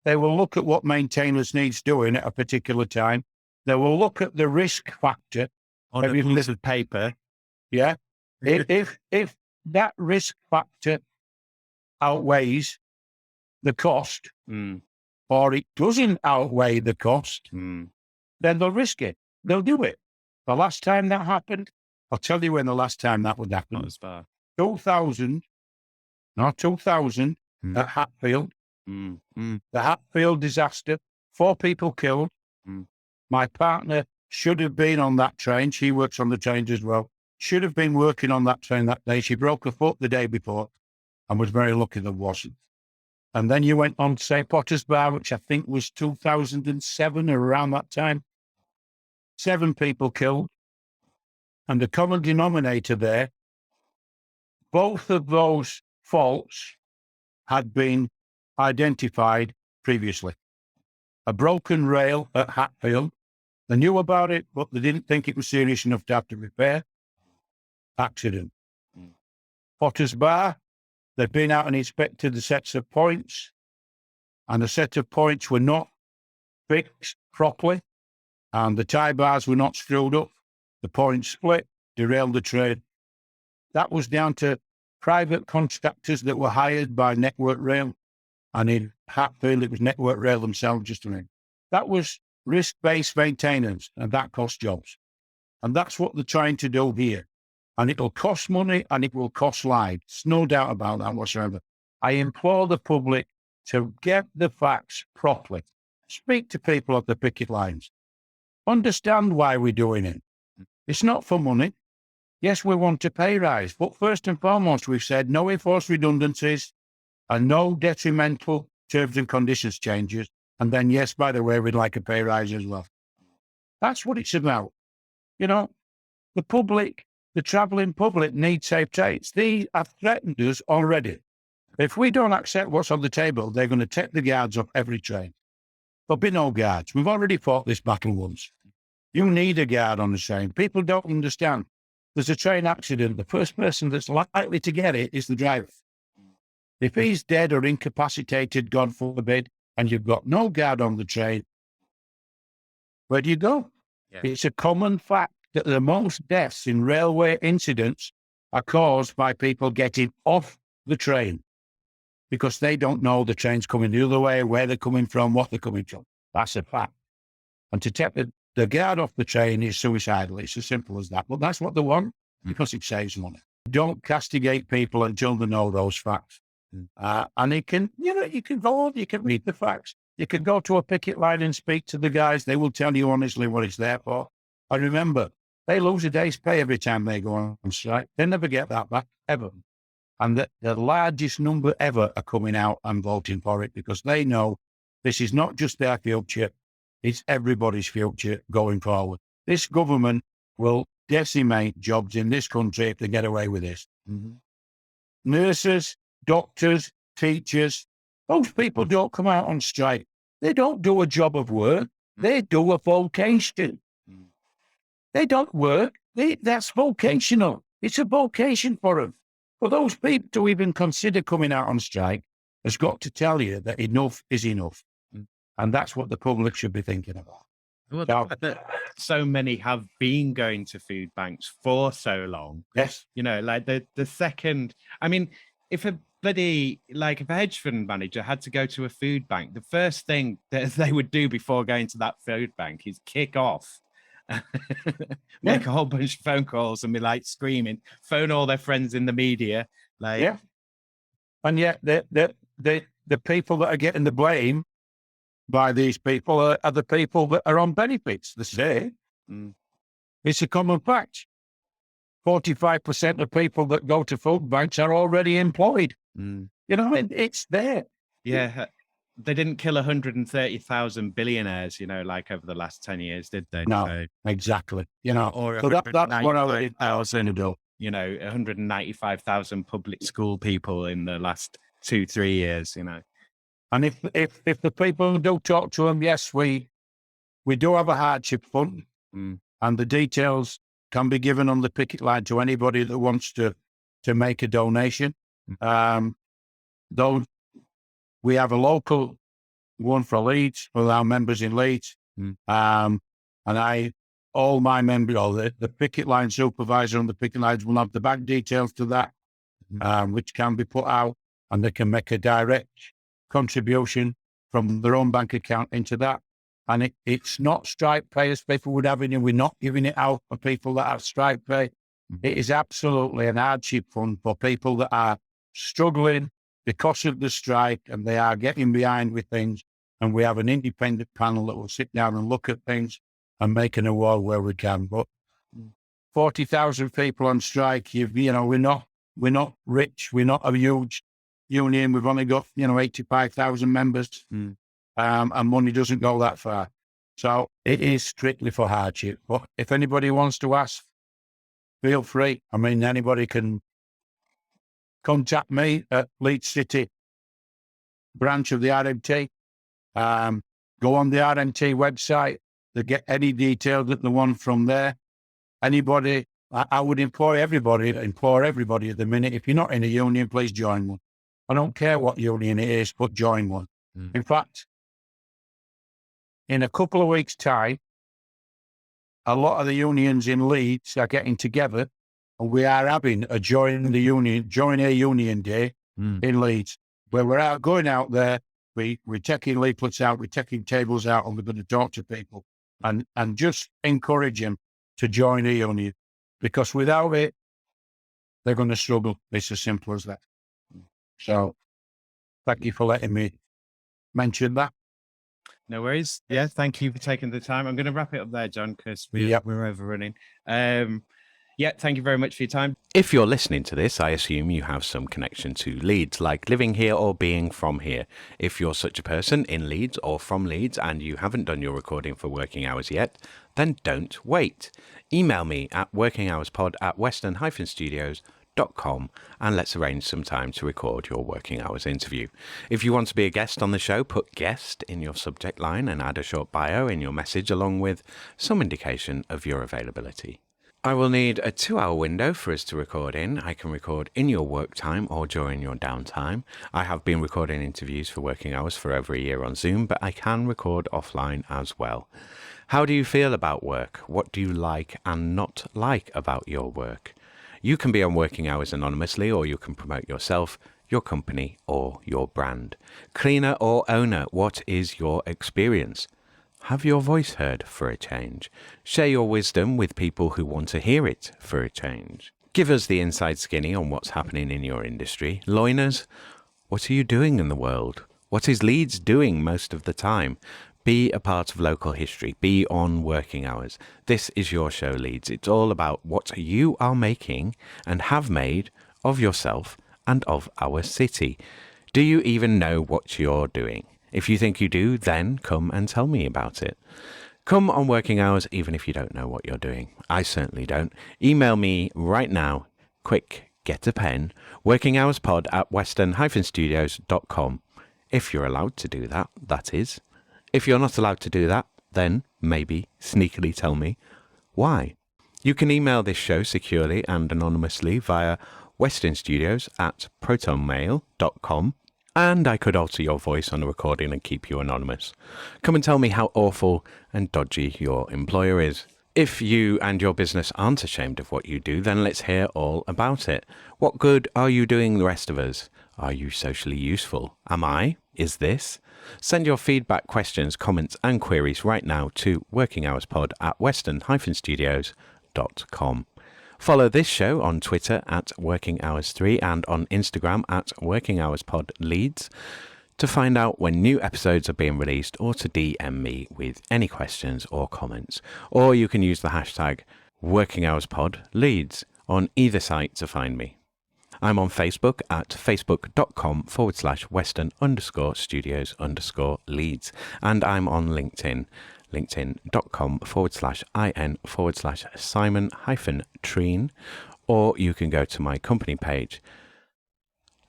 They will look at what maintenance needs doing at a particular time. They will look at the risk factor. On a piece of paper. Yeah. If that risk factor outweighs the cost, Mm. or it doesn't outweigh the cost, Mm. then they'll risk it. They'll do it. The last time that happened, I'll tell you when the last time that would happen. Not as far. 2000 Mm. at Hatfield, Mm. Mm. the Hatfield disaster, 4 people killed. Mm. My partner should have been on that train. She works on the trains as well. Should have been working on that train that day. She broke her foot the day before and was very lucky that wasn't. And then you went on to St. Potter's Bar, which I think was 2007 or around that time. 7 people killed. And the common denominator there, both of those faults had been identified previously. A broken rail at Hatfield. They knew about it, but they didn't think it was serious enough to have to repair. Accident. Potter's Bar, they'd been out and inspected the sets of points, and the set of points were not fixed properly, and the tie bars were not screwed up. The points split, derailed the train. That was down to private contractors that were hired by Network Rail, and in Hatfield, it was Network Rail themselves just to name. That was risk-based maintenance, and that cost jobs. And that's what they're trying to do here. And it'll cost money and it will cost lives. No doubt about that whatsoever. I implore the public to get the facts properly. Speak to people at the picket lines. Understand why we're doing it. It's not for money. Yes, we want a pay rise, but first and foremost, we've said no enforced redundancies and no detrimental terms and conditions changes. And then, yes, by the way, we'd like a pay rise as well. That's what it's about. You know, the public, the travelling public needs safe trains. They have threatened us already. If we don't accept what's on the table, they're going to take the guards off every train. There'll be no guards. We've already fought this battle once. You need a guard on the train. People don't understand. There's a train accident. The first person that's likely to get it is the driver. If he's dead or incapacitated, God forbid, and you've got no guard on the train, where do you go? Yeah. It's a common fact that the most deaths in railway incidents are caused by people getting off the train because they don't know the train's coming the other way, where they're coming from, what they're coming from. That's a fact. And to take the guard off the train is suicidal. It's as simple as that. But that's what they want because it saves money. Don't castigate people until they know those facts. And you can go on, you can read the facts. You can go to a picket line and speak to the guys. They will tell you honestly what it's there for. And remember, they lose a day's pay every time they go on strike. They never get that back, ever. And the largest number ever are coming out and voting for it because they know this is not just their future, it's everybody's future going forward. This government will decimate jobs in this country if they get away with this. Mm-hmm. Nurses, doctors, teachers, those people don't come out on strike. They don't do a job of work. They do a vocation. They don't work. That's vocational. It's a vocation for them. For those people to even consider coming out on strike has got to tell you that enough is enough. And that's what the public should be thinking about. Well, the fact that so many have been going to food banks for so long. Yes. You know, like the second, I mean, if a hedge fund manager had to go to a food bank, the first thing that they would do before going to that food bank is kick off, make a whole bunch of phone calls and be like screaming, phone all their friends in the media. Like, yeah. And yet the people that are getting the blame by these people are the people that are on benefits. They say it's a common fact. 45% of people that go to food banks are already employed. You know, it's there. Yeah. They didn't kill 130,000 billionaires, you know, like over the last 10 years, did they? No, So, exactly. You know, or so that's what I was saying to do. You know, 195,000 public school people in the last 2-3 years, you know. And if the people do talk to them, yes, we do have a hardship fund, and the details can be given on the picket line to anybody that wants to make a donation. Though we have a local one for Leeds, for our members in Leeds. And all my members, or the picket line supervisor on the picket lines will have the bank details to that, which can be put out, and they can make a direct contribution from their own bank account into that. And it's not strike pay as people would have it. We're not giving it out for people that have strike pay. It is absolutely an hardship fund for people that are struggling because of the strike, and they are getting behind with things. And we have an independent panel that will sit down and look at things and make an award where we can. But 40,000 people on strike, you know, we're not rich. We're not a huge union. We've only got, 85,000 members, and money doesn't go that far. So it is strictly for hardship. But if anybody wants to ask, feel free. I mean, anybody can contact me at LEEDS City branch of the RMT. Go on the RMT website to get any details that they want from there. Anybody, I would implore everybody at the minute, if you're not in a union, please join one. I don't care what union it is, but join one. In fact, in a couple of weeks' time, a lot of the unions in Leeds are getting together, and we are having a join a union day in Leeds, where we're going out there, we're taking leaflets out, we're taking tables out, and we're going to talk to people and just encourage them to join a union, because without it, they're going to struggle. It's as simple as that. So thank you for letting me mention that. No worries. Yeah, thank you for taking the time. I'm going to wrap it up there, John, because we're overrunning. Yeah, thank you very much for your time. If you're listening to this, I assume you have some connection to Leeds, like living here or being from here. If you're such a person in Leeds or from Leeds and you haven't done your recording for Working Hours yet, then don't wait. Email me at workinghourspod@western-studios.com and let's arrange some time to record your Working Hours interview. If you want to be a guest on the show, put guest in your subject line and add a short bio in your message along with some indication of your availability. I will need a 2-hour window for us to record in. I can record in your work time or during your downtime. I have been recording interviews for Working Hours for over a year on Zoom, but I can record offline as well. How do you feel about work? What do you like and not like about your work? You can be on Working Hours anonymously, or you can promote yourself, your company, or your brand. Cleaner or owner, what is your experience? Have your voice heard for a change. Share your wisdom with people who want to hear it for a change. Give us the inside skinny on what's happening in your industry. Loiners, what are you doing in the world? What is Leeds doing most of the time? Be a part of local history. Be on Working Hours. This is your show, Leeds. It's all about what you are making and have made of yourself and of our city. Do you even know what you're doing? If you think you do, then come and tell me about it. Come on Working Hours, even if you don't know what you're doing. I certainly don't. Email me right now. Quick, get a pen. workinghourspod@western-studios.com. If you're allowed to do that, that is. If you're not allowed to do that, then maybe sneakily tell me why. You can email this show securely and anonymously via westernstudios@protonmail.com. And I could alter your voice on a recording and keep you anonymous. Come and tell me how awful and dodgy your employer is. If you and your business aren't ashamed of what you do, then let's hear all about it. What good are you doing the rest of us? Are you socially useful? Am I? Is this? Send your feedback, questions, comments and queries right now to workinghourspod@western-studios.com. Follow this show on Twitter @WorkingHours3 and on Instagram @WorkingHoursPodLeeds. to find out when new episodes are being released or to DM me with any questions or comments. Or you can use the hashtag WorkingHoursPodLeeds on either site to find me. I'm on Facebook at facebook.com/western_studios_leads. And I'm on LinkedIn, linkedin.com/in/Simon-Treen. Or you can go to my company page,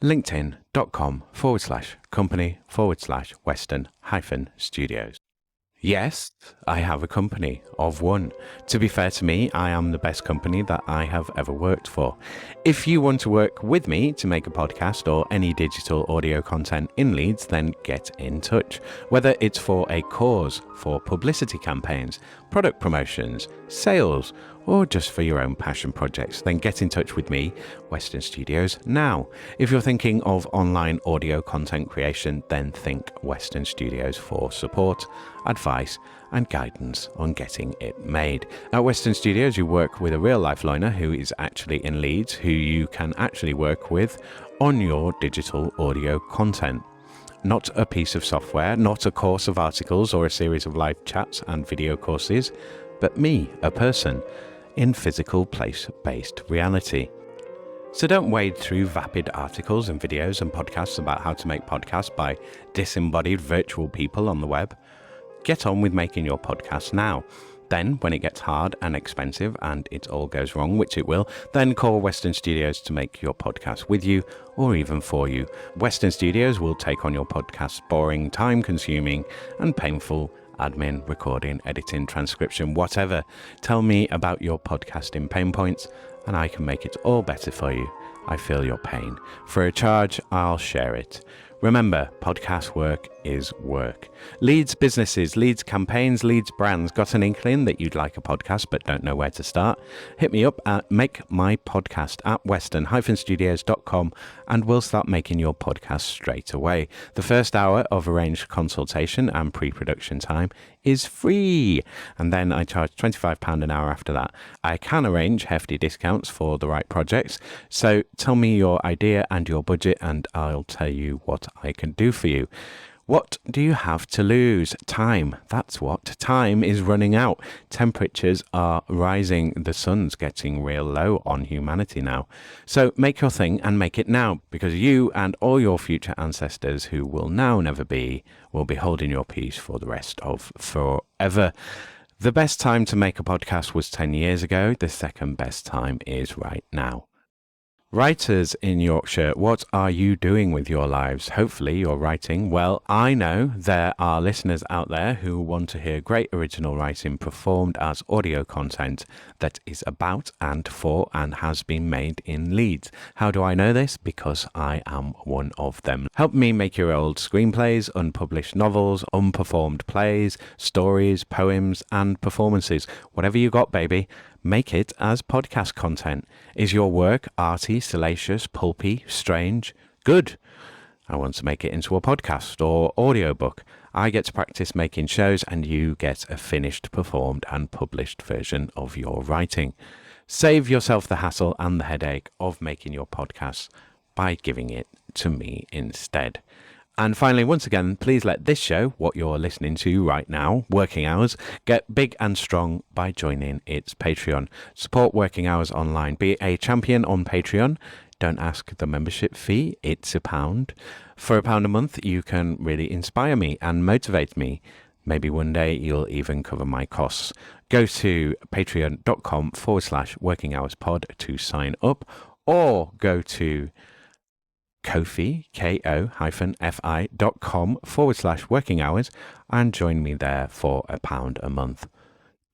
linkedin.com/company/western-studios. Yes, I have a company of one. To be fair to me, I am the best company that I have ever worked for. If you want to work with me to make a podcast or any digital audio content in Leeds, then get in touch. Whether it's for a cause, for publicity campaigns, product promotions, sales, or just for your own passion projects, then get in touch with me, Western Studios, now. If you're thinking of online audio content creation, then think Western Studios for support, advice, and guidance on getting it made. At Western Studios, you work with a real-life learner who is actually in Leeds, who you can actually work with on your digital audio content. Not a piece of software, not a course of articles or a series of live chats and video courses, but me, a person, in physical place-based reality. So don't wade through vapid articles and videos and podcasts about how to make podcasts by disembodied virtual people on the web. Get on with making your podcast now. Then, when it gets hard and expensive and it all goes wrong, which it will, then call Western Studios to make your podcast with you or even for you. Western Studios will take on your podcast's boring, time-consuming and painful admin, recording, editing, transcription, whatever. Tell me about your podcasting pain points and I can make it all better for you. I feel your pain. For a charge, I'll share it. Remember, podcast work is work. Leeds businesses, Leeds campaigns, Leeds brands. Got an inkling that you'd like a podcast but don't know where to start? Hit me up at makemypodcast@western-studios.com and we'll start making your podcast straight away. The first hour of arranged consultation and pre-production time is free. And then I charge £25 an hour after that. I can arrange hefty discounts for the right projects. So tell me your idea and your budget and I'll tell you what I can do for you. What do you have to lose? Time. That's what. Time is running out. Temperatures are rising. The sun's getting real low on humanity now. So make your thing and make it now, because you and all your future ancestors who will now never be will be holding your peace for the rest of forever. The best time to make a podcast was 10 years ago. The second best time is right now. Writers in Yorkshire, what are you doing with your lives? Hopefully you're writing. Well, I know there are listeners out there who want to hear great original writing performed as audio content that is about and for and has been made in Leeds. How do I know this? Because I am one of them. Help me make your old screenplays, unpublished novels, unperformed plays, stories, poems, and performances. Whatever you got, baby. Make it as podcast content. Is your work arty, salacious, pulpy, strange? Good. I want to make it into a podcast or audiobook. I get to practice making shows and you get a finished, performed and published version of your writing. Save yourself the hassle and the headache of making your podcast by giving it to me instead. And finally, once again, please let this show, what you're listening to right now, Working Hours, get big and strong by joining its Patreon. Support Working Hours online. Be a champion on Patreon. Don't ask the membership fee. It's £1. For £1 a month, you can really inspire me and motivate me. Maybe one day you'll even cover my costs. Go to patreon.com/workinghourspod to sign up, or go to Ko-fi, ko-fi.com/working hours and join me there for £1 a month.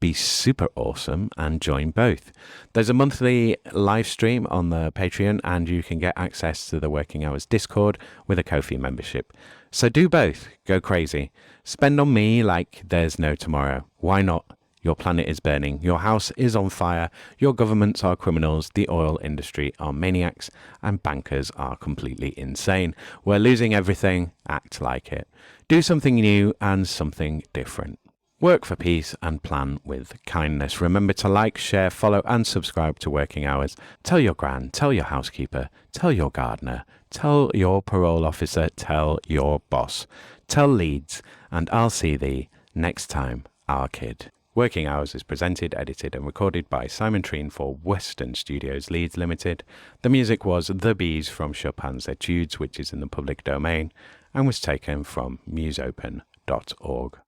Be super awesome and join both. There's a monthly live stream on the Patreon and you can get access to the Working Hours Discord with a Ko-fi membership. So do both. Go crazy. Spend on me like there's no tomorrow. Why not? Your planet is burning. Your house is on fire. Your governments are criminals. The oil industry are maniacs. And bankers are completely insane. We're losing everything. Act like it. Do something new and something different. Work for peace and plan with kindness. Remember to like, share, follow and subscribe to Working Hours. Tell your gran, tell your housekeeper, tell your gardener, tell your parole officer, tell your boss. Tell Leeds, and I'll see thee next time, our kid. Working Hours is presented, edited and recorded by Simon Treen for Western Studios Leeds Limited. The music was The Bees from Chopin's Etudes, which is in the public domain, and was taken from museopen.org.